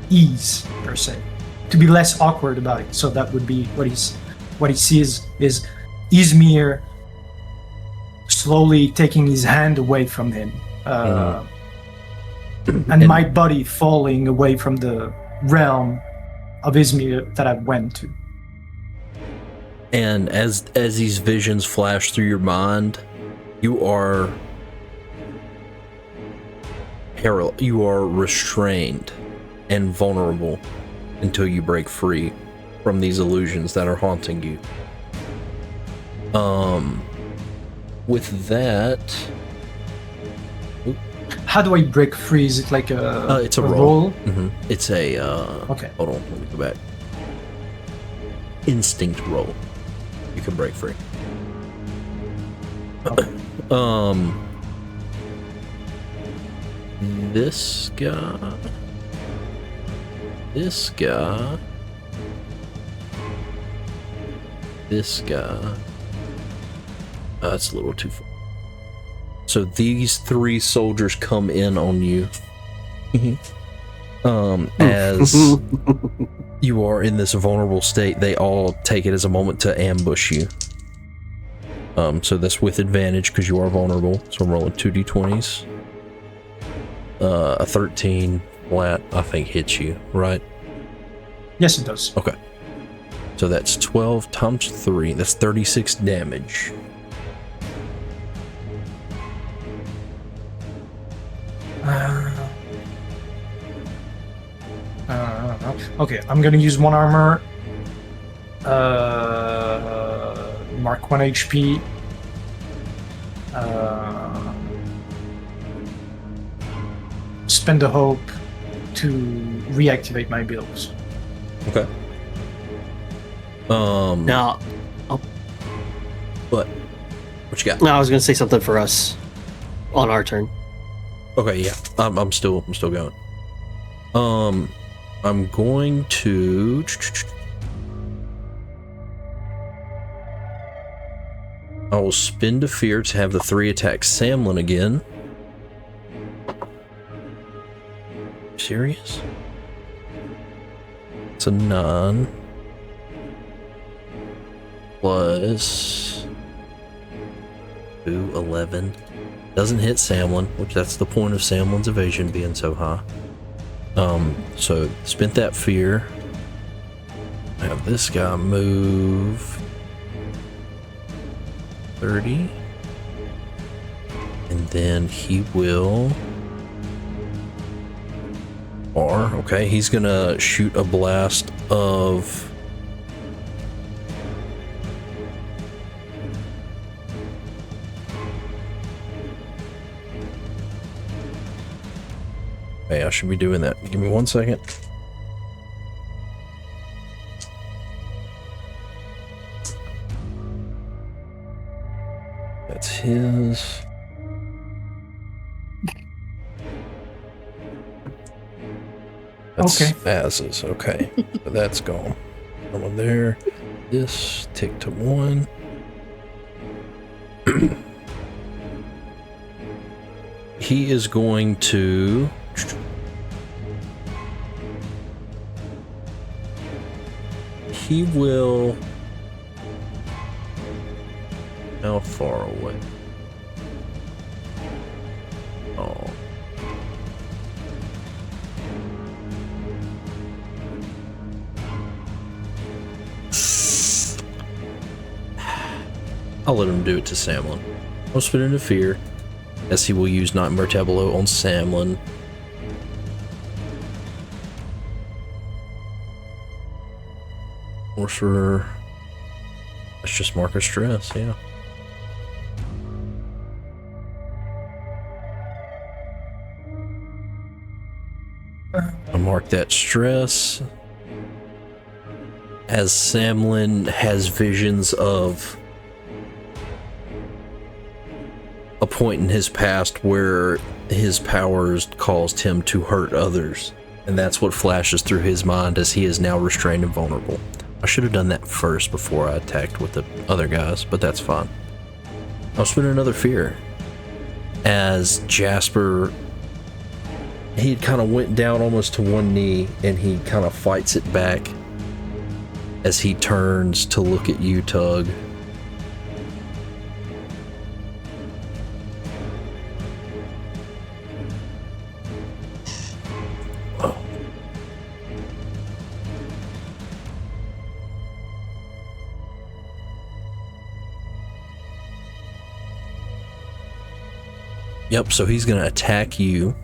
ease, per se, to be less awkward about it. So that would be what he sees is Izmir slowly taking his hand away from him, and my body falling away from the realm of Izmir that I went to. And as these visions flash through your mind, you are restrained and vulnerable until you break free from these illusions that are haunting you. With that, how do I break free? Is it like it's a roll? Mm-hmm. It's a okay. Hold on, let me go back. Instinct roll. You can break free. Okay. This guy. That's a little too far. So these 3 soldiers come in on you. As you are in this vulnerable state, they all take it as a moment to ambush you. So that's with advantage because you are vulnerable. So I'm rolling 2d20s. A 13 flat, I think, hits you, right? Yes, it does. Okay. So that's 12 times 3. That's 36 damage. Okay, I'm gonna use 1 armor. Mark 1 HP. Spend a hope to reactivate my builds. Okay. Now, what you got? no, I was gonna say something for us on our turn. Okay, yeah. I'm still going. I'm going to I will spend a fear to have the 3 attack Samlin again. Serious? It's a 9 plus 2, 11. Doesn't hit Samlin, which that's the point of Samlin's evasion being so high. So spent that fear. Have this guy move 30. And then he will... okay, he's gonna shoot a blast of... Hey, I should be doing that. Give me 1 second. That's his. That's okay. Faz's. Okay. So that's gone. One there. This, tick to 1. He is going to... He will... How far away? Oh. I'll let him do it to Samlin. I'll spin into fear, as he will use Nightmare Tableau on Samlin. Sorcerer. Let's just mark a stress, yeah. I'll mark that stress. As Samlin has visions of a point in his past where his powers caused him to hurt others. And that's what flashes through his mind as he is now restrained and vulnerable. I should have done that first before I attacked with the other guys, but that's fine. I'll spin another fear. As Jasper, he kind of went down almost to one knee, and he kind of fights it back as he turns to look at you, Tug. Oh. Yep, so he's gonna attack you,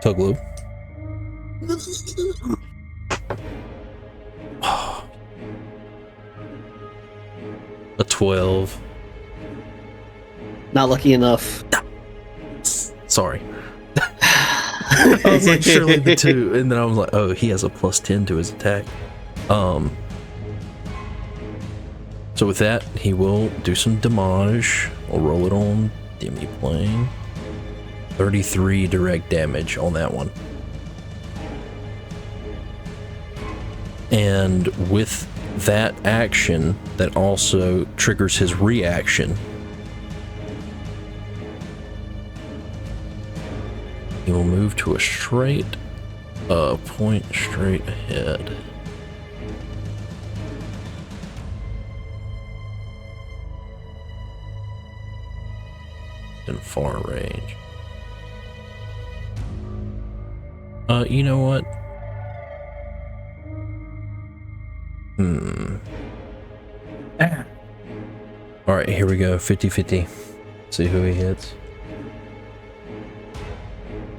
Tuglu. A 12. Not lucky enough. Sorry. I was like, surely the 2, and then I was like, oh, he has a +10 to his attack. So with that, he will do some damage. I'll roll it on demi-plane. 33 direct damage on that one. And with that action, that also triggers his reaction. He will move to a straight point straight ahead. In far range. You know what? Alright, here we go. 50-50. See who he hits.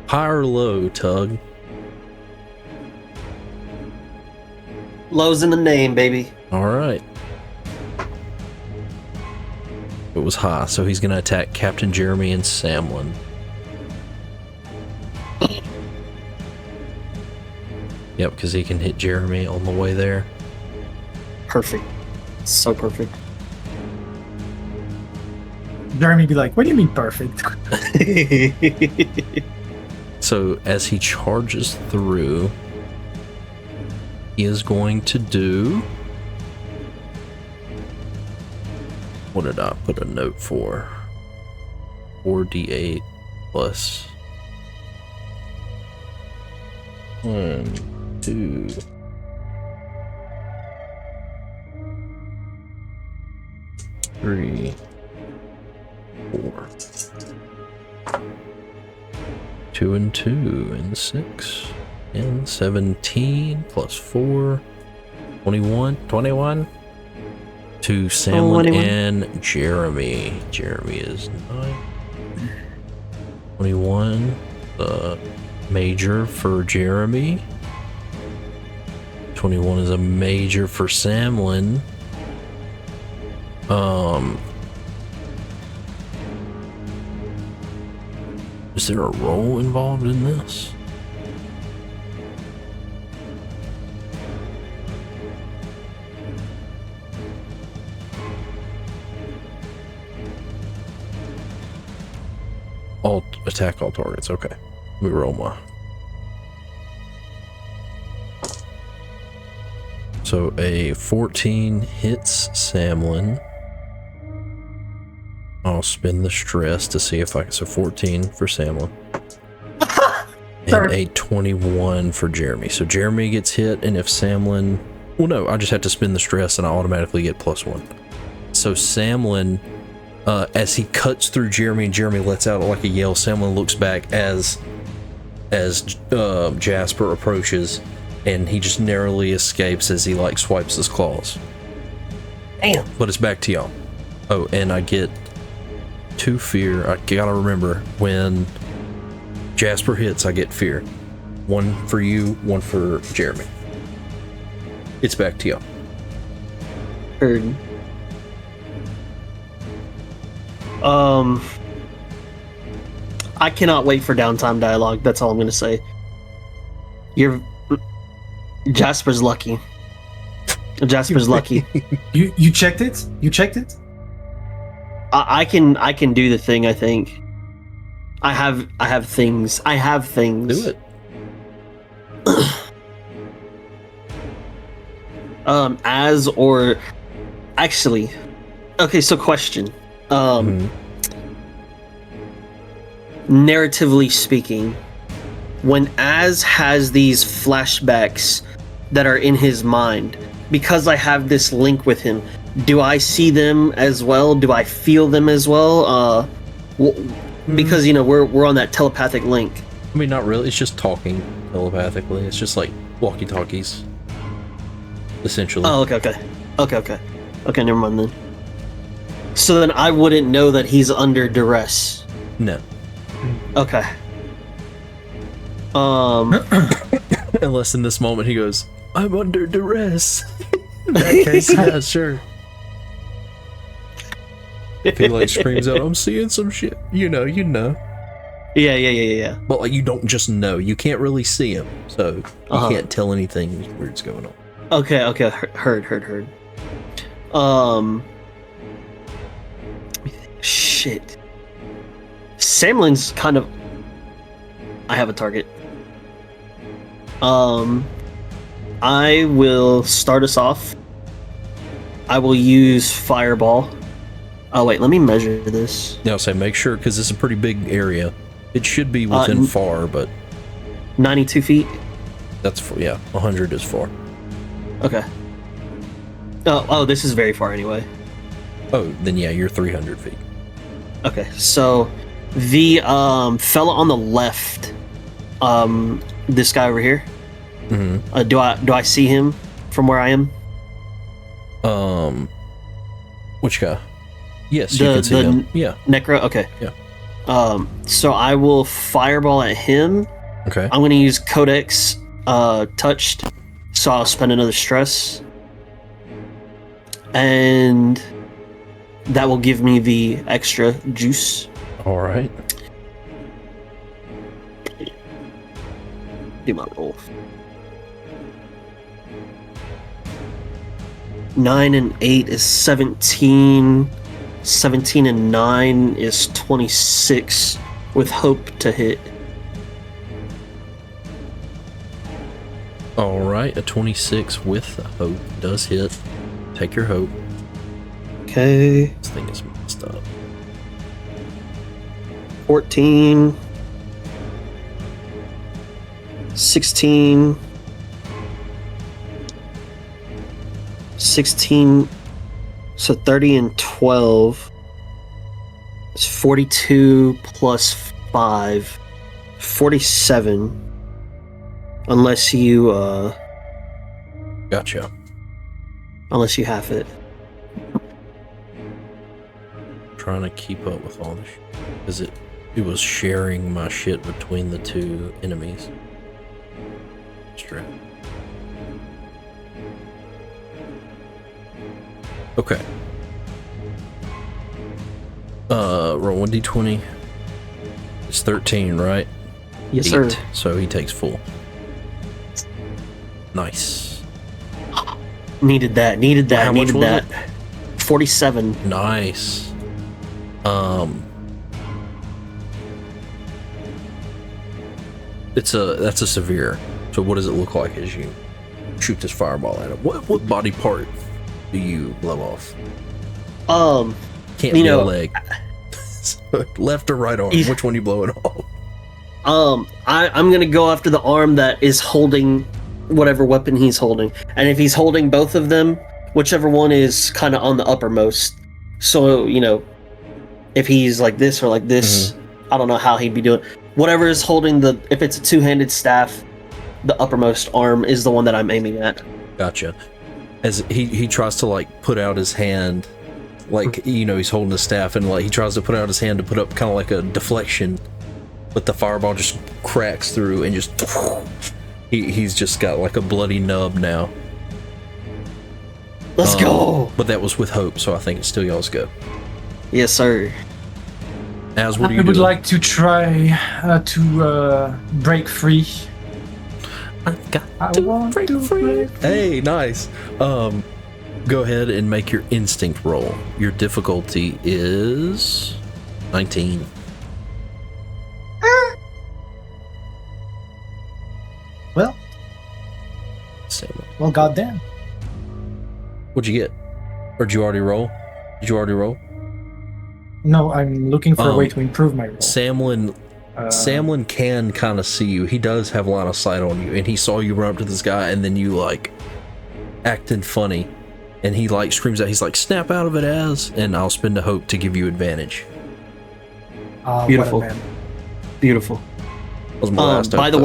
High or low, Tug? Low's in the name, baby. Alright. It was high, so he's gonna attack Captain Jeremy and Samlin. Yep, because he can hit Jeremy on the way there. Perfect. So perfect. Jeremy be like, what do you mean perfect? So as he charges through, he is going to do... What did I put a note for? 4d8 plus 1, 2, 3, 4. 2 and 2 and 6 and 17 plus 4, 21 to Samlin and Jeremy. Jeremy is 9. 21, major for Jeremy. 21 is a major for Samlin. Is there a roll involved in this? Attack all targets. Okay. Let me roll my. So a 14 hits Samlin. I'll spin the stress to see if I can. So 14 for Samlin. And a 21 for Jeremy. So Jeremy gets hit, and if Samlin. Well, no, I just have to spin the stress and I automatically get +1. So Samlin. As he cuts through Jeremy and Jeremy lets out like a yell, Samlin looks back as Jasper approaches, and he just narrowly escapes as he like swipes his claws. Damn. But it's back to y'all. Oh, and I get 2 fear. I gotta remember, when Jasper hits, I get fear. 1 for you, 1 for Jeremy. It's back to y'all. Heard. I cannot wait for downtime dialogue. That's all I'm gonna say. Jasper's lucky. Jasper's lucky. You checked it? You checked it? I can do the thing. I think I have things. Do it. As or actually, okay. So question. Narratively speaking, when Az has these flashbacks that are in his mind, because I have this link with him, do I see them as well? Do I feel them as well? Because we're on that telepathic link. I mean, not really. It's just talking telepathically. It's just like walkie-talkies, essentially. Oh, okay. Never mind then. So then I wouldn't know that he's under duress. No. Okay. Unless in this moment he goes, "I'm under duress." In that case, yeah, sure. If he like screams out, "I'm seeing some shit," you know. Yeah. But like, you don't just know. You can't really see him, so you can't tell anything weird's going on. Okay. Heard. Shit. Samlin's kind of. I have a target. I will start us off. I will use Fireball. Oh wait, let me measure this. Yeah, I'll say make sure, because it's a pretty big area. It should be within far, but 92 feet. That's 100 is far. Okay. Oh, this is very far anyway. Oh, then yeah, you're 300 feet. Okay, so the fella on the left, this guy over here. Mm-hmm. Do I see him from where I am? Which guy? Yes, you can see him. Yeah. Necro. Okay. Yeah. So I will Fireball at him. Okay. I'm gonna use Codex touched, so I'll spend another stress, and that will give me the extra juice. All right. Do my roll. 9 and 8 is 17. 17 and 9 is 26 with hope to hit. All right, a 26 with hope does hit. Take your hope. Okay. This thing is messed up. 14. 16. 16. So 30 and 12 is 42 plus 5. 47. Unless you Gotcha. Unless you have it. Trying to keep up with all this shit. Because it was sharing my shit between the two enemies. Straight. Okay. Roll 1d20. It's 13, right? Yes, 8, sir. so he takes full. Nice. Needed that. How much was that. it? 47. Nice. That's a severe. So what does it look like as you shoot this fireball at him? What body part do you blow off? Can't be a leg. Left or right arm? Which one you blow it off? I'm gonna go after the arm that is holding whatever weapon he's holding, and if he's holding both of them, whichever one is kind of on the uppermost. So if he's like this or like this, I don't know how he'd be doing. Whatever is holding if it's a two-handed staff, the uppermost arm is the one that I'm aiming at. Gotcha. As he tries to like put out his hand, like he's holding the staff, and like he tries to put out his hand to put up kind of like a deflection, but the fireball just cracks through and just he's just got like a bloody nub now. Let's go. But that was with hope, so I think it's still y'all's go. Yes, sir. As what do you I would do? like to try to break free. I've got I to want break to free. break free. Hey, nice. go ahead and make your instinct roll. Your difficulty is 19. Well, Salmon. well, goddamn. What'd you get? Or did you already roll? No, I'm looking for a way to improve my roll. Samlin can kind of see you. He does have line of sight on you, and he saw you run up to this guy, and then you like acting funny, and he like screams out. He's like, "Snap out of it, Az!" And I'll spend a hope to give you advantage. Beautiful. What a man. Beautiful. That was my last By the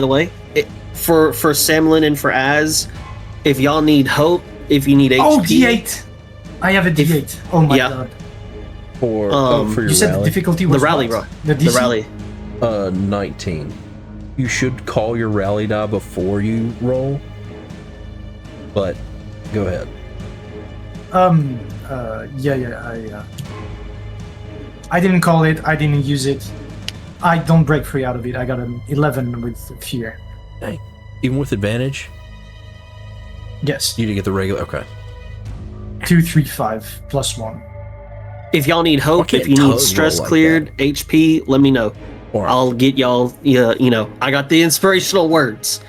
way, for Samlin and for Az, if y'all need hope, if you need HP, Oh, D8. I have a D8. Oh my god. For your You said rally. the difficulty was the rally, what? bro. The rally. 19. You should call your rally die before you roll, but go ahead. I didn't call it. I didn't use it. I don't break free out of it. I got an 11 with fear. Dang. Even with advantage, Yes. you didn't get the regular. Okay. 2, 3, 5 plus 1. If y'all need hope, can't if you tug need roll stress like cleared, HP, let me know. All right. I'll get y'all. Yeah, I got the inspirational words.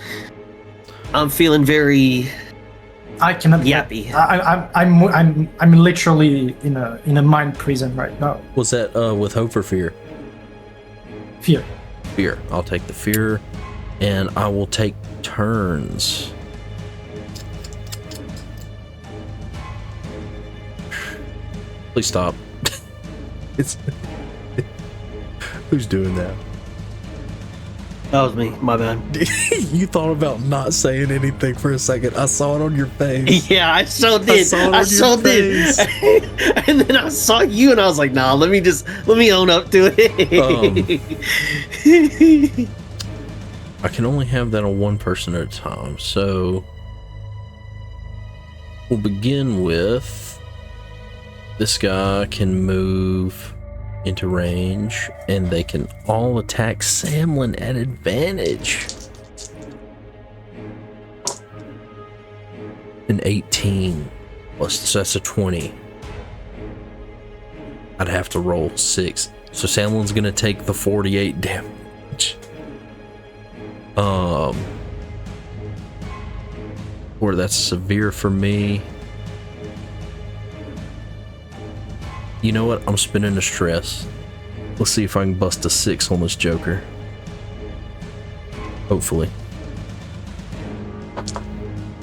I'm feeling very I cannot. yappy. I'm literally in a mind prison right now. Was that with hope or fear? Fear. Fear. I'll take the fear, and I will take turns. Please stop. It's who's doing that? That was me. My bad. You thought about not saying anything for a second. I saw it on your face. Yeah, I so did. I saw so it on your did. And then I saw you, and I was like, "Nah, let me own up to it." I can only have that on one person at a time, so we'll begin with this guy can move into range, and they can all attack Samlin at advantage. An 18 plus, so that's a 20. I'd have to roll 6, so Samlin's gonna take the 48 damage. Or that's severe for me. You know what? I'm spinning a stress. Let's see if I can bust a 6 on this Joker. Hopefully.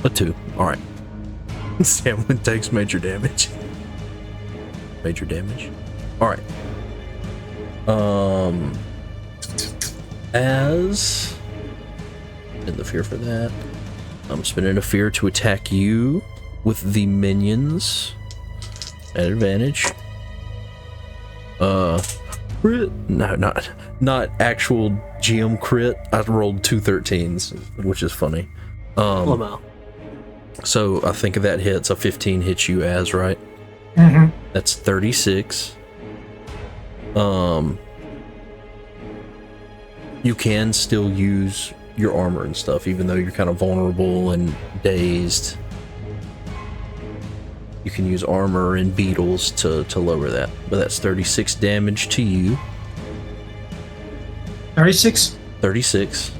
A 2. Alright. Samlin takes major damage. Major damage. Alright. As in the fear for that, I'm spinning a fear to attack you with the minions at advantage. Crit? No, not actual GM crit. I rolled 2 13s, which is funny. So I think that hits. A 15 hits you, as right. Mm-hmm. That's 36. You can still use your armor and stuff, even though you're kind of vulnerable and dazed. You can use armor and beetles to lower that. But that's 36 damage to you. 36? 36.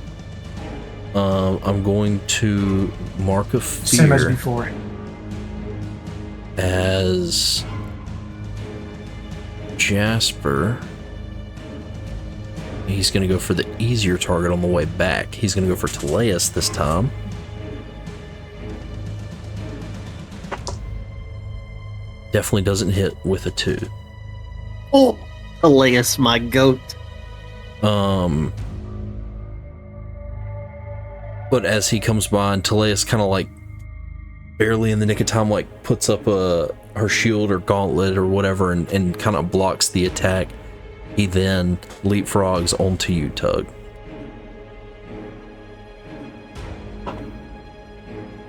I'm going to mark a fear. Same as before. As Jasper. He's going to go for the easier target on the way back. He's going to go for Teleus this time. Definitely doesn't hit with a 2. Oh, Elias, my goat. But as he comes by, and Teleus kind of like barely in the nick of time, like puts up her shield or gauntlet or whatever, and kind of blocks the attack. He then leapfrogs onto you, Tug.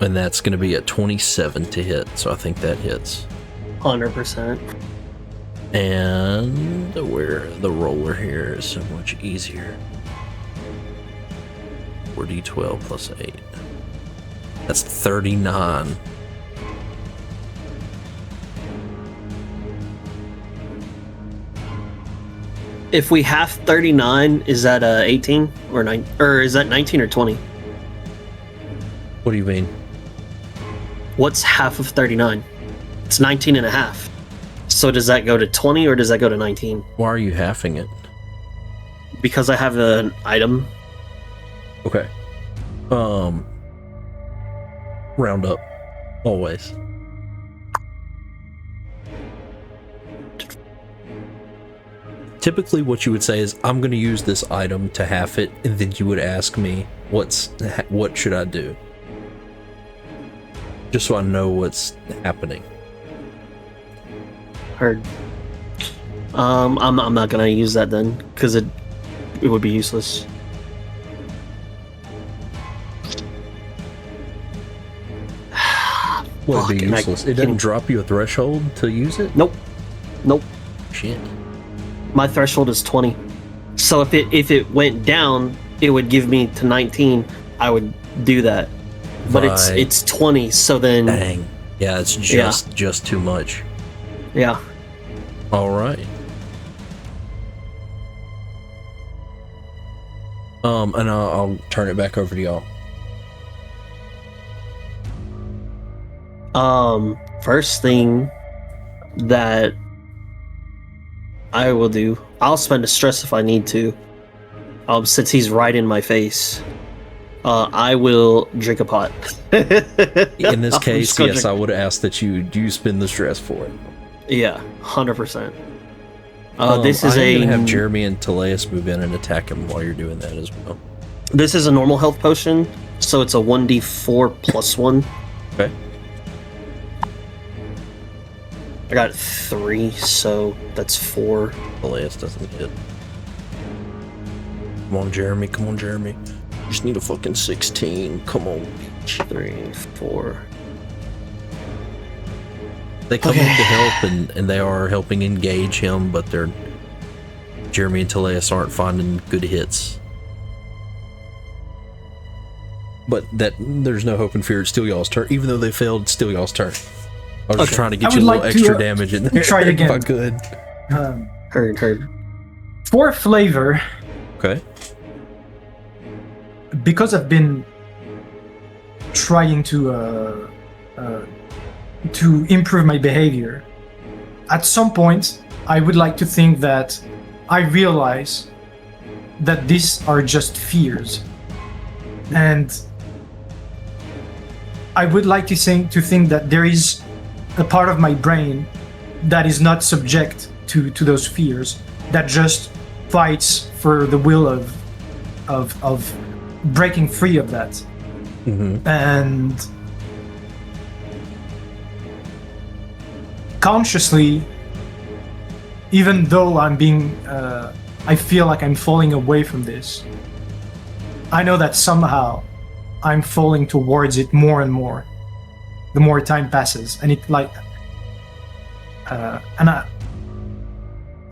And that's going to be a 27 to hit, so I think that hits. 100%. And where the roller here is so much easier. 4d12 plus 8. That's 39 If we half 39, is that 18 or 9, or is that 19 or 20? What do you mean? What's half of 39? It's 19 and a half. So does that go to 20 or does that go to 19? Why are you halving it? Because I have an item. Okay. Round up. Always. Typically what you would say is, I'm going to use this item to half it, and then you would ask me, what should I do? Just so I know what's happening. Heard. I'm not gonna use that then, because it would be useless. Would it be Fuck, useless? It doesn't drop you a threshold to use it? Nope. Shit. My threshold is 20. So if it went down, it would give me to 19. I would do that. But Right. it's 20, so then Dang. Yeah, it's just too much. yeah. All right. And I'll turn it back over to y'all. First thing that I will do, I'll spend a stress if I need to. Since he's right in my face, I will drink a pot. In this case, yes, drink. I would ask that you spend the stress for it. Yeah, 100%. This is I'm gonna have Jeremy and Teleus move in and attack him while you're doing that as well. This is a normal health potion, so it's a 1d4 plus 1. Okay. I got 3, so that's 4. Teleus doesn't hit. Come on, Jeremy. Come on, Jeremy. Just need a fucking 16. Come on. 3, 4. They come in to help, and they are helping engage him, but Jeremy and Teleus aren't finding good hits. But there's no hope and fear. It's still y'all's turn. Even though they failed, it's still y'all's turn. I was just trying to get you a little extra damage in there. Try it again. If I could. Heard. For flavor, Okay. because I've been trying to improve my behavior, at some point I would like to think that I realize that these are just fears, and I would like to think that there is a part of my brain that is not subject to those fears, that just fights for the will of breaking free of that. Mm-hmm. And consciously, even though I feel like I'm falling away from this, I know that somehow I'm falling towards it more and more the more time passes. And it like and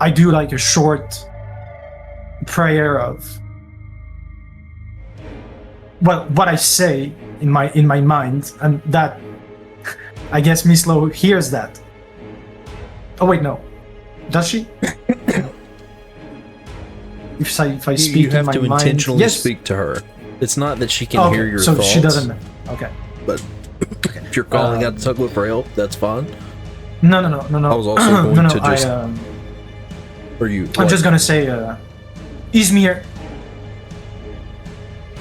I do like a short prayer of what I say in my mind, and that I guess Mislo hears that. Oh wait, no, does she? If I speak You have in my to mind, intentionally yes. speak to her. It's not that she can hear your so thoughts. she doesn't know. Okay. But if you're calling out to Tuglo for help, that's fine. No. I was also going to just. Or you? I'm just gonna say, Izmir.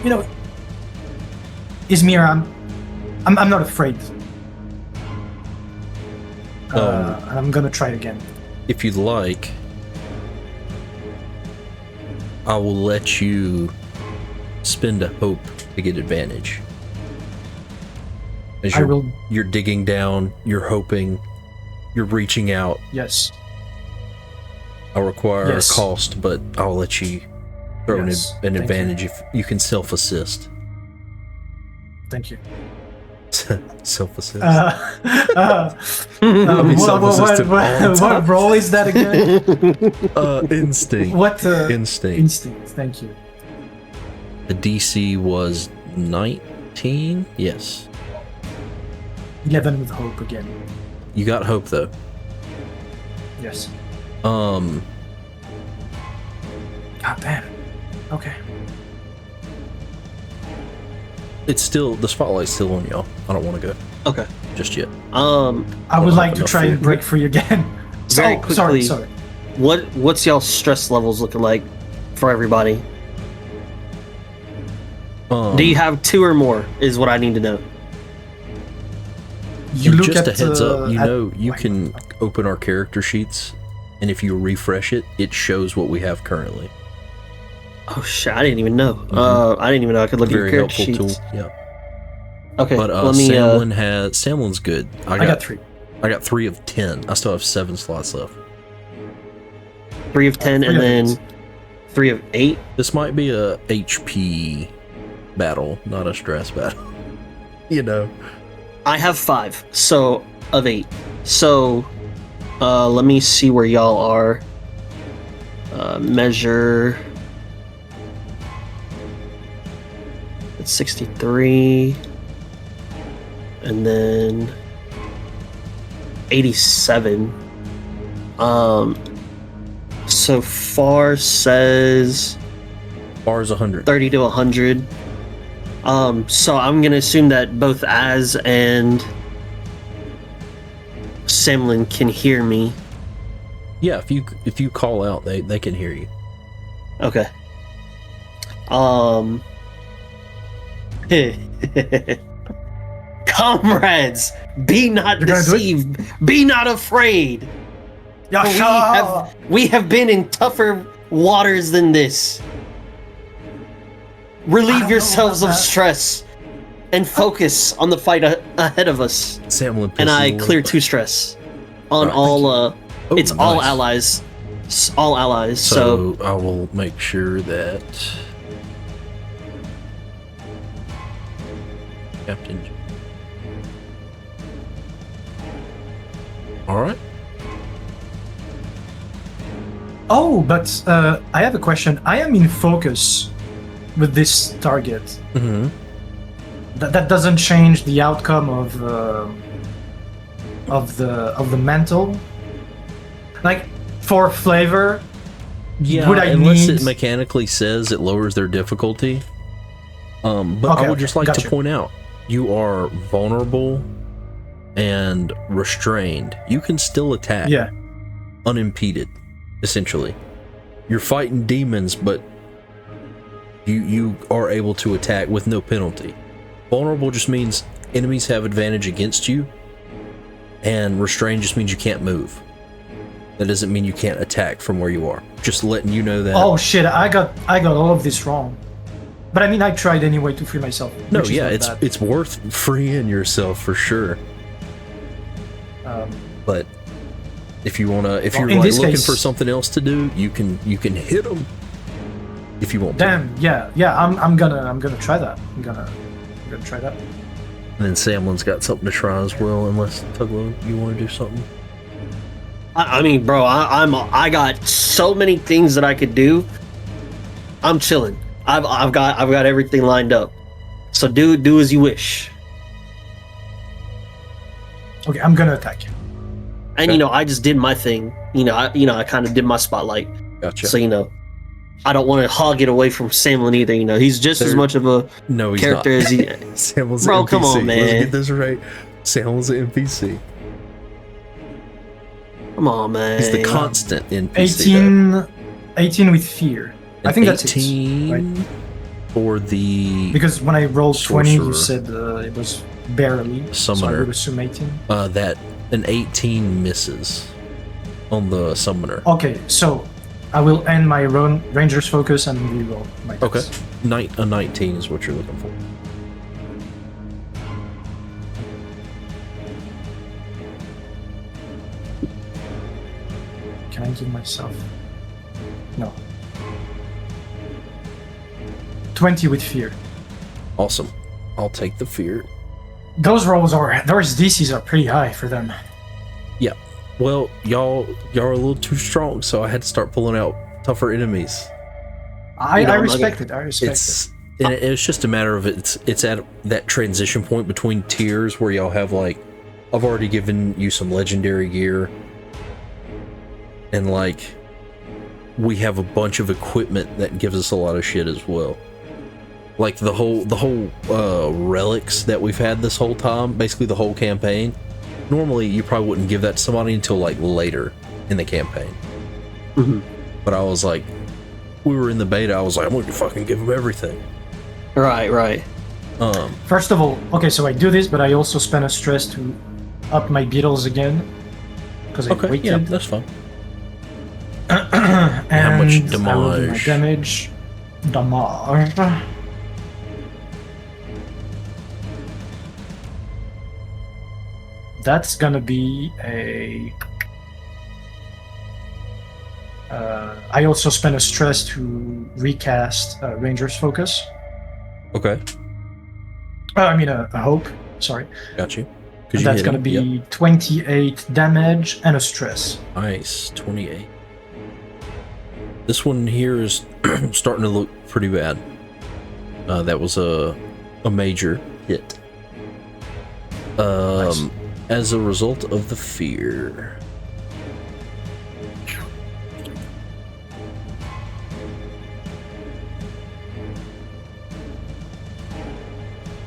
You know, Izmir, I'm not afraid. And I'm gonna try it again. If you'd like, I will let you spend a hope to get advantage. As you're digging down, you're hoping, you're reaching out. Yes. I'll require a cost, but I'll let you throw an advantage if you can self-assist. Thank you. Self-assist. What role is that again? Instinct. What? Instinct. Instinct. Thank you. The DC was 19? Yes. 11 with hope again. You got hope though. Yes. God damn. Okay. It's still, the spotlight's still on y'all. I don't want to go Okay. just yet. I would like to try and break free again. Very quickly. Sorry. What's y'all stress levels looking like for everybody? Do you have 2 or more? Is what I need to know. You And look just at a heads up, you at- know, you wait, can open our character sheets, and if you refresh it, it shows what we have currently. Oh shit! I didn't even know. I didn't even know I could look Very at your character helpful sheets. tool. Yeah. Okay, But let me. Samlin's good. I got 3. I got 3 of 10. I still have 7 slots left. 3 of 10, 3 and of then 8. 3 of 8. This might be a HP battle, not a stress battle. You know. I have 5, so of 8. So, let me see where y'all are. Measure. It's 63, and then 87. So far says Bar's 100. 30 to 100. So I'm gonna assume that both Az and Samlin can hear me. Yeah, if you call out, they can hear you. Okay. Comrades, be not You're gonna do it? deceived. Be not afraid. For we have been in tougher waters than this. I Relieve don't know yourselves of about that. stress and focus on the fight ahead of us. Samlin And I pisses clear away. 2 stress on Alright, all. Oh, It's all nice. allies. All allies. So So I will make sure that Captain. All right. Oh, but I have a question. I am in focus with this target. Mm-hmm. That doesn't change the outcome of the mental. Like for flavor, Yeah, would I unless need? it mechanically says it lowers their difficulty. But I Okay, would just like to gotcha. point out, you are vulnerable and restrained. You can still attack Yeah. unimpeded, essentially. You're fighting demons, but you are able to attack with no penalty. Vulnerable just means enemies have advantage against you, and restrained just means you can't move. That doesn't mean you can't attack from where you are. Just letting you know that. Oh shit! I got all of this wrong. But I mean, I tried anyway to free myself. No, which is yeah, not bad. it's worth freeing yourself for sure. But if you wanna, if you're in like this looking case- for something else to do, you can hit them if you want. Damn. Yeah. I'm gonna try that. I'm gonna try that. And then Samlin's got something to try as well, unless Tuglo, you want to do something. I mean, bro, I got so many things that I could do. I'm chilling. I've got everything lined up. So do as you wish. Okay, I'm gonna attack you. And Okay. I just did my thing. I kind of did my spotlight. Gotcha. So I don't want to hog it away from Samlin either. He's just as There- much of a No, he's character not. as he. Samlin's Bro, an NPC. come on, man. Let's get this right. Samlin's an NPC. Come on, man. He's the constant NPC. though. 18 with fear. I An think that's it. 18 Right? for the Because when I rolled 20, you Sorcerer. said it was barely. So I Summoner. would assume 18. that an 18 misses on the summoner. Okay, so I will end my ranger's focus and reroll my Okay, dice. a 19 is what you're looking for. Can I give myself? No. 20 with fear. Awesome. I'll take the fear. Those DCs are pretty high for them. Yeah. Well, y'all are a little too strong, so I had to start pulling out tougher enemies. I I'm not respect it. I respect it. It's and it's just a matter of it's at that transition point between tiers where y'all have like, I've already given you some legendary gear, and like we have a bunch of equipment that gives us a lot of shit as well. Like the whole relics that we've had this whole time, basically the whole campaign. Normally, you probably wouldn't give that to somebody until like later in the campaign. Mhm. But I was like, we were in the beta. I was like, I'm going to fucking give them everything. Right. First of all, okay, so I do this, but I also spend a stress to up my beetles again because I waited. Yeah, that's fine. And How much I will do my damage? Damage. That's gonna be a. I also spend a stress to recast Ranger's Focus. Okay, A hope. Sorry. got you. And that's gonna be 28 damage and a stress. Nice, 28. This one here is starting to look pretty bad. That was a major hit. Nice. As a result of the fear.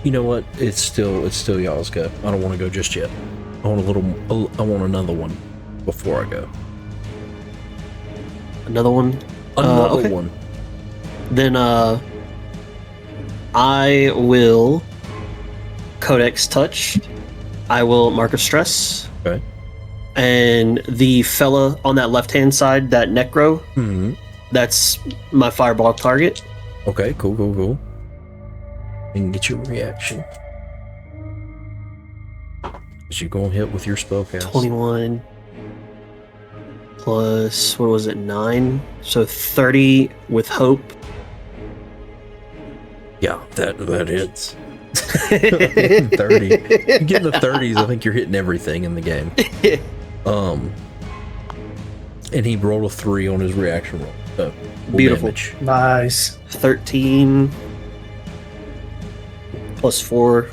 You know what? It's still y'all's go. I don't want to go just yet. I want another one before I go. Another one. Another Okay. one. Then I will Codex Touch. I will mark a stress. Okay. And the fella on that left-hand side, that Necro, Hmm. that's my fireball target. Okay. Cool. And get your reaction. Cause you're gonna hit with your spellcast. 21 plus, what was it, 9? So 30 with hope. Yeah, that hits. 30. You get in the 30s, I think you're hitting everything in the game. And he rolled a 3 on his reaction roll. So Beautiful. damage. Nice. 13 plus 4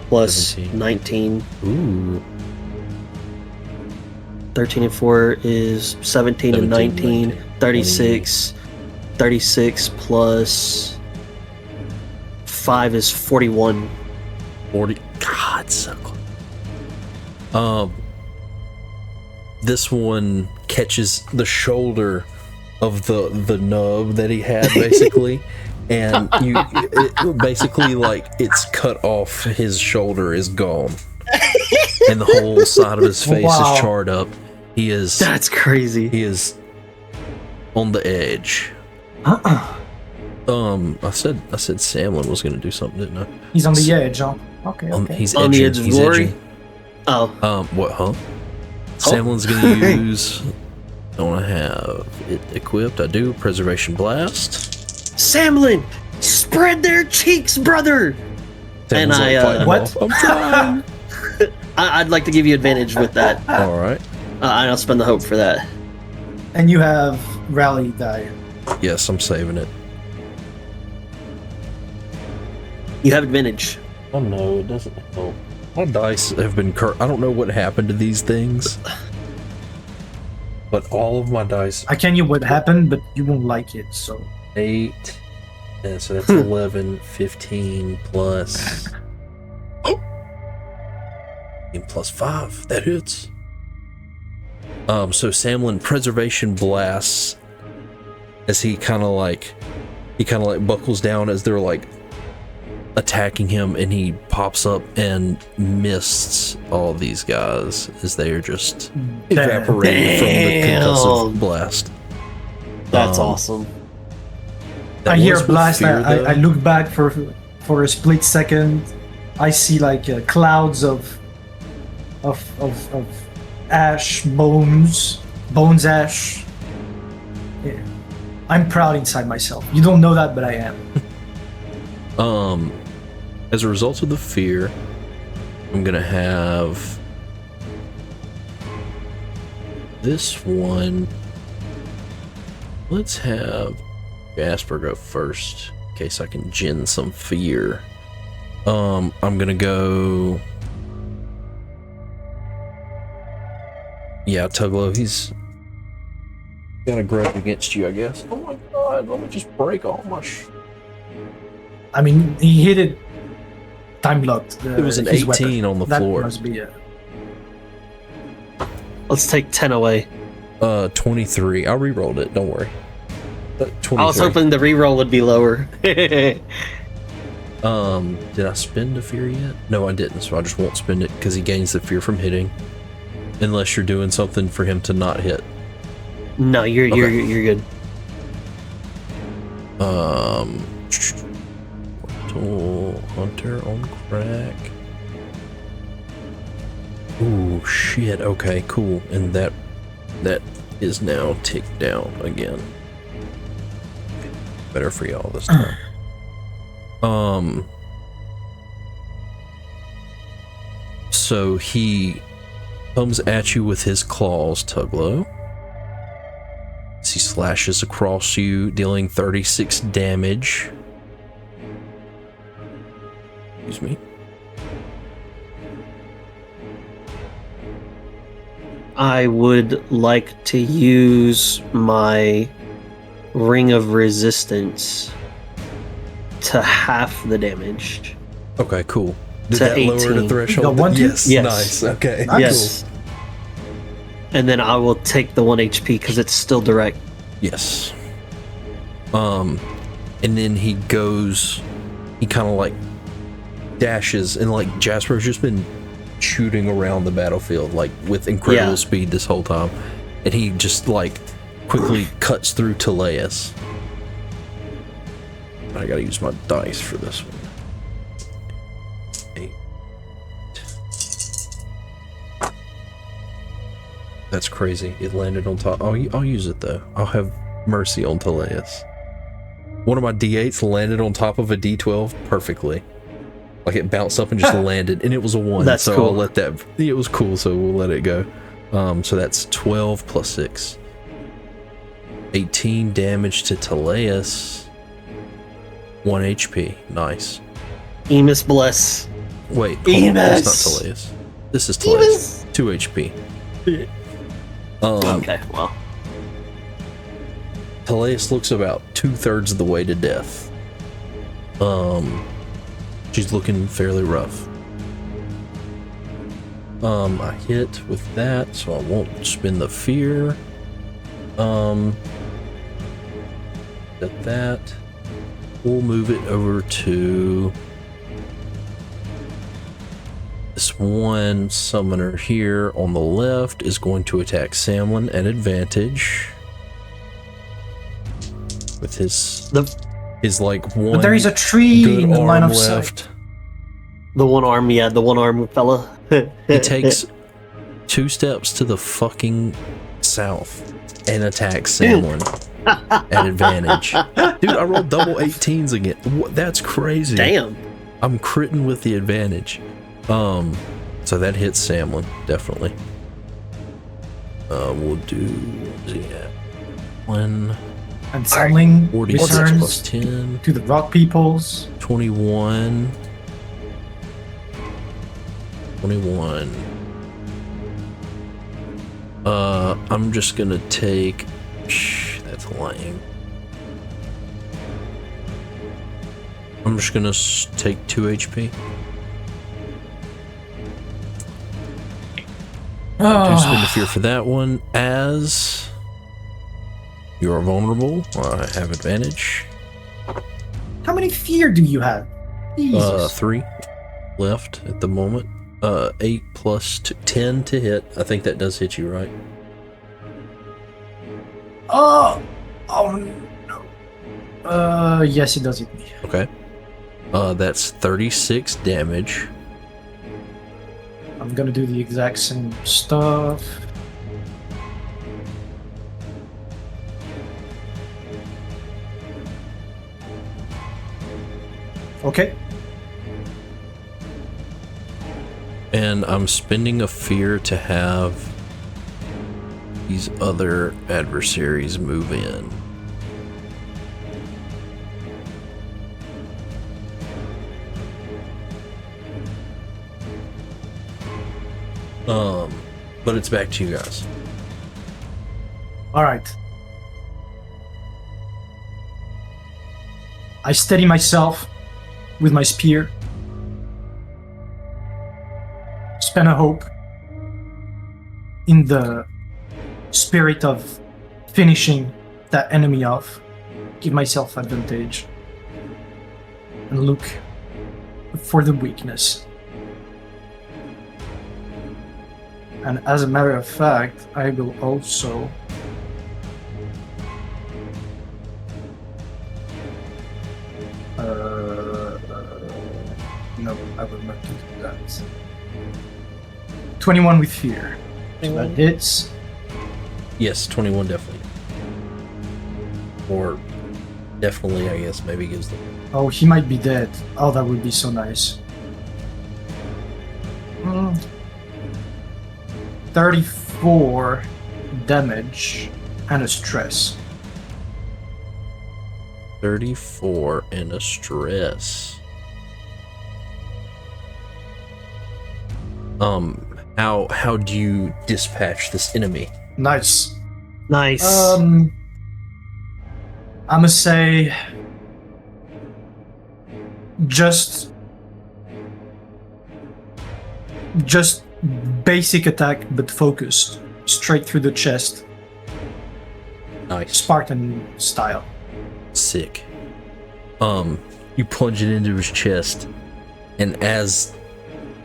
plus 17. 19. Ooh. 13 and 4 is 17 and 19. 19, 36. 36 plus 5 is 41. 40. God, so close. This one catches the shoulder of the nub that he had, basically. And basically, like, it's cut off. His shoulder is gone. And the whole side of his face Wow. is charred up. He is That's crazy. He is on the edge. Uh-uh. I said Samlin was gonna do something, didn't I? He's on the edge, huh? Okay. He's On the edging, edge of he's glory? edging. Oh, What, huh? Samlin's gonna use. Don't I have it equipped? I do. Preservation Blast. Samlin, spread their cheeks, brother. And Samlin's I, fighting him what? off. I'm trying. I'd like to give you advantage with that. All right. I'll spend the hope for that. And you have rally die. Yes, I'm saving it. You have advantage. Oh no, it doesn't help. My dice have been I don't know what happened to these things, but all of my dice. I can you what happened, but you won't like it, so 8, and so that's 11, 15 plus. And plus 5, that hits. So Samlin Preservation blasts as he kind of like buckles down as they're like attacking him, and he pops up and mists all these guys as they are just evaporating from the concussive blast. That's awesome. That I hear was a with blast. fear, though. I look back for a split second. I see like clouds of ash, bones ash. Yeah. I'm proud inside myself. You don't know that, but I am. As a result of the fear, I'm gonna have this one. Let's have Jasper go first, in case I can gin some fear. I'm gonna go Yeah, Tuglo, he's got a grudge against you, I guess. Oh my god, let me just break all my I mean, he hit it time locked. It was an his 18 weapon. on the That floor. must be Let's take 10 away. 23. I re-rolled it, don't worry. 23. I was hoping the reroll would be lower. Did I spend a fear yet? No, I didn't, so I just won't spend it because he gains the fear from hitting. Unless you're doing something for him to not hit. No, you're good. Hunter on crack. Ooh, shit. Okay, cool. And that is now ticked down again. Better for y'all this time. So he comes at you with his claws, Tuglo. He slashes across you, dealing 36 damage. Excuse me. I would like to use my Ring of Resistance to half the damage. Okay, cool. Did To that lower the 18. threshold? You got one, two? Yes, Yes. nice. Okay, Yes. And then I will take the 1 HP because it's still direct. Yes. And then he kind of like dashes, and like Jasper's just been shooting around the battlefield like with incredible speed this whole time, and he just like quickly cuts through Teleus. I gotta use my dice for this one. 8. That's crazy. It landed on top. I'll use it though. I'll have mercy on Teleus. One of my D8s landed on top of a D12 perfectly. Like it bounced up and just landed, and it was a 1. That's so cool. I'll let that. It was cool, so we'll let it go. So that's 12 plus 6. 18 damage to Teleus. 1 HP. Nice. Emus Bless. Wait, hold on. That's not Emus. Teleus. This is Teleus. 2 HP. Okay, well. Teleus looks about 2/3 of the way to death. She's looking fairly rough. I hit with that, so I won't spend the fear. That. We'll move it over to this one summoner here on the left is going to attack Samlin at advantage. With his like one. But there is a tree good in the line arm of left. sight. The one arm fella. He takes 2 steps to the fucking south and attacks Samlin at advantage. Dude, I rolled double 18s again. What? That's crazy. Damn. I'm critting with the advantage. So that hits Samlin, definitely. We'll do, what is he at? 1, And Samling 46 plus returns 10, to the rock peoples. 21. 21. I'm just gonna take. That's lying. I'm just gonna take 2 HP. Do spin the fear for that one. As you are vulnerable, I have advantage. How many fear do you have? Jesus. 3 left at the moment. 8 plus 10 to hit. I think that does hit you, right? Oh no. Yes, it does hit me. Okay. That's 36 damage. I'm gonna do the exact same stuff. Okay. And I'm spending a fear to have these other adversaries move in. But it's back to you guys. All right. I steady myself with my spear. Spend a hope in the spirit of finishing that enemy off. Give myself advantage. And look for the weakness. And as a matter of fact, I will also no, I will not do that. 21 with fear. So that hits. Yes, 21 definitely. Or definitely, I guess, maybe gives them. Oh, he might be dead. Oh, that would be so nice. 34 damage and a stress. 34 and a stress. How do you dispatch this enemy? Nice. Nice. I'ma say just basic attack, but focused straight through the chest, Nice. Spartan style. Sick. You plunge it into his chest, and as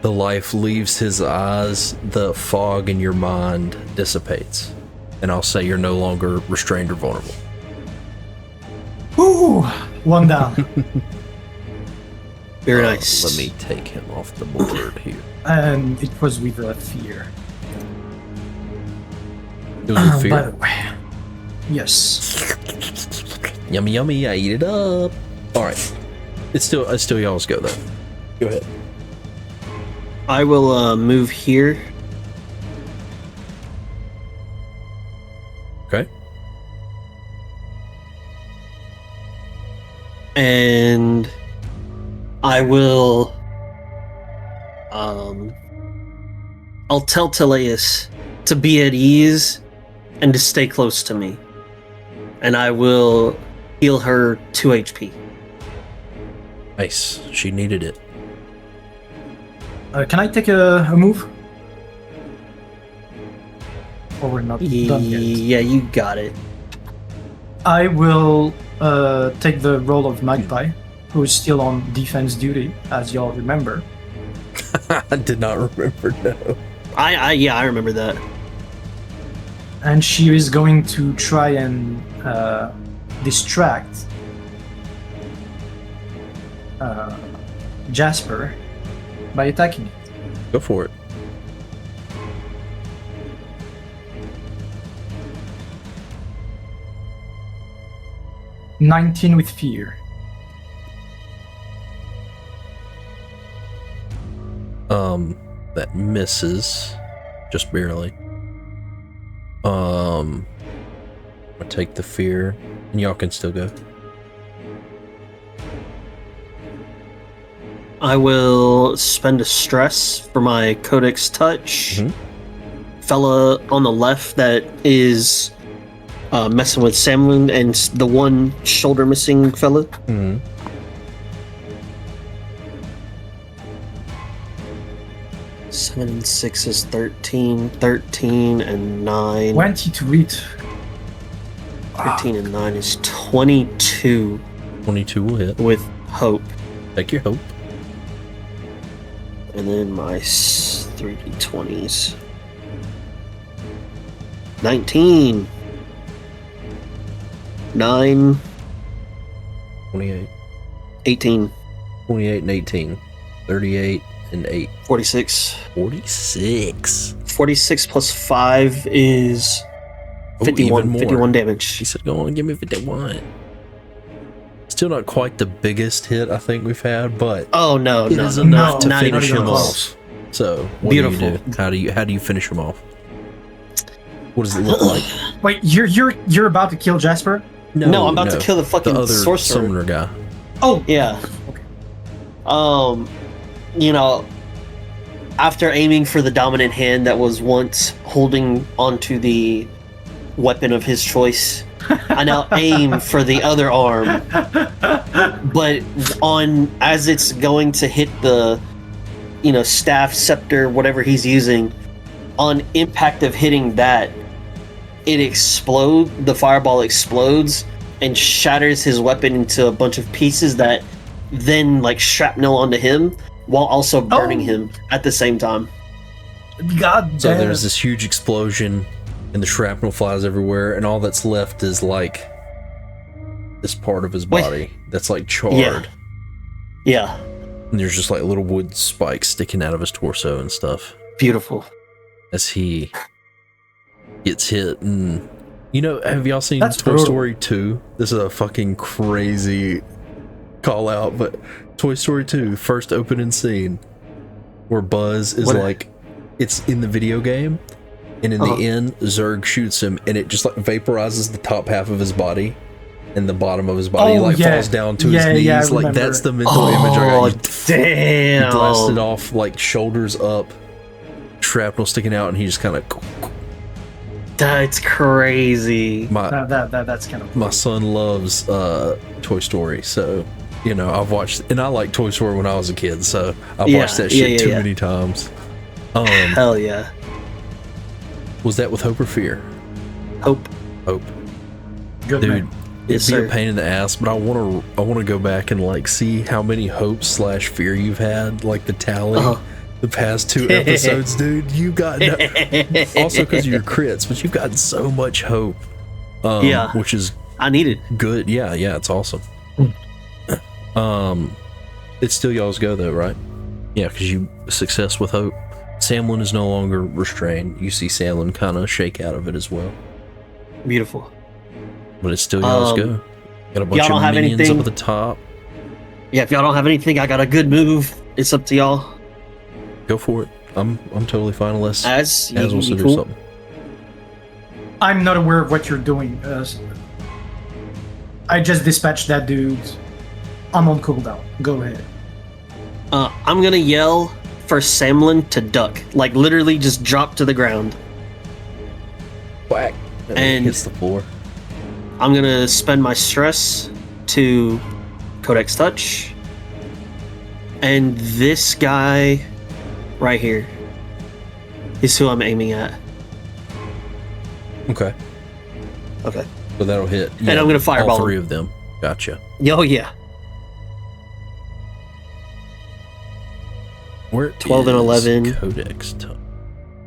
the life leaves his eyes, the fog in your mind dissipates. And I'll say you're no longer restrained or vulnerable. Woo! One down. Very nice. Let me take him off the board here. And it was with a fear. It was with By fear. the way. Yes. Yummy, yummy. I eat it up. All right. It's still y'all's go though. Go ahead. I will move here. Okay. And I will I'll tell Teleus to be at ease and to stay close to me. And I will heal her 2 HP. Nice. She needed it. Can I take a move? Or we're not done yet? Yeah, you got it. I will take the role of Magpie, who is still on defense duty, as y'all remember. I did not remember, no. I remember that. And she is going to try and distract Jasper by attacking it. Go for it. "19 with fear." That misses. Just barely. I take the fear, and y'all can still go. I will spend a stress for my Codex Touch. Fella on the left that is messing with Samlin and the one shoulder missing fella. 7 and 6 is 13. 13 and 9. 20 to read. 15 and 9 is 22 22 will hit. with hope. Take your hope. And then my 3d20s. 19. 9. 28. 18. 28 and 18. 38 and 8. 46. 46. 46 plus 5 is Ooh, 51. even more. 51 He damage. said, go on, give me 51. Still not quite the biggest hit I think we've had, but Oh, no, it no. is enough no, to not finish even him close. off. So, what Beautiful. do you do? How do you finish him off? What does it look like? Wait, you're about to kill Jasper? No, I'm about to kill the fucking other sorcerer. summoner guy. Oh, Yeah. Okay. You know, after aiming for the dominant hand that was once holding onto the weapon of his choice. I now aim for the other arm, but as it's going to hit the, staff, scepter, whatever he's using, on impact of hitting that, the fireball explodes and shatters his weapon into a bunch of pieces that then shrapnel onto him while also burning him at the same time. God damn. So there's this huge explosion and the shrapnel flies everywhere, and all that's left is this part of his body that's charred. Yeah. And there's just little wood spikes sticking out of his torso and stuff. Beautiful. As he gets hit. And have y'all seen That's Toy brutal. Story 2? This is a fucking crazy call out, but Toy Story 2 first opening scene where Buzz is it's in the video game, and in the end Zurg shoots him and it just vaporizes the top half of his body, and the bottom of his body falls down to his knees. That's the mental image I got. Damn. He blasted off shoulders up, shrapnel sticking out, and he just kind of. That's crazy. That's kind of. My son loves Toy Story, so I've watched, and I liked Toy Story when I was a kid, so I've watched that shit too many times. Hell yeah. Was that with Hope or Fear? Hope. Good, Dude. man. It'd be a pain in the ass, but I want to go back and see how many hopes / fear you've had, the tally. The past 2 episodes, dude, you got also because of your crits, but you've gotten so much hope. Which is I need it. Good. Yeah, it's awesome. It's still y'all's go though, right? Yeah, because you success with hope. Samlin is no longer restrained. You see Samlin kind of shake out of it as well. Beautiful. But it's still y'all's go. Got a bunch y'all don't of have minions anything? up at the top. Yeah, if y'all don't have anything, I got a good move. It's up to y'all. Go for it. I'm totally fine unless Az wants to do cool? something. I'm not aware of what you're doing. I just dispatched that dude. I'm on cooldown. Go ahead. I'm gonna yell for Samlin to duck. Literally just drop to the ground. Whack. And hits the floor. I'm gonna spend my stress to Codex Touch. And this guy right here is who I'm aiming at. Okay. Okay. So that'll hit. And I'm gonna fireball all 3 him. of them. Gotcha. Oh yeah. Where 12 and 11. Codex Touch.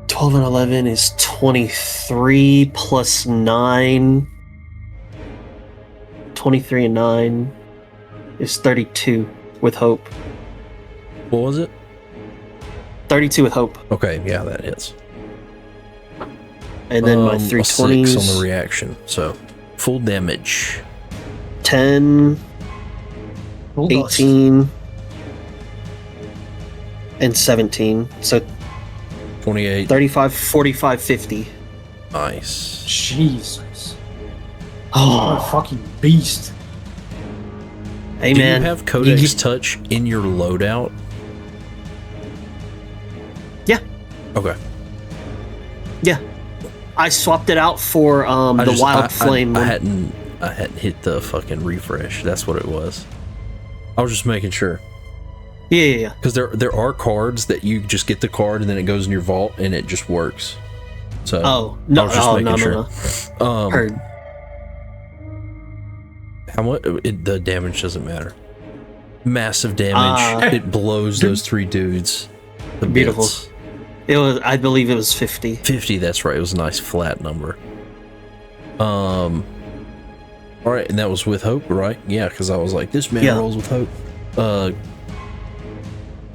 12 and 11 is 23 plus 9. 23 and 9 is 32 with hope. What was it? 32 with hope. Okay, yeah, that hits. And then my 3 a 6 20s. on the reaction. So full damage. 10, Hold us. 18, and 17. So 28. 35, 45, 50. Nice. Jesus. What a Oh, fucking beast. hey Do man. you have Codex Touch in your loadout? Yeah. Okay. Yeah. I swapped it out for the Wild Flame I one. hadn't hit the fucking refresh. That's what it was. I was just making sure. Yeah. Because there are cards that you just get the card and then it goes in your vault and it just works. So Oh, no, I was just making sure. no. Heard. How much? The damage doesn't matter. Massive damage. It blows those 3 dudes. to Beautiful. bits. It was, I believe it was 50. 50, that's right. It was a nice flat number. All right, and that was with hope, right? Yeah, because I was like, this man rolls with hope.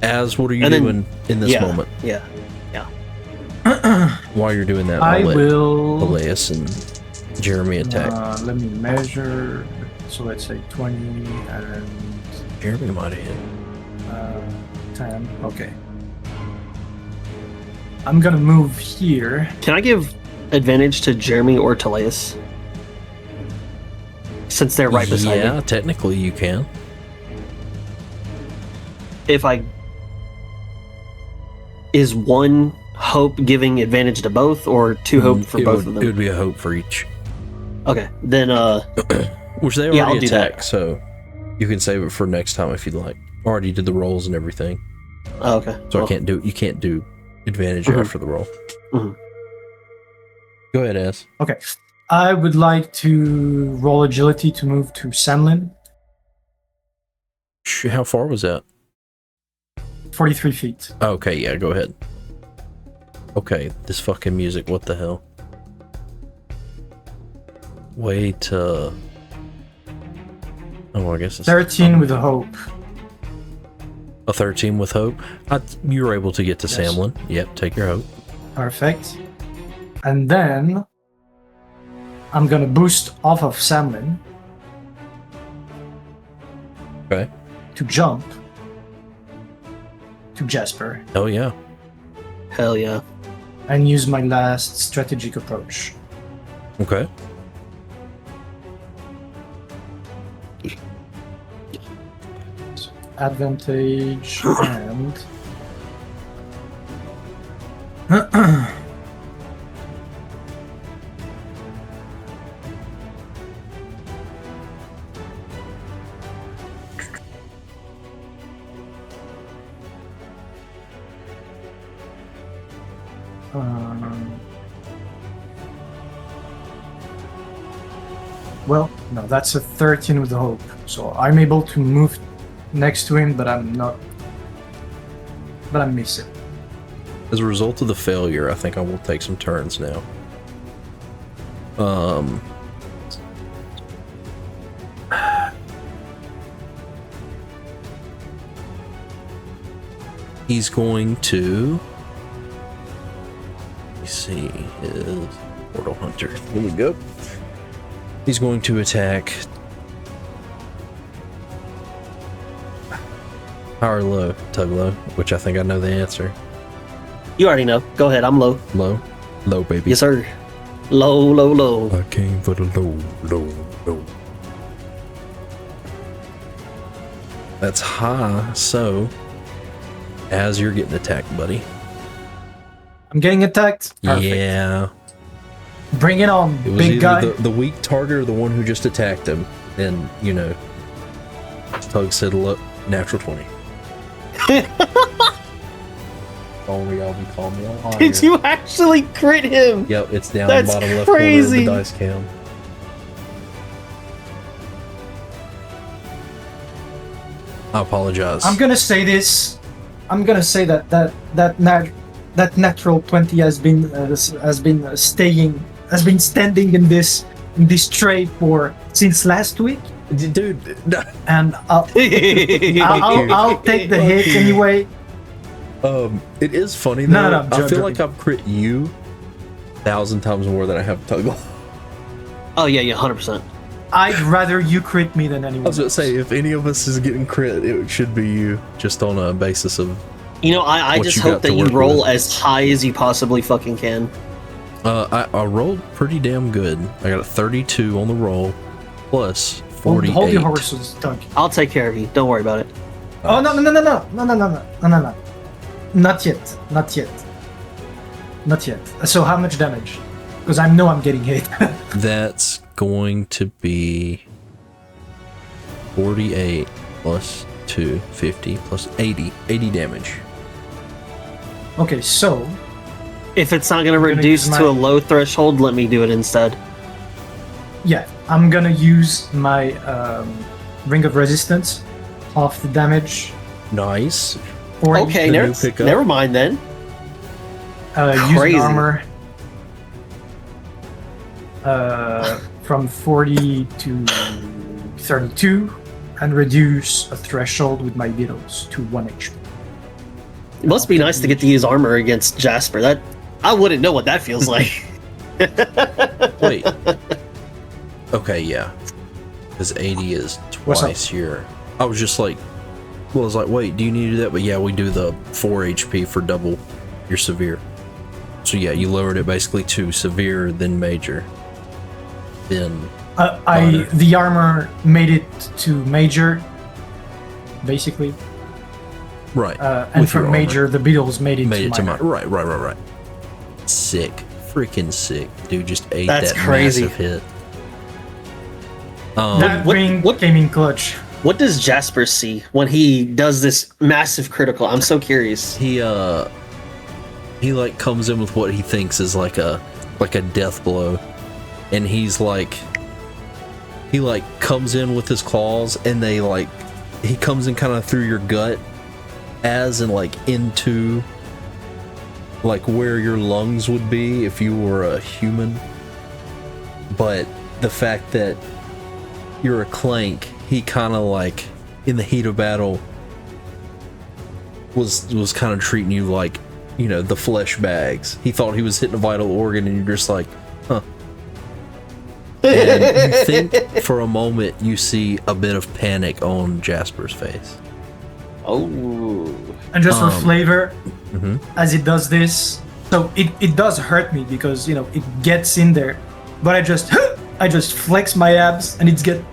Az, what are you doing in this moment? Yeah. While you're doing that, I I'll let will. Elias and Jeremy attack. Let me measure. So let's say 20 and Jeremy might have hit. 10. Okay. I'm gonna move here. Can I give advantage to Jeremy or Teleus? Since they're right beside Yeah, me. technically you can. If I... Is one hope giving advantage to both, or 2 hope for both of them? It would be a hope for each. Okay, then which they yeah, I'll already do that. attack, so you can save it for next time if you'd like. Already did the rolls and everything, Oh, okay. so Well, you can't do advantage Mhm. after the roll. Mhm. Go ahead, Az. Okay. I would like to roll agility to move to Samlin, How far was that? 43 feet. Okay, yeah, go ahead. Okay, this fucking music, what the hell? Wait, oh, I guess it's 13 with a hope. a 13 with hope. You were able to get to Yes. Samlin. Yep, take your hope. Perfect. And then I'm gonna boost off of Samlin Okay. to jump to Jasper Oh, yeah. hell yeah. and use my last strategic approach. Okay. So advantage and well, no, that's a 13 with the hope. So I'm able to move next to him, but I'm not. But I'm missing. As a result of the failure, I think I will take some turns now. He's going to. Let me see. His Portal Hunter. Here we go. He's going to attack. High or low, Tuglow, which I think I know the answer. You already know. Go ahead. I'm low. Low? Low, baby. Yes, sir. Low, low, low. I came for the low. That's high, so as you're getting attacked, buddy. I'm getting attacked. Perfect. Yeah. Bring it on, It was big guy. either the weak target or the one who just attacked him. And, you know, Tug said, look, natural 20. Only I'll be calling me a liar. Did you actually crit him? Yep, it's down That's bottom left crazy. corner of the dice cam. I apologize. I'm gonna say this. I'm gonna say that natural 20 has been standing in this trade for since last week, Dude, no. and I'll take the hit anyway. It is funny though. No, I'm I feel joking. like I've crit you 1,000 times more than I have Tuggle. Oh yeah, 100%. I'd rather you crit me than anyone I was gonna else. say, if any of us is getting crit, it should be you, just on a basis of. You know, I What just you hope got to that you work roll with. as high as you possibly fucking can. I rolled pretty damn good. I got a 32 on the roll, plus 48. Hold your horses, Doug. I'll take care of you. Don't worry about it. Oh no! Not yet. So how much damage? Because I know I'm getting hit. That's going to be 48 plus 2, 50 plus 80. 80 damage. Okay, so If it's not going to gonna reduce use to my- a low threshold, let me do it instead. yeah, I'm gonna use my ring of resistance off the damage. Nice. Or Okay, the new pickup. never mind then. use Crazy. an armor from 40 to 32 and reduce a threshold with my beetles to 1 HP. It must be nice to get to use armor against Jasper. That I wouldn't know what that feels like. Wait. Okay, yeah. Because 80 is What's up? twice your. I was just like, well, I was like, wait, do you need to do that? But yeah, we do the 4 HP for double your severe. So yeah, you lowered it basically to severe, then major, then. The armor made it to major, basically, Right. and with from your major, armor. the beetles made it Made to it to minor. minor. Right. Sick. Freaking sick. Dude just ate That's that crazy. massive hit. That ring what- came in clutch. What does Jasper see when he does this massive critical? I'm so curious. He like comes in with what he thinks is like a death blow, and he comes in with his claws, and he comes in kind of through your gut and like into like where your lungs would be if you were a human. But the fact that you're a clank, he kind of like in the heat of battle was kind of treating you like, you know, the flesh bags. He thought he was hitting a vital organ, and you're just like, huh. And you think for a moment you see a bit of panic on Jasper's face. Oh. And just for flavor, Mm-hmm. as it does this, so it does hurt me because, you know, it gets in there, but I just flex my abs and it gets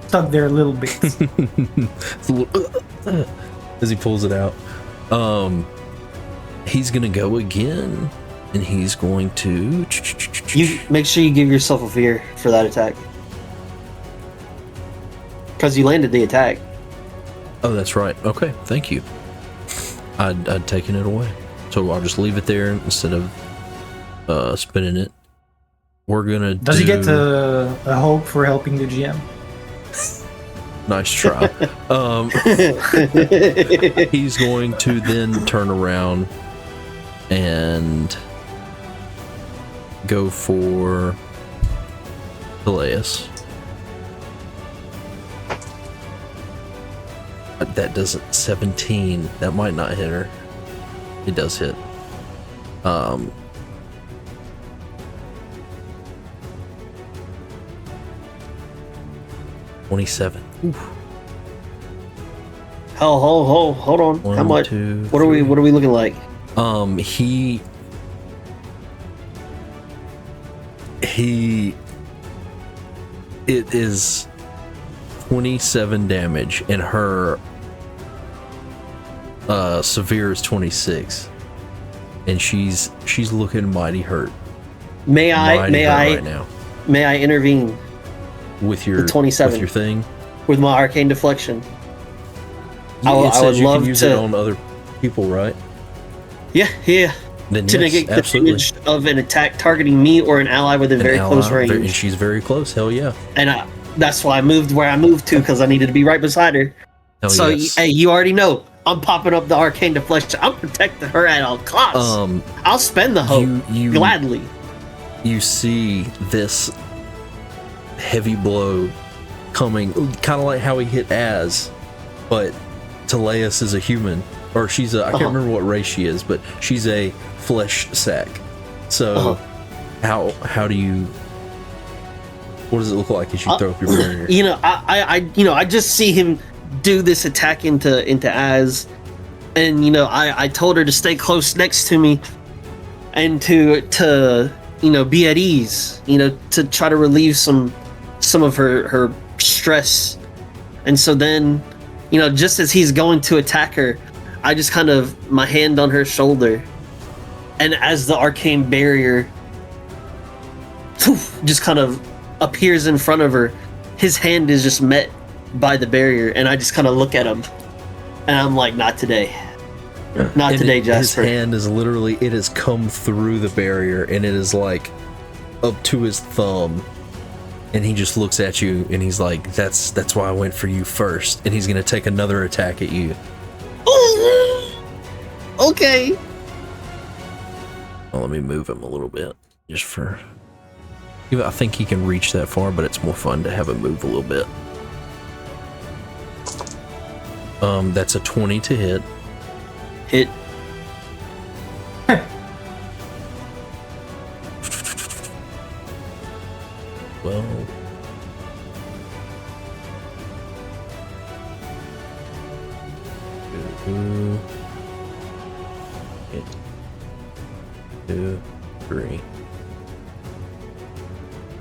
stuck there a little bit. It's a little, as he pulls it out. He's gonna go again, and he's going to. You make sure you give yourself a fear for that attack, because you landed the attack. Oh, that's right. Okay, thank you. I'd taken it away, so I'll just leave it there instead of spinning it. We're gonna. Does he get a hope for helping the GM? Nice try. He's going to then turn around and go for Elias. That doesn't 17. That might not hit her. It does hit. 27. Oof. Hold on. One, How much? two, What are we looking like? It is 27 damage, and her severe is 26, and she's looking mighty hurt. May I right now may I intervene with your 27 with your thing? with my arcane deflection? It says would you love can use to- it on other people, right? Yeah. Then To yes, negate the absolutely. damage of an attack targeting me or an ally within very close range. And she's very close. Hell yeah. And that's why I moved where I moved to, because I needed to be right beside her. Hell So yes. hey, you already know I'm popping up the arcane deflection. I'm protecting her at all costs. I'll spend the hope you gladly. You see this heavy blow coming, kind of like how he hit Az, but Teleus is a human, or she's a, I can't remember what race she is, but she's a flesh sack. So how do you, what does it look like as you throw up your barrier? You know, I just see him do this attack into Az, and you know, I told her to stay close next to me and to you know, be at ease, you know, to try to relieve some of her stress. And so then, you know, just as he's going to attack her, I just kind of, my hand on her shoulder, and as the arcane barrier just kind of appears in front of her, his hand is just met by the barrier, and I just kind of look at him, and I'm like, not today. Not today, Jasper. His hand is literally, it has come through the barrier, and it is like up to his thumb. And he just looks at you, and he's like, that's why I went for you first. And he's going to take another attack at you. Okay. Well, let me move him a little bit. Just for... I think he can reach that far, but it's more fun to have him move a little bit. That's a 20 to hit. Hit. Well... Hit. 2, 3.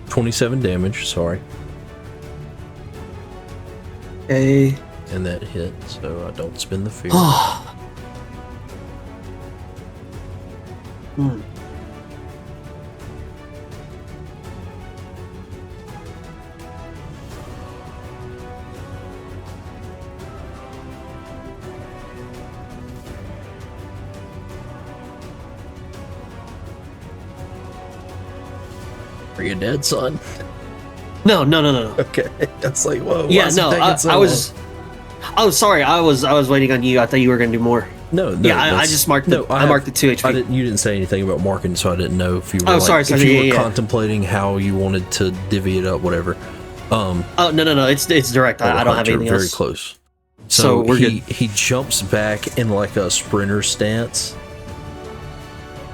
27 damage, sorry. Okay. And that hit, so I don't spin the fear. Are you dead, son? No. Okay. That's like, whoa. Yeah, no. I was. Oh, sorry. I was waiting on you. I thought you were gonna do more. No. Yeah, I just marked. I marked the 2 HP. You didn't say anything about marking, so I didn't know if you were. Sorry. If you were contemplating how you wanted to divvy it up, whatever. Oh no. It's direct. I don't have anything else. Very close. So he jumps back in like a sprinter stance,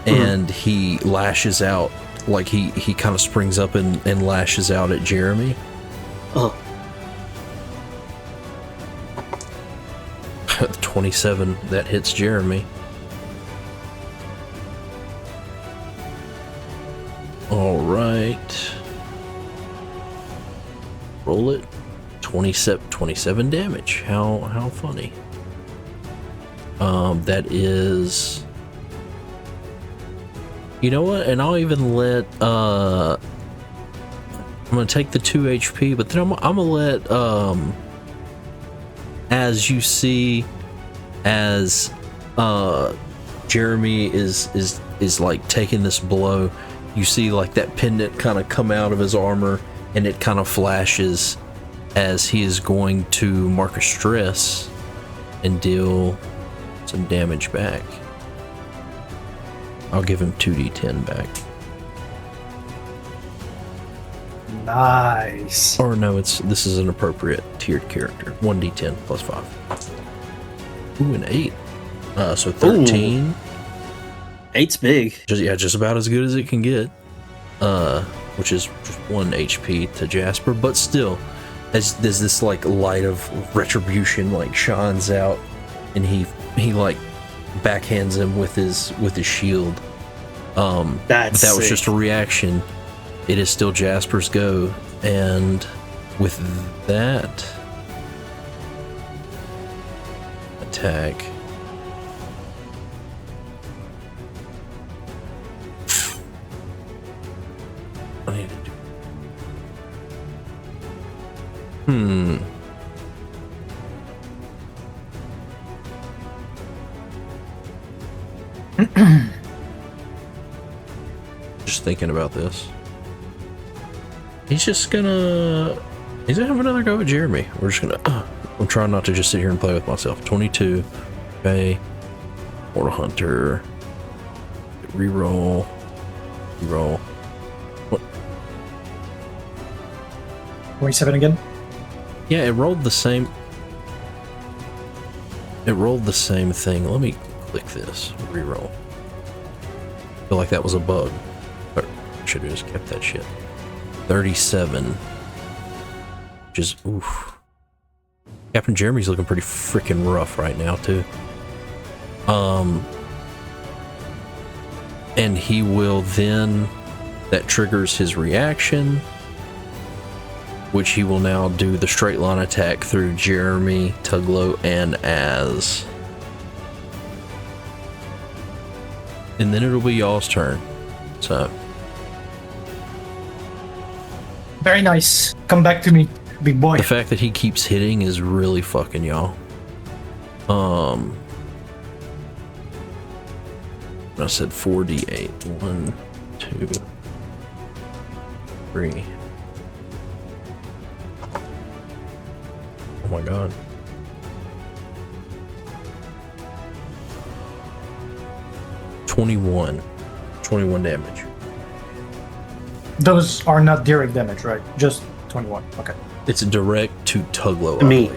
and he lashes out. Like he kind of springs up and lashes out at Jeremy. 27, that hits Jeremy. All right. Roll it. 27 damage. How funny. That is... You know what? And I'll even let... I'm going to take the 2 HP, but then I'm going to let... as you see, as Jeremy is like taking this blow, you see like that pendant kind of come out of his armor, and it kind of flashes as he is going to mark a stress and deal some damage back. I'll give him 2d10 back. Nice. Or no, this is an appropriate tiered character. 1d10 plus 5. Ooh, an 8. So 13. Ooh. 8's big. Just about as good as it can get. Which is just 1 HP to Jasper, but still, as there's this like light of retribution like shines out, and he like backhands him with his shield. That was just a reaction. It is still Jasper's go, and with that attack, I need to do. Just thinking about this. He's gonna have another go at Jeremy. We're just gonna I'm trying not to just sit here and play with myself. 22. Okay. Mortal Hunter. Reroll. What? 27 again? Yeah, it rolled the same. It rolled the same thing. Let me click this. Reroll. I feel like that was a bug. But I should have just kept that shit. 37. Just oof. Captain Jeremy's looking pretty freaking rough right now too. And he will then, that triggers his reaction, which he will now do the straight line attack through Jeremy, Tuglo, and Az. And then it'll be y'all's turn. So very nice. Come back to me, big boy. the fact that he keeps hitting is really fucking y'all. I said 4d8. 1, 2, 3. Oh my god. 21 damage. Those are not direct damage, right? Just 21. Okay. It's direct to Tuglo. Me.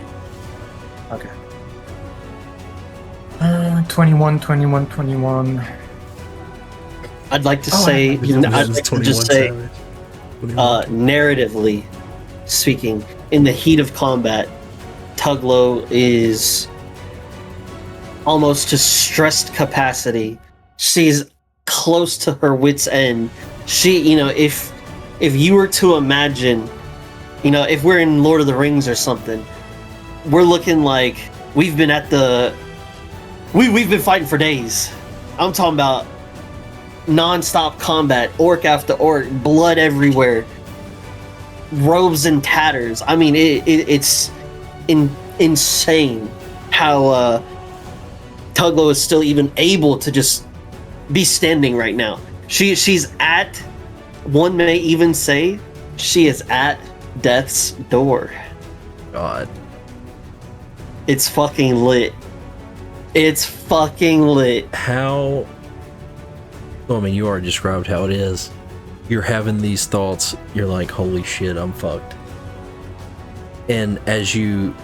Okay. 21. I'd like to say, I'd like to just say, narratively speaking, in the heat of combat, Tuglo is almost to stressed capacity. She's close to her wit's end. She, if you were to imagine, if we're in Lord of the Rings or something, we're looking like we've been we've been fighting for days. I'm talking about non-stop combat, orc after orc, blood everywhere, robes in tatters. I mean, it's insane how Tuglo is still even able to just be standing right now. She's at One may even say she is at death's door. God. It's fucking lit. It's fucking lit. How... Well, I mean, you already described how it is. You're having these thoughts, you're like, holy shit, I'm fucked. And as you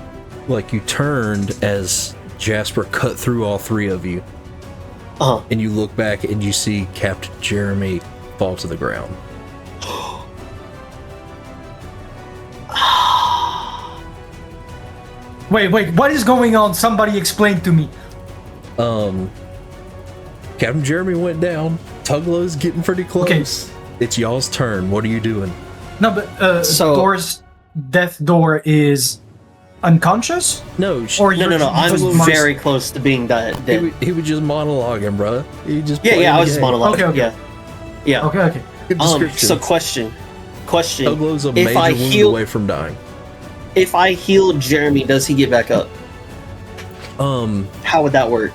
turned as Jasper cut through all three of you, and you look back and you see Captain Jeremy fall to the ground. Wait, what is going on? Somebody explain to me. Captain Jeremy went down. Tuglow's getting pretty close. Okay. It's y'all's turn. What are you doing? No, but death door is unconscious? No, No. I'm very close to being dead. He was just monologuing, bro. He just I was just monologuing. Okay. Yeah. Okay. Good description. So question. Tuglow's a major wound away from dying. If I heal Jeremy, does he get back up? How would that work?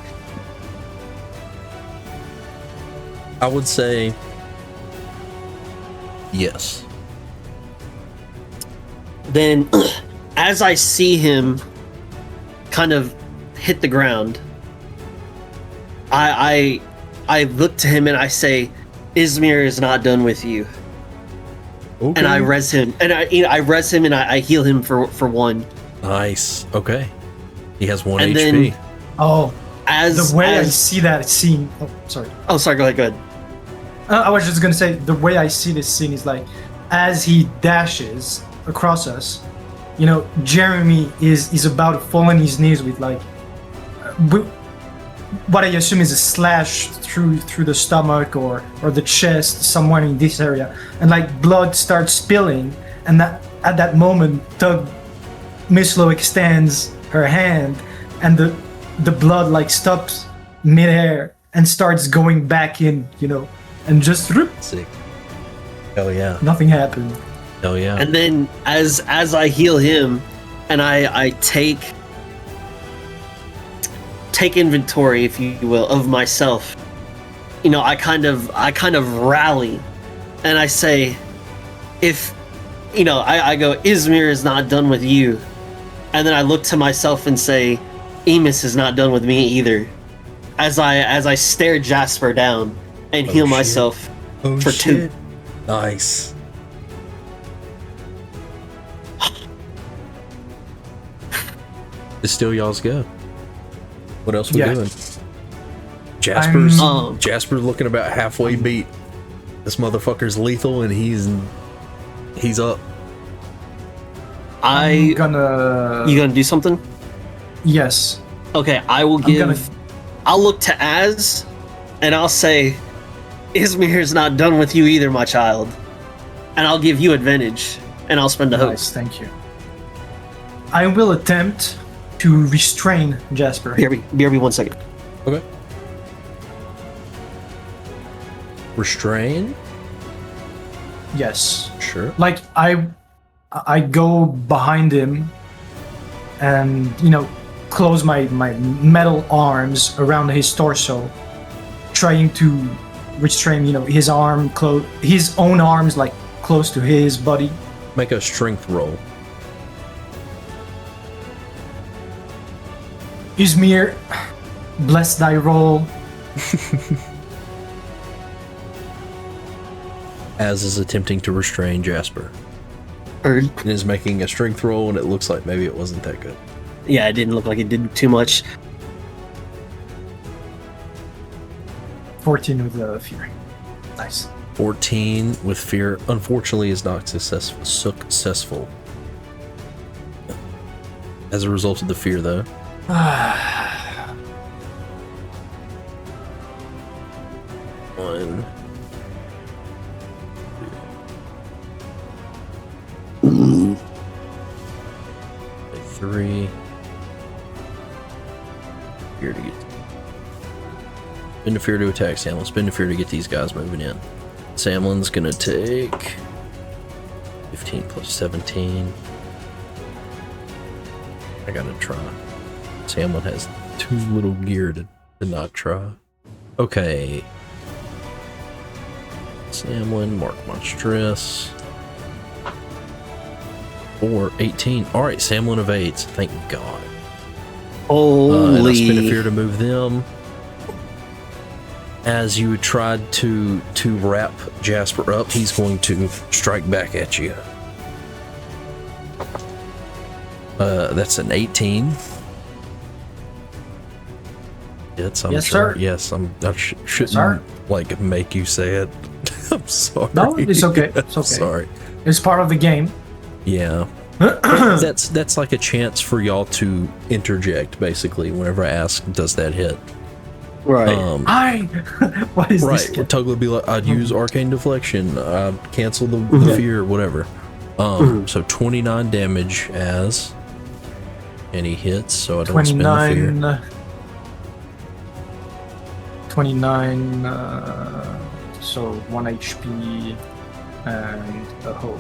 I would say yes. Then, as I see him kind of hit the ground, I look to him and I say, "Izmir is not done with you." Okay. And I res him, and I res him, and I heal him for one. Nice. Okay. He has 1 And HP. Oh, As the way I see that scene. Oh, sorry. Oh, sorry. Go ahead. I was just gonna say the way I see this scene is like, as he dashes across us, you know, Jeremy is about to fall on his knees with like, what I assume is a slash through the stomach or the chest, somewhere in this area, and like blood starts spilling, and that at that moment, Miss Lo extends her hand, and the blood like stops midair and starts going back in, you know. And just sick. Hell yeah. Nothing happened. Hell yeah. And then as I heal him, and I take inventory, if you will, of myself. You know, I kind of rally, and I say, if you know, I go, Izmir is not done with you, and then I look to myself and say, Emus is not done with me either. As I stare Jasper down and heal myself for shit. 2. Nice. It's still y'all's go. What else we doing? Jasper's looking about halfway beat. This motherfucker's lethal and he's up. I'm gonna... You gonna do something? Yes. Okay, I'll look to Az, and I'll say, Izmir's not done with you either, my child. And I'll give you advantage, and I'll spend a host. Thank you. I will attempt to restrain Jasper. BRB 1 second. Okay. Restrain? Yes. Sure. Like, I go behind him and, you know, close my metal arms around his torso, trying to restrain, you know, his own arms, like, close to his body. Make a strength roll. Izmir, bless thy roll. Az is attempting to restrain Jasper. And is making a strength roll, and it looks like maybe it wasn't that good. Yeah, it didn't look like it did too much. 14 with the fear. Nice. 14 with fear, unfortunately, is not successful. As a result of the fear, though. One. 3. Fear to get. Spend a fear to attack Samlin. Spend a fear to get these guys moving in. Samlin's gonna take 15 plus 17. I gotta try. Samlin has too little gear to not try. Okay. Samlin, mark my stress. 4, 18. All right, Samlin evades. Thank God. And I spent a fear to move them. As you tried to wrap Jasper up, he's going to strike back at you. That's an 18. Yes, I'm Yes, sure. sir. Yes, I shouldn't sir. like make you say it. I'm sorry. No, it's okay. It's okay. Sorry. It's part of the game. Yeah. That's like a chance for y'all to interject, basically. Whenever I ask, does that hit? Right. What is Right. this? Tugla would be like, I'd use Arcane Deflection, I'd cancel the fear, whatever. So 29 damage as, and he hits, so I don't spend the fear. 29, so 1 HP and a hope.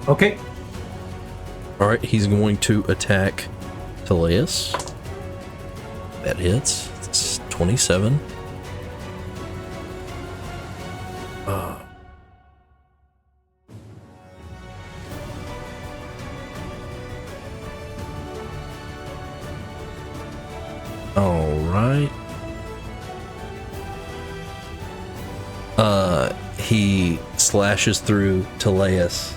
Okay. Alright, he's going to attack Teleus. That hits. It's 27. Alright. He slashes through Teleus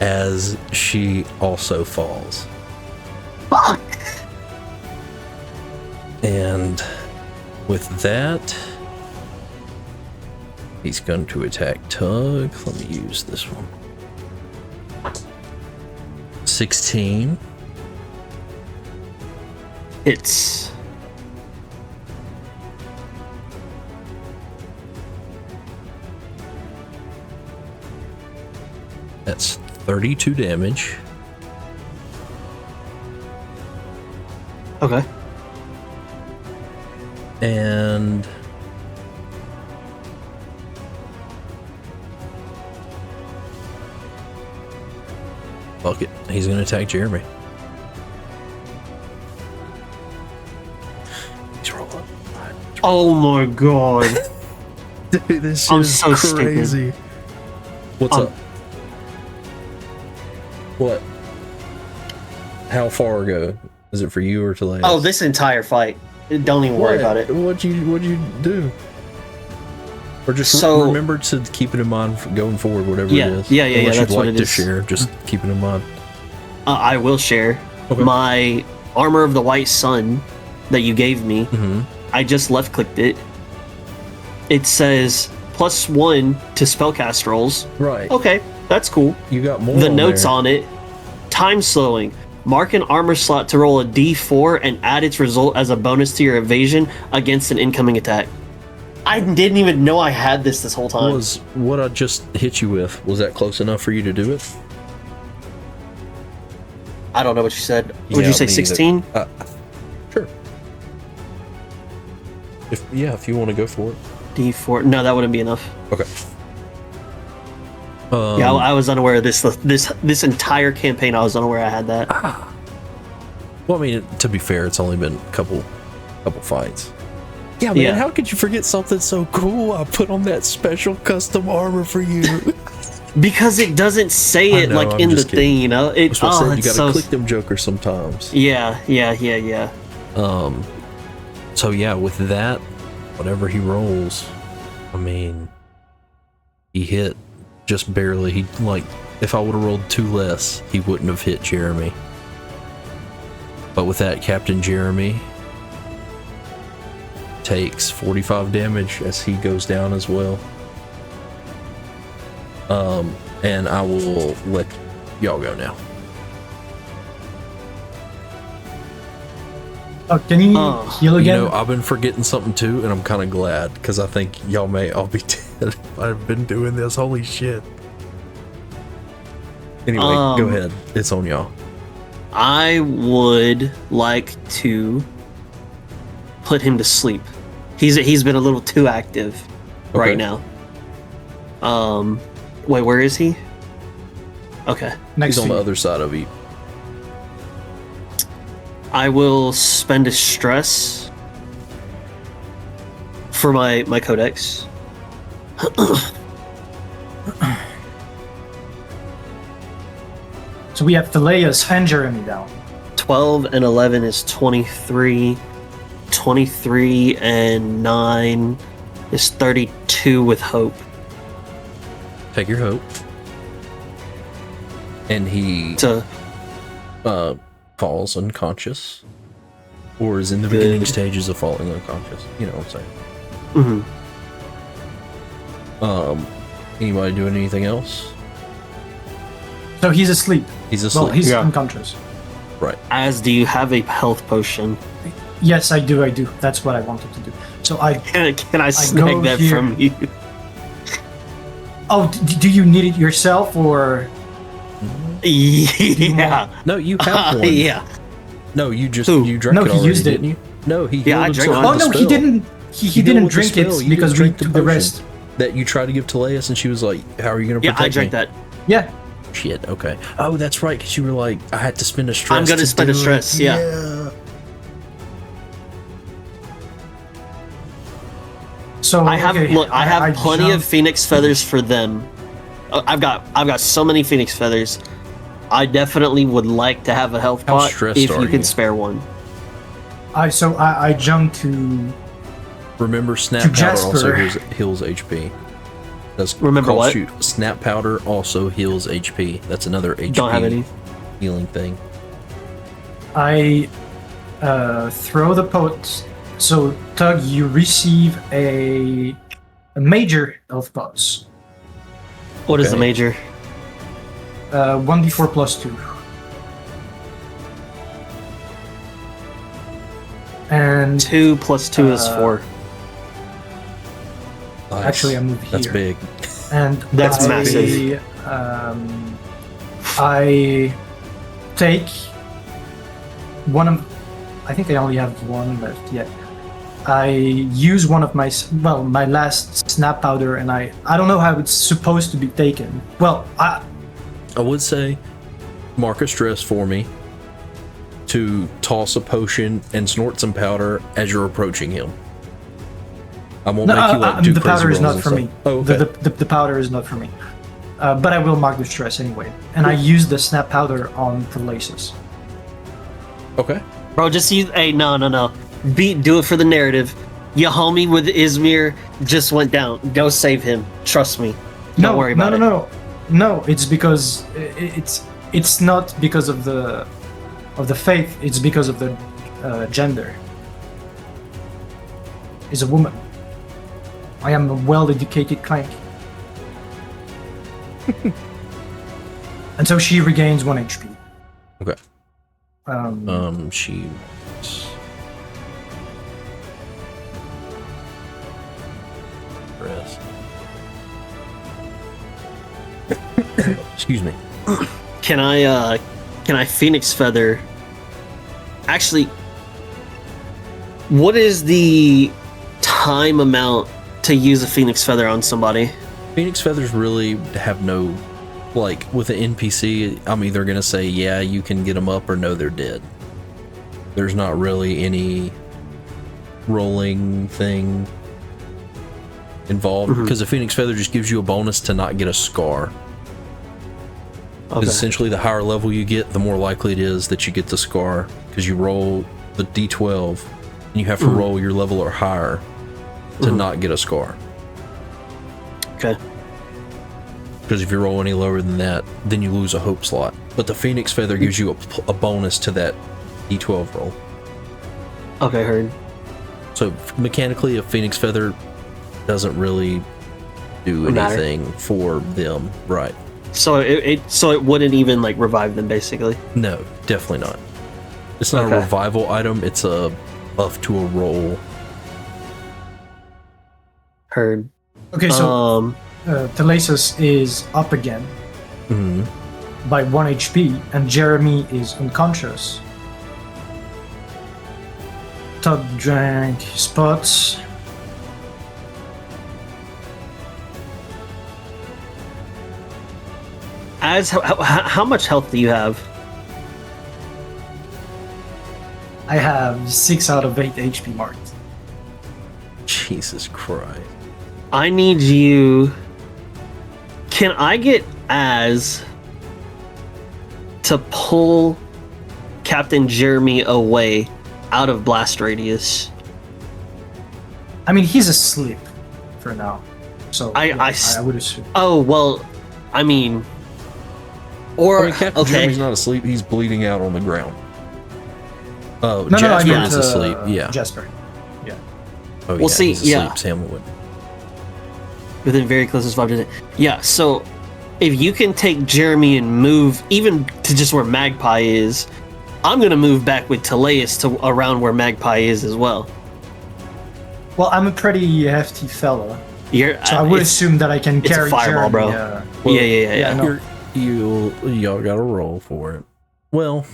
as she also falls. Fuck! And with that, he's going to attack Tug. Let me use this one. 16. It's That's 32 damage. okay. And fuck it, he's gonna attack Jeremy. He's rolling. Oh my god. Dude, this I'm is so crazy. What's up? What? How far ago? Is it for you or to Lance? Oh, this entire fight. Don't even worry about it. What'd you do? Or just remember to keep it in mind for going forward, whatever it is. Yeah. Unless That's you'd what like it to is. share, just keep it in mind. I will share Okay. my Armor of the White Sun that you gave me. Mm-hmm. I just left clicked it. It says +1 to spellcast rolls. Right. Okay, that's cool. You got more. The notes there. on it: time slowing. Mark an armor slot to roll a d4 and add its result as a bonus to your evasion against an incoming attack. I didn't even know I had this whole time. Was what I just hit you with, was that close enough for you to do it? I don't know what you said. Would Yeah, you say me either. 16? Sure. If you want to go for it. D4. No, that wouldn't be enough. Okay. Yeah, I was unaware of this entire campaign. I was unaware I had that. Well, I mean, to be fair, it's only been a couple fights. Yeah, man, Yeah. how could you forget something so cool? I put on that special custom armor for you. Because it doesn't say I it know, like I'm in the just kidding. thing, you know. That's what I said, you it's gotta so click them jokers sometimes. yeah. So yeah, with that, whatever he rolls, I mean, he hit just barely. He, like, if I would have rolled 2 less, he wouldn't have hit Jeremy. But with that, Captain Jeremy takes 45 damage as he goes down as well. And I will let y'all go now. Oh, can you heal again? You know, I've been forgetting something too, and I'm kind of glad, because I think y'all may all be dead. I've been doing this. Holy shit. Anyway, go ahead. It's on y'all. I would like to put him to sleep. He's been a little too active right now. Wait, where is he? Okay. Next He's on to the you. other side of you. I will spend a stress for my codex. So we have Thaleas and Jeremy down. 12 and 11 is 23. 23 and 9 is 32 with hope. Take your hope. And he falls unconscious. Or is in the beginning stages of falling unconscious. You know what I'm saying? Anybody doing anything else? So he's asleep. He's asleep. Well, he's unconscious. Right. As do you have a health potion? Yes, I do. That's what I wanted to do. So Can I snag that here. from you? Oh, do you need it yourself or? Yeah. No, you have one. Yeah. No, you just Who? you drank No, it he already, used it. didn't you? No, he Yeah, I healed drank himself it. Oh with no, the he spell. didn't. He Healed didn't with the drink spell. it You because didn't we drink took the potion rest. that you tried to give to Leia, and she was like, "How are you going to Yeah, protect I drank me?" that. Yeah. Shit. Okay. Oh, that's right. Because you were like, I had to spend a stress. I'm gonna spend a do stress, it. yeah. So I have okay, I have plenty of jumped- phoenix feathers for them. I've got so many phoenix feathers. I definitely would like to have a health How pot stressed if are you you? can spare one. I jumped to. Remember, snap To powder also Jasper. heals HP. That's Remember cost what? you- snap powder also heals HP. That's another HP Don't have any. healing thing. I throw the pot. So Tug, you receive a major health pots. What is the Okay. major? 1d4 plus 2. And 2 plus 2 is 4. Nice. actually, I moved here. That's big. And That's I, massive. I take one of. I think I only have one left yet. I use one of my my last snap powder, and I don't know how it's supposed to be taken. Well, I would say mark a stress for me to toss a potion and snort some powder as you're approaching him. I won't make you like do the crazy powder is rolls not and for me. stuff. Oh, okay. The powder is not for me. But I will mark the stress anyway, and I use the snap powder on the laces. Okay. Bro, just use no. Do it for the narrative. Your homie with Izmir just went down. Go save him. Trust me. Don't worry about it. No. It's because it's not because of the faith. It's because of the gender. Is a woman. I am a well-educated clank. And so she regains 1 HP. Okay. She. Rest. Excuse me. Can I Phoenix Feather? Actually, what is the time amount to use a Phoenix Feather on somebody? Phoenix feathers really have no, like with an NPC, I'm either gonna say yeah you can get them up or no they're dead. There's not really any rolling thing involved because a Phoenix feather just gives you a bonus to not get a scar. Because essentially the higher level you get, the more likely it is that you get the scar because you roll the D12 and you have to roll your level or higher to not get a scar. Okay. Because if you roll any lower than that, then you lose a hope slot. But the Phoenix Feather gives you a bonus to that D12 roll. Okay, heard. So mechanically, a Phoenix Feather doesn't really do Matter. anything for them, right? So it wouldn't even like revive them, basically. No, definitely not. It's not a revival item. It's a buff to a roll. Heard. Okay, so Telesis is up again by 1 HP, and Jeremy is unconscious. Tug drank his pots. How much health do you have? I have 6 out of 8 HP marked. Jeez. Jesus Christ. I need you. Can I get Az to pull Captain Jeremy away out of blast radius? I mean, he's asleep for now. So I would assume. Oh, well, I mean... Or, Captain Jeremy's not asleep, he's bleeding out on the ground. Oh, No, Jasper I meant, is asleep, yeah. Jasper. Yeah. Oh, Well, see, he's asleep, yeah. Sam would. Within very closest 5 to 10. Yeah, so if you can take Jeremy and move even to just where Magpie is, I'm going to move back with Teleus to around where Magpie is as well. Well, I'm a pretty hefty fella. So I would assume that I can it's carry a fireball, Jeremy. bro. Yeah. No. Y'all gotta roll for it. Well,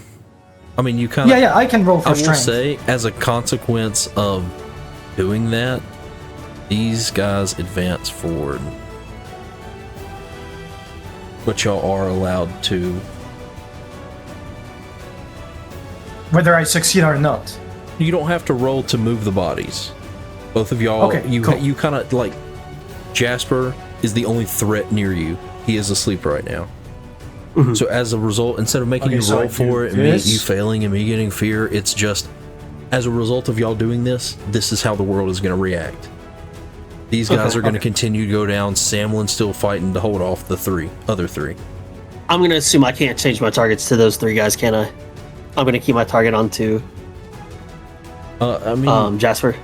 I mean, you kind of... Yeah, I can roll for I will strength. say, as a consequence of doing that, these guys advance forward. But y'all are allowed to... Whether I succeed or not. You don't have to roll to move the bodies. Both of y'all, Okay, you cool. you kind of like... Jasper is the only threat near you. He is asleep right now. Mm-hmm. So as a result, instead of making you so roll I do for it and me, this. you failing and me getting fear, it's just, as a result of y'all doing this, this is how the world is going to react. These guys are going to continue to go down. Samlin's still fighting to hold off the other three. I'm going to assume I can't change my targets to those 3 guys, can I? I'm going to keep my target on to I mean, Jasper.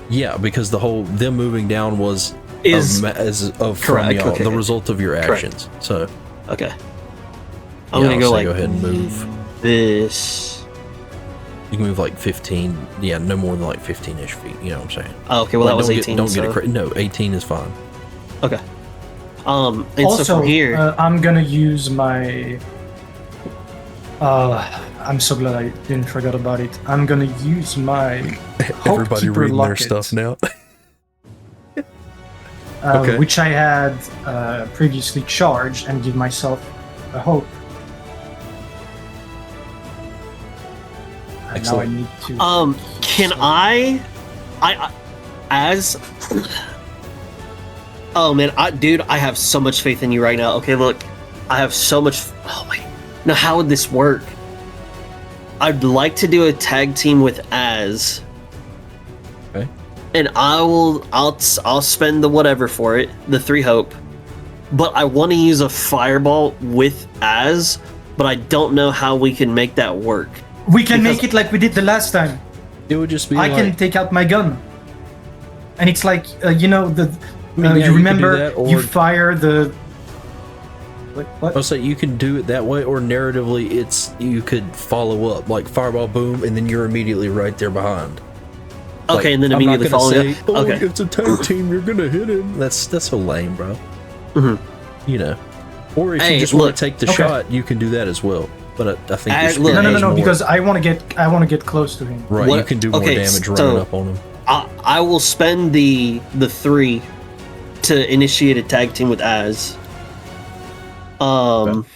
Yeah, because the whole them moving down was from correct, y'all, okay. the result of your actions. So Okay. I'm going to go like go ahead and move. This. You can move like 15. Yeah, no more than like 15-ish feet. You know what I'm saying? Oh, okay. Well, that was 18. Don't get it. No, 18 is fine. Okay. And Also, so from here, I'm gonna use my... I'm so glad I didn't forget about it. I'm gonna use my Everybody Hopekeeper reading their locket, stuff now. Okay. which I had previously charged, and give myself a hope. And now I Excellent. need to... can I as oh man, dude, I have so much faith in you right now. Okay, look, I have so much. Oh wait, now how would this work? I'd like to do a tag team with Az. Okay. And I'll spend the whatever for it, the 3 hope. But I want to use a fireball with Az, but I don't know how we can make that work. We can make it like we did the last time. It would just be I like... can take out my gun. And it's like, you know, yeah, you you can remember, do that, or- you fire the... What? I'll say you can do it that way, or narratively, you could follow up, like fireball, boom, and then you're immediately right there behind. Okay, and then I'm not immediately gonna follow say, it. "Oh, Okay. it's a tag team, you're gonna hit him." That's so lame, bro. Mm-hmm. You know, or if Hey, you just look, want to take the okay. shot, you can do that as well. But I think your Look, spirit No, is more- because I want to get close to him. right, What- you can do more okay, damage so- running up on him. I will spend the 3 to initiate a tag team with Az. Okay.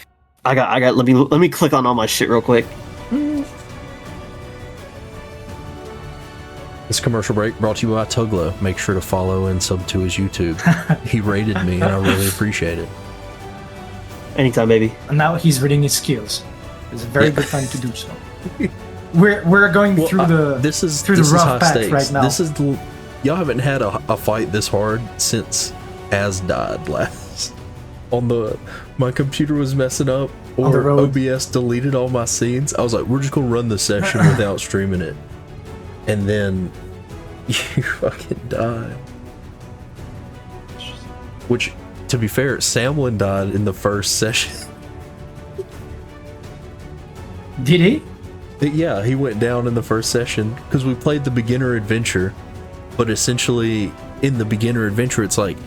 I got let me click on all my shit real quick. This commercial break brought to you by Tuglo. Make sure to follow and sub to his YouTube. He rated me, and I really appreciate it. Anytime, baby. And now he's reading his skills. It's a very good time to do so. We're going through the this is through this the is rough high patch stakes. right now. This is y'all haven't had a fight this hard since Az died last. My computer was messing up, On the or road. OBS deleted all my scenes. I was like, we're just gonna run the session without streaming it, and then you fucking died. Which, to be fair, Samlin died in the first session. Did he? Yeah, he went down in the first session because we played the beginner adventure, but essentially in the beginner adventure, it's like,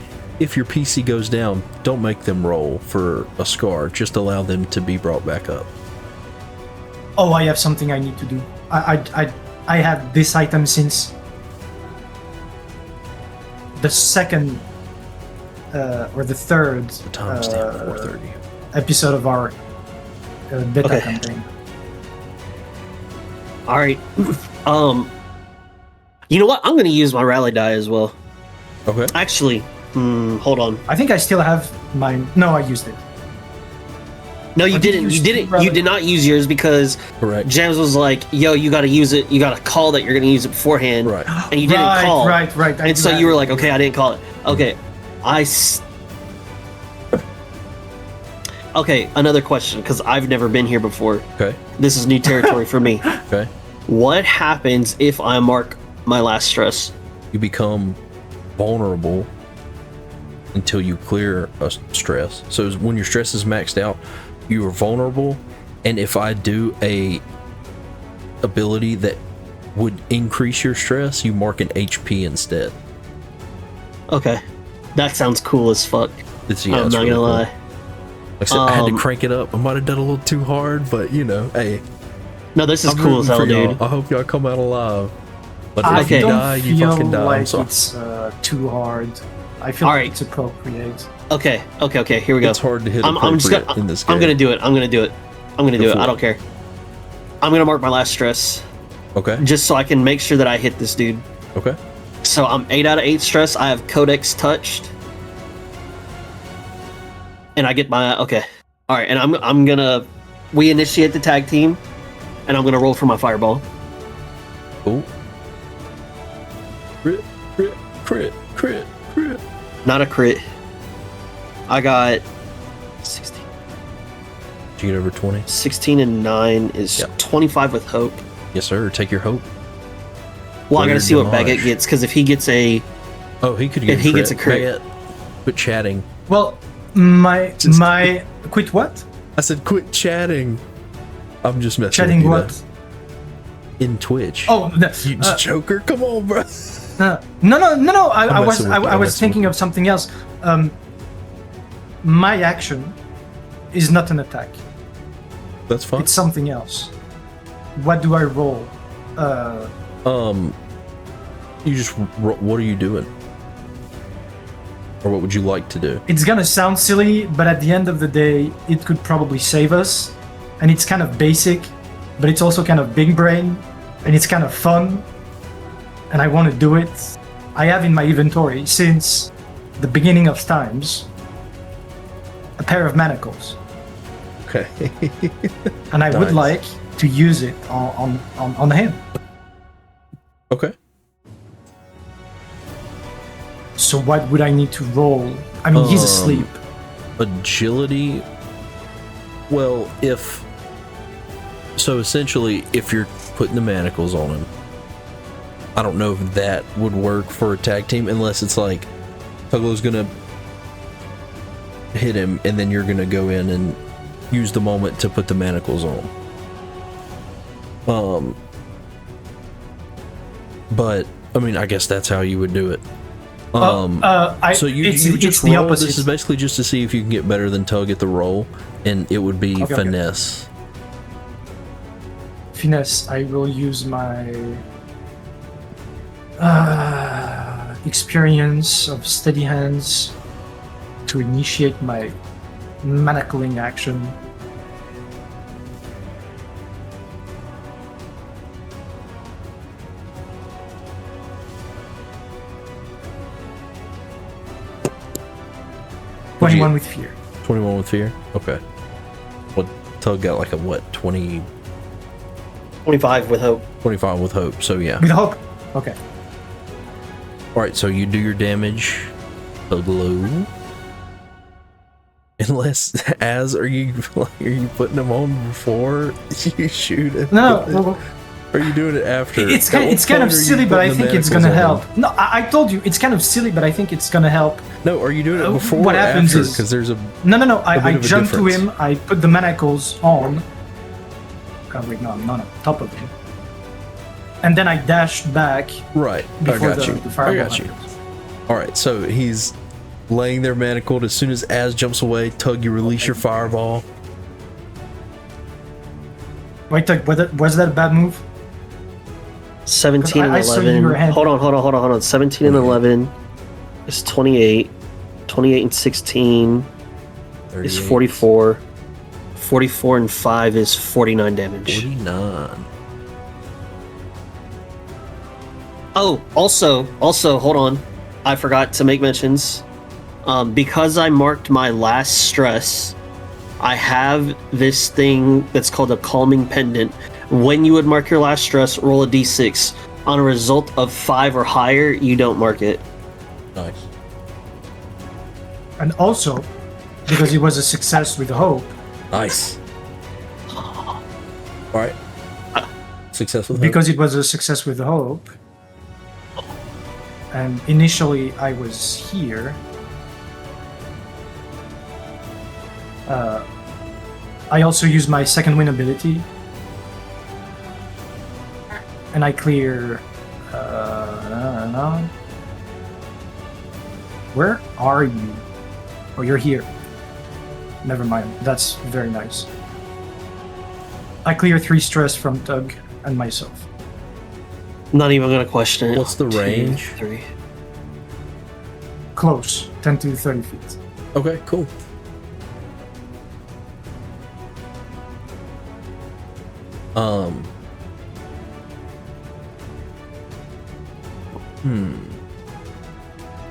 if your PC goes down, don't make them roll for a scar, just allow them to be brought back up. Oh, I have something I need to do. I had this item since the second or the third Timestamp 4:30. episode of our beta Okay. campaign. All right. You know what? I'm gonna use my rally die as well. Okay. Actually, hold on. I think I still have mine. No, I used it. No, you didn't. You didn't. You did not use yours because Correct. James was like, "Yo, you got to use it. You got to call that you're gonna use it beforehand." Right. And you didn't call. Right. And so you were like, "Okay, I didn't call it." Okay, Okay, another question because I've never been here before. Okay. This is new territory for me. Okay. What happens if I mark my last stress? You become vulnerable until you clear a stress. So when your stress is maxed out, you are vulnerable, and if I do a ability that would increase your stress, you mark an HP instead. Okay, that sounds cool as fuck. I'm not gonna lie. Like I said, I had to crank it up. I might have done a little too hard, but hey. No, this is I'm cool as hell, rooting for y'all. dude. I hope y'all come out alive. But I if you don't die, you feel fucking die. I'm like sorry. it's too hard. I feel like it's appropriate. Okay, here we go. It's hard to hit I'm just appropriate gonna, in this game. I'm gonna do it. I don't care. I'm gonna mark my last stress. Okay. Just so I can make sure that I hit this dude. Okay. So I'm 8 out of 8 stress. I have Codex touched. And I get my Alright, and I'm gonna initiate the tag team and I'm gonna roll for my fireball. Oh. Crit. Not a crit. I got 16. Did you get over 20? 16 and 9 is 25 with hope. Yes, sir. Take your hope. Well, I gotta see what Damage. Baguette gets, because if he gets a... Oh, he could get If he gets a crit. Baguette, quit chatting. Well, my quit what? I said quit chatting. I'm just messing Chatting with you. what? In Twitch. Oh, no, You joker. Come on, bro. no. I was messing with you. I'm messing thinking of something else. My action is not an attack. That's fine. It's something else. What do I roll? You just what are you doing? Or what would you like to do? It's gonna sound silly, but at the end of the day, it could probably save us. And it's kind of basic, but it's also kind of big brain, and it's kind of fun. And I want to do it. I have in my inventory since the beginning of times a pair of manacles, Okay. and I would Nice. like to use it on him. Okay. So what would I need to roll? I mean, he's asleep. Agility. Well, essentially, if you're putting the manacles on him, I don't know if that would work for a tag team unless it's like Tuglo's gonna hit him and then you're gonna go in and use the moment to put the manacles on. But I mean, I guess that's how you would do it. So you just the roll. opposite. This is basically just to see if you can get better than Tug at the roll, and it would be Okay. finesse. Finesse. I will use my experience of steady hands to initiate my manacling action. Would you- 21 with fear. 21 with fear. Okay. Well, Tug got like a what? 25 with hope. 25 with hope. So yeah. With hope. Okay. All right. So you do your damage. Tuglo. Unless, are you putting them on before you shoot it? No, well, Are you doing it after? it's At what kind of point are you silly, but I putting the think it's manacles gonna on help. No, I told you it's kind of silly, but I think it's gonna help. No, are you doing it before what or happens after? is- Because there's a No. bit I of a jump to difference. him. I put the manacles on. Oh wait, no, I'm not on top of him. And then I dash back right. I before got you. the I fireball got you. happens. All right. So he's laying there manacled. As soon as Az jumps away, Tug, you release your fireball. Wait, Doug, was that a bad move? 17 and I saw 11. you were ahead. Hold on. 17 and 11 is 28. 28 and 16 is 38, 44. 44 and 5 is 49 damage. 49. Oh, also, hold on. I forgot to make mentions. Because I marked my last stress, I have this thing that's called a calming pendant. When you would mark your last stress, roll a d6. On a result of 5 or higher, you don't mark it. Nice. And also, because it was a success with hope. Nice. All right. Success with Because it was a success with hope. And initially, I was here. I also use my second win ability. And I clear... Where are you? Oh, you're here. Never mind. That's very nice. I clear 3 stress from Tug and myself. Not even gonna question it. What's the 2, range? 3. Close. 10 to 30 feet. Okay, cool.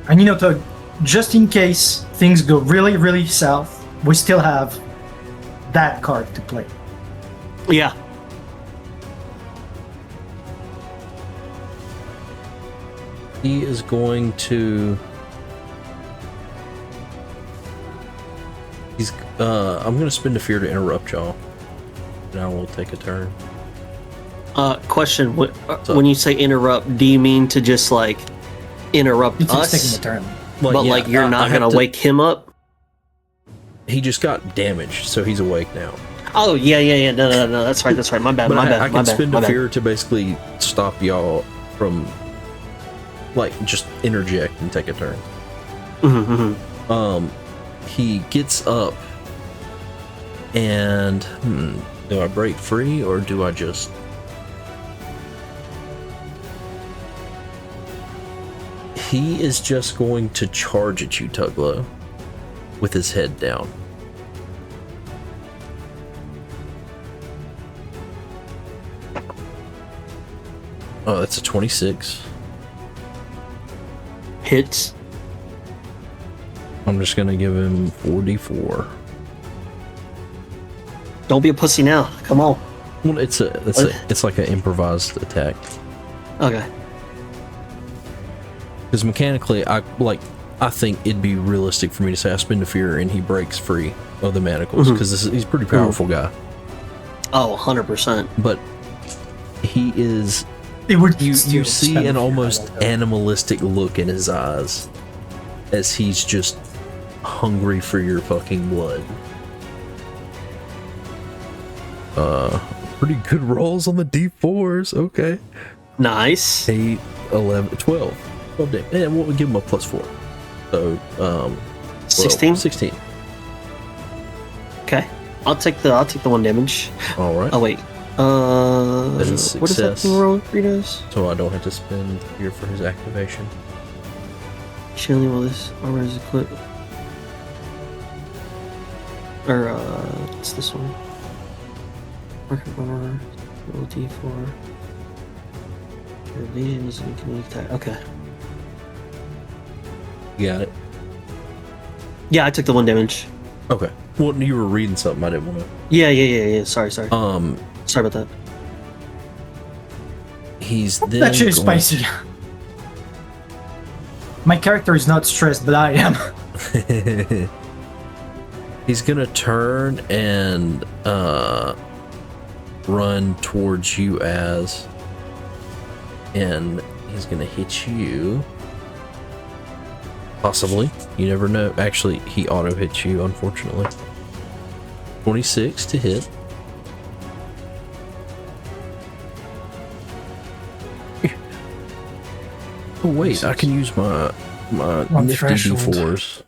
And Tug, just in case things go really, really south, we still have that card to play. Yeah. He is going to... I'm going to spend a fear to interrupt y'all. Now we'll take a turn. Question. When you say interrupt, do you mean to just, like, interrupt It's us? taking a turn. Well, But, yeah, like, you're I not have gonna to- wake him up? He just got damaged, so he's awake now. Oh, yeah. No. That's right. My bad. But I my can bad. spend my a bad. fear to basically stop y'all from, like, just interject and take a turn. Mm-hmm. He gets up and do I break free or do I just... He is just going to charge at you, Tuglo, with his head down. Oh, that's a 26. Hits. I'm just gonna give him 44. Don't be a pussy now. Come on. Well, it's like an improvised attack. Okay. Because mechanically, I think it'd be realistic for me to say I spend a fear and he breaks free of the manacles because he's a pretty powerful guy. Oh, 100%. But he is. It would You still see spend an a fear, almost I don't know. animalistic look in his eyes as he's just hungry for your fucking blood. Pretty good rolls on the D4s. Okay. Nice. 8, 11, 12. 12 damage. And we'll give him a +4. So, 16? 16. Okay. I'll take the 1 damage. All right. Oh wait. That is What does that success. thing roll? Fritos? So I don't have to spend here for his activation. She only will this armor is equipped. Or what's this one? Market armor, roll D4. Your evasion is an incoming attack. Okay. You got it? Yeah, I took the 1 damage. Okay. Well, you were reading something I didn't want to. Yeah. Sorry. Sorry about that. He's then That shit is going- spicy. My character is not stressed, but I am. He's gonna turn and run towards you and he's gonna hit you. Possibly. You never know. Actually, he auto hits you, unfortunately. 26 to hit. Oh wait, I can use my One nifty threshold. D4s.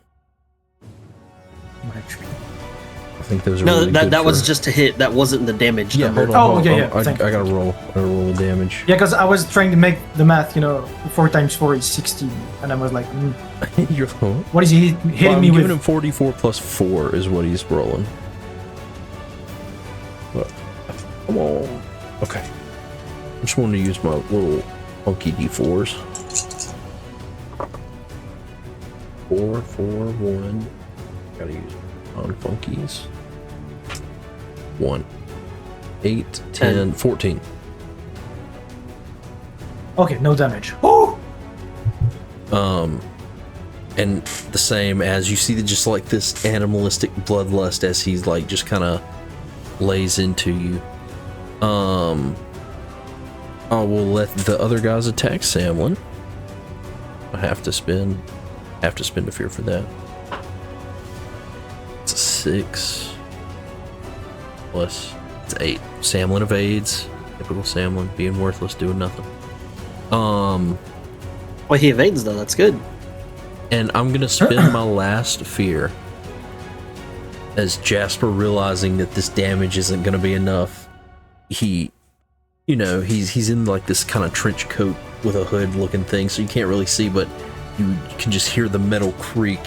I think those are No, really that good was for- just a hit. That wasn't the damage Yeah, number. hold on. Oh, hold on. yeah, I thank you. gotta roll. I gotta roll the damage. Yeah, because I was trying to make the math, 4 times 4 is 16. And I was like, You're what? what is he hitting Well, I'm me giving with? him 44 plus 4 is what he's rolling. But, come on. Okay. I just wanted to use my little funky D4s. 4, 4, 1. Gotta use non-funkies. 1. 8, 10, 14. Okay, no damage. Oh! And the same as you see just like this animalistic bloodlust as he's like just kind of lays into you. I will let the other guys attack Samlin. I have to spend a fear for that. It's a 6 plus it's 8. Samlin evades. Typical Samlin, being worthless, doing nothing. Well, he evades though. That's good. And I'm gonna spend my last fear as Jasper, realizing that this damage isn't gonna be enough. He's in like this kind of trench coat with a hood looking thing, so you can't really see, but you can just hear the metal creak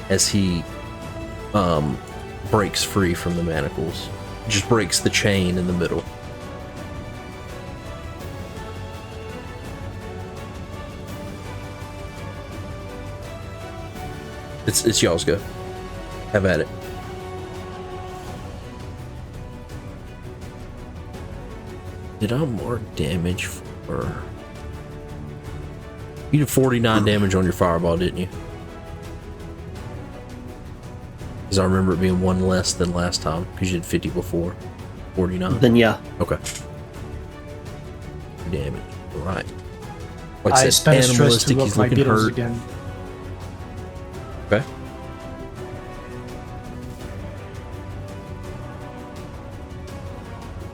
as he breaks free from the manacles. Just breaks the chain in the middle. It's y'all's go. Have at it. Did I mark damage for... You did 49 damage on your fireball, didn't you? Because I remember it being 1 less than last time, because you did 50 before. 49? Then yeah. Okay. Damage. Alright. I spent stress to up my beetles again. Okay.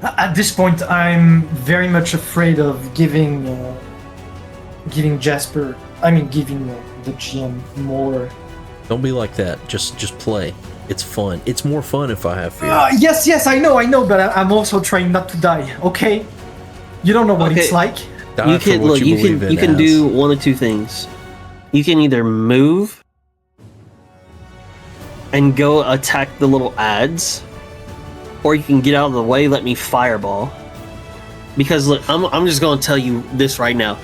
At this point, I'm very much afraid of giving Jasper. Giving the GM more. Don't be like that. Just play. It's fun. It's more fun if I have fear. Yes, I know, but I'm also trying not to die. Okay, you don't know what it's like. You can do one of two things. You can either move and go attack the little ads, or you can get out of the way, let me fireball. Because look, I'm just gonna tell you this right now.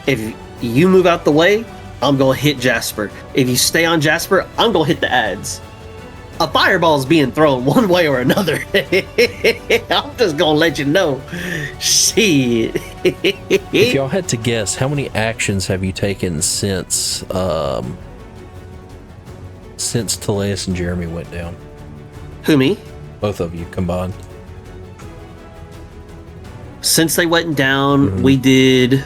If you move out the way, I'm gonna hit Jasper. If you stay on Jasper, I'm gonna hit the ads. A fireball is being thrown one way or another. I'm just gonna let you know. Shit. If y'all had to guess, how many actions have you taken since Teleus and Jeremy went down? Who, me? Both of you combined. Since they went down, we did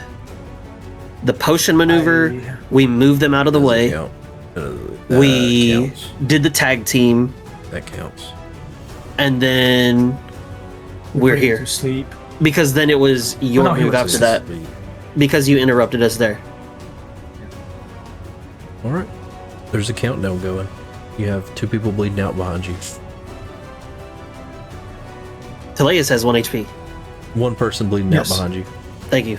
the potion maneuver. We moved them out of the way. We counts. did the tag team. That counts. And then we're here. To sleep. Because then it was your move after that. Because you interrupted us there. Alright. There's a countdown going. You have 2 people bleeding out behind you. Teleus has 1 HP. 1 person bleeding out behind you. Thank you.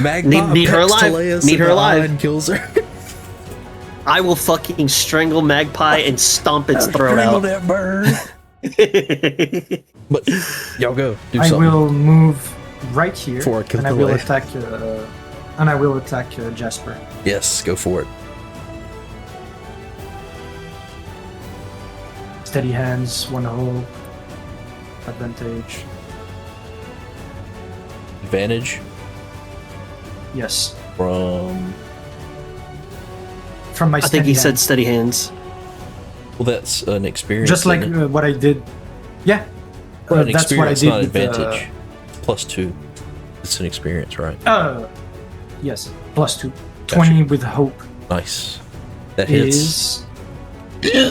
Magpie need her alive. Teleus Need her alive. And kills her. I will fucking strangle Magpie and stomp its throat out. That bird. But y'all go. Do I something. will move right here, Before I kill and I will Teleus. attack Jasper. Yes, go for it. Steady hands, 1 hole, advantage. Advantage Yes, from... from my. I think he said steady hands. Well, that's an experience. Just like isn't it? what I did. Yeah, Well, an that's what I experience, did. not with, advantage. +2. It's an experience, right? Yes, +2. Gotcha. 20 with hope. Nice. That hits. Is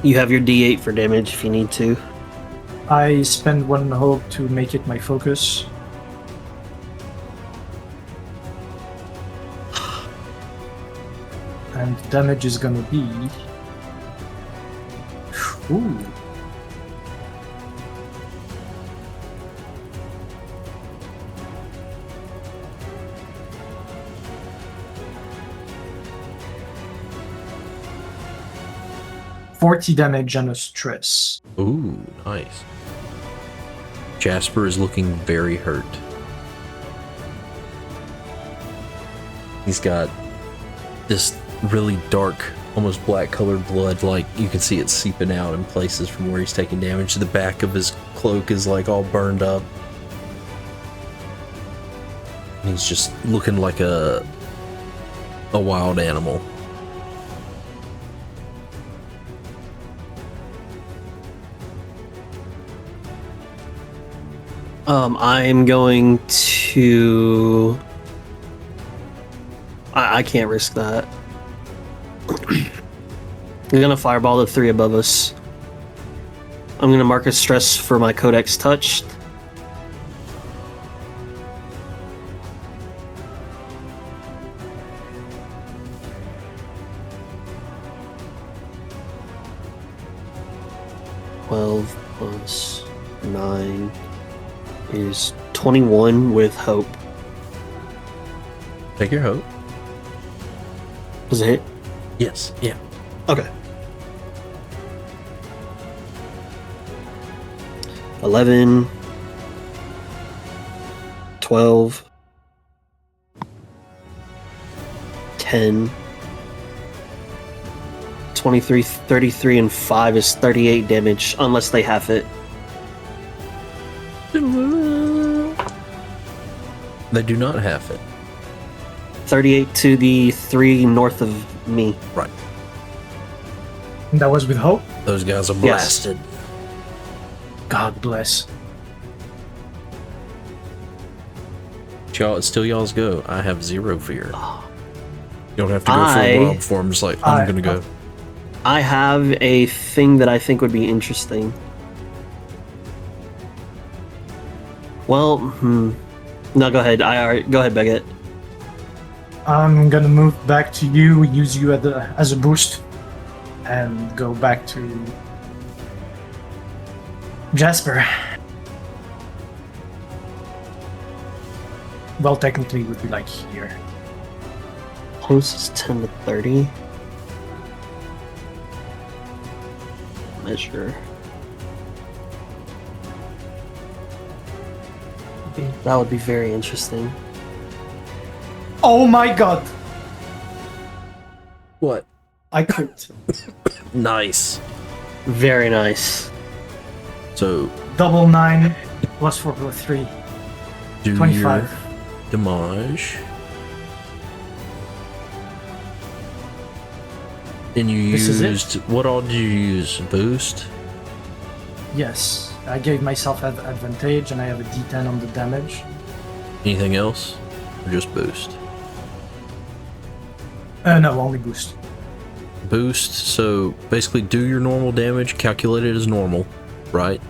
You have your D8 for damage if you need to. I spend 1 hope to make it my focus. And damage is gonna be... Ooh. 40 damage and a stress. Ooh, nice. Jasper is looking very hurt. He's got this really dark, almost black colored blood, like you can see it seeping out in places from where he's taking damage. The back of his cloak is like all burned up. And he's just looking like a wild animal. I'm going to... I can't risk that. I'm gonna fireball the 3 above us. I'm gonna mark a stress for my codex touched. +9 is 21 with hope. Take your hope. Does it hit? Yes, yeah. Okay. 11, 12, 10, 23, 33, and 5 is 38 damage, unless they half it. They do not half it. 38 to the 3 north of me. Right. And that was with hope. Those guys are blasted. God bless. Y'all, it's still y'all's go. I have 0 fear. You don't have to go for a while before I'm just like, I'm gonna go. I have a thing that I think would be interesting. Well, no, go ahead. Go ahead, Baguette. I'm gonna move back to you, use you as a boost, and go back to Jasper. Well, technically, it would be like here. Close is 10 to 30. Measure. That would be very interesting. Oh my god! What? I crit. Nice. Very nice. So, Double 9 plus 4 plus 3. do 25. your damage. And you This is it? used, what all did you use? Boost? Yes, I gave myself advantage and I have a d10 on the damage. Anything else? Or just boost? No, only boost. Boost, so basically do your normal damage, calculate it as normal, right?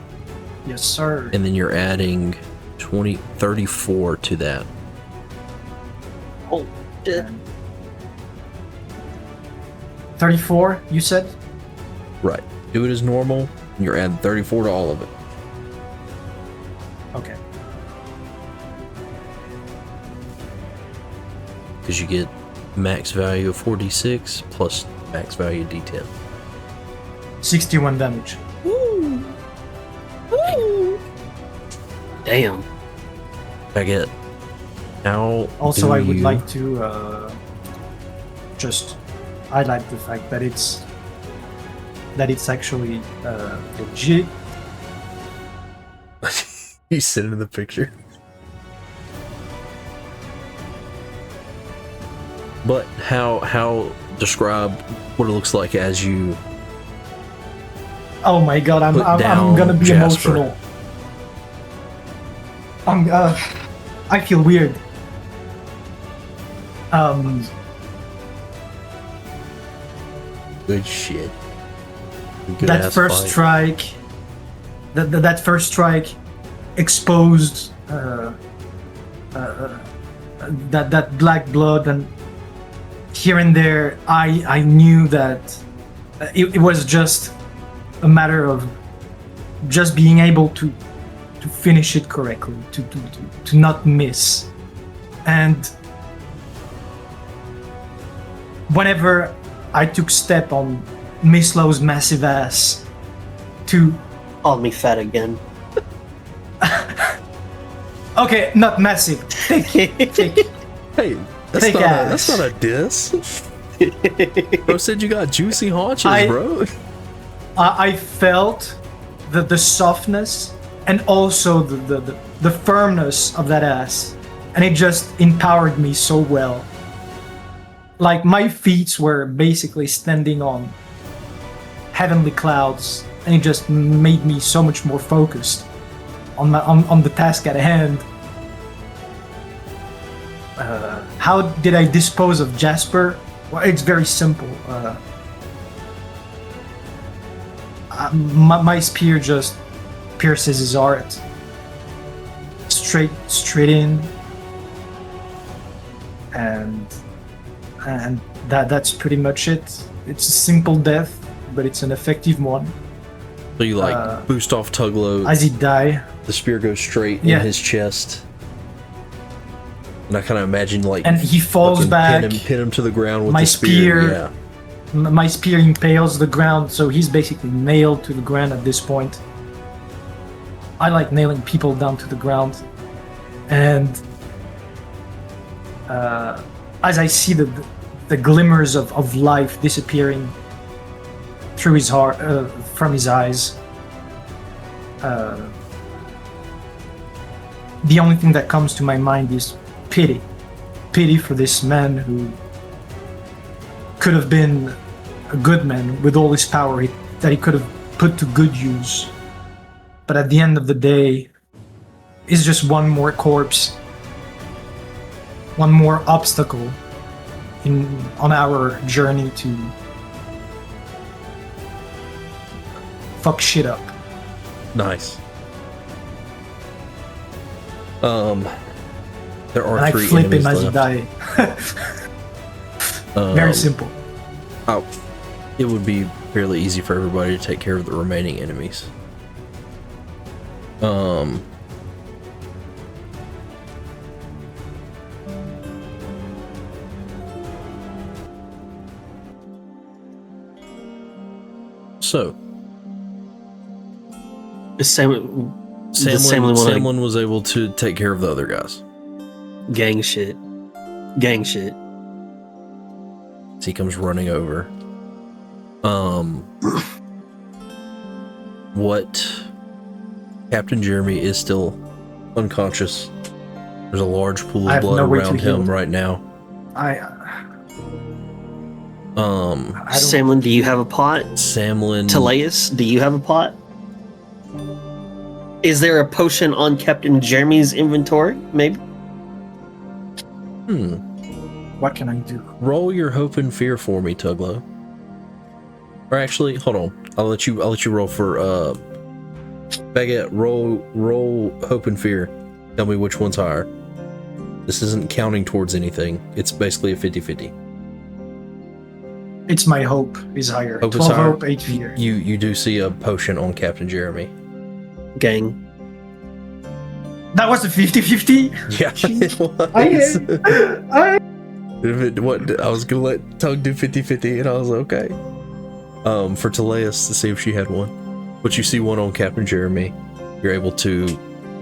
Yes, sir. And then you're adding 34 to that. Oh, shit. 34, you said? Right. Do it as normal, and you're adding 34 to all of it. Okay. Because you get max value of 4d6 plus max value d10. 61 damage. Damn. Baguette. How Also, do I would you- like to just highlight the fact that it's actually legit. You sent it in the picture. But how describe what it looks like as you Oh my god, I'm Put down gonna be Jasper. emotional. I feel weird. good shit. Good That ass first fight. strike, that first strike exposed that black blood, and here and there I knew that it was just a matter of just being able to finish it correctly, to not miss. And whenever I took step on Mislow's massive ass to... Called me fat again. Okay, not massive. Thick. Hey, Thick ass. that's not a diss. Bro said you got juicy haunches, bro. I felt the softness and also the firmness of that ass, and it just empowered me so well. Like my feet were basically standing on heavenly clouds, and it just made me so much more focused on the task at hand. How did I dispose of Jasper? Well, it's very simple. My spear just pierces his heart. Straight in. And that's pretty much it. It's a simple death, but it's an effective one. So you boost off Tuglo. As he die. The spear goes straight in his chest. And I kind of imagine and he falls back. Pin him to the ground with my the spear. Yeah. My spear impales the ground, so he's basically nailed to the ground at this point. I like nailing people down to the ground. And as I see the glimmers of life disappearing through his heart, from his eyes, the only thing that comes to my mind is pity for this man who could have been a good man with all his power that he could have put to good use, but at the end of the day is just one more corpse, one more obstacle on our journey to fuck shit up. Nice. There are and 3 I flip enemies him as he left. die. Very simple. It would be fairly easy for everybody to take care of the remaining enemies. So Samlin was able to take care of the other guys. Gang shit. So he comes running over. What? Captain Jeremy is still unconscious. There's a large pool of blood around him right now. Samlin, do you have a pot? Samlin. Teleus, do you have a pot? Is there a potion on Captain Jeremy's inventory? Maybe. What can I do? Roll your hope and fear for me, Tuglo. Or actually, hold on. I'll let you roll for Baguette. Roll hope and fear. Tell me which one's higher. This isn't counting towards anything. It's basically a 50-50. It's my hope is higher. Hope 12 is higher. hope, 8 fear. You do see a potion on Captain Jeremy. Gang. That was a 50-50? Yeah, it was. I was gonna let Tug do 50-50, and I was okay. For Teleus to see if she had one. But you see one on Captain Jeremy. You're able to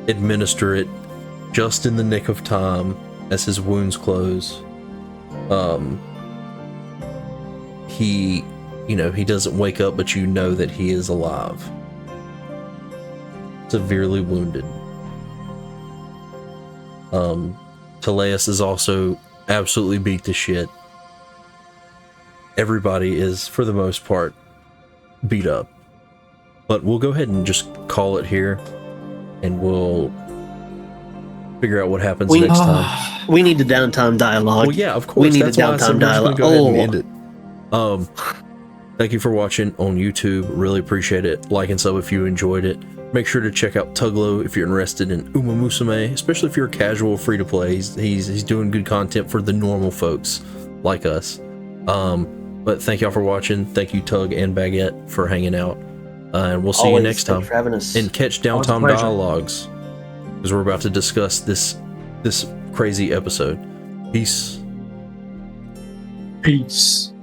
administer it just in the nick of time as his wounds close. He doesn't wake up, but you know that he is alive. Severely wounded. Teleus is also absolutely beat to shit. Everybody is, for the most part, beat up. But we'll go ahead and just call it here, and we'll figure out what happens next time. We need a downtime dialogue. Well, yeah, of course. We need a downtime dialogue. Go ahead and end it. Thank you for watching on YouTube. Really appreciate it. Like and sub if you enjoyed it. Make sure to check out Tuglo if you're interested in Uma Musume, especially if you're a casual free to play. He's doing good content for the normal folks like us. But thank y'all for watching. Thank you, Tug and Baguette, for hanging out. And we'll see you next time. For having us. And catch Downtime Dialogues, because we're about to discuss this crazy episode. Peace. Peace.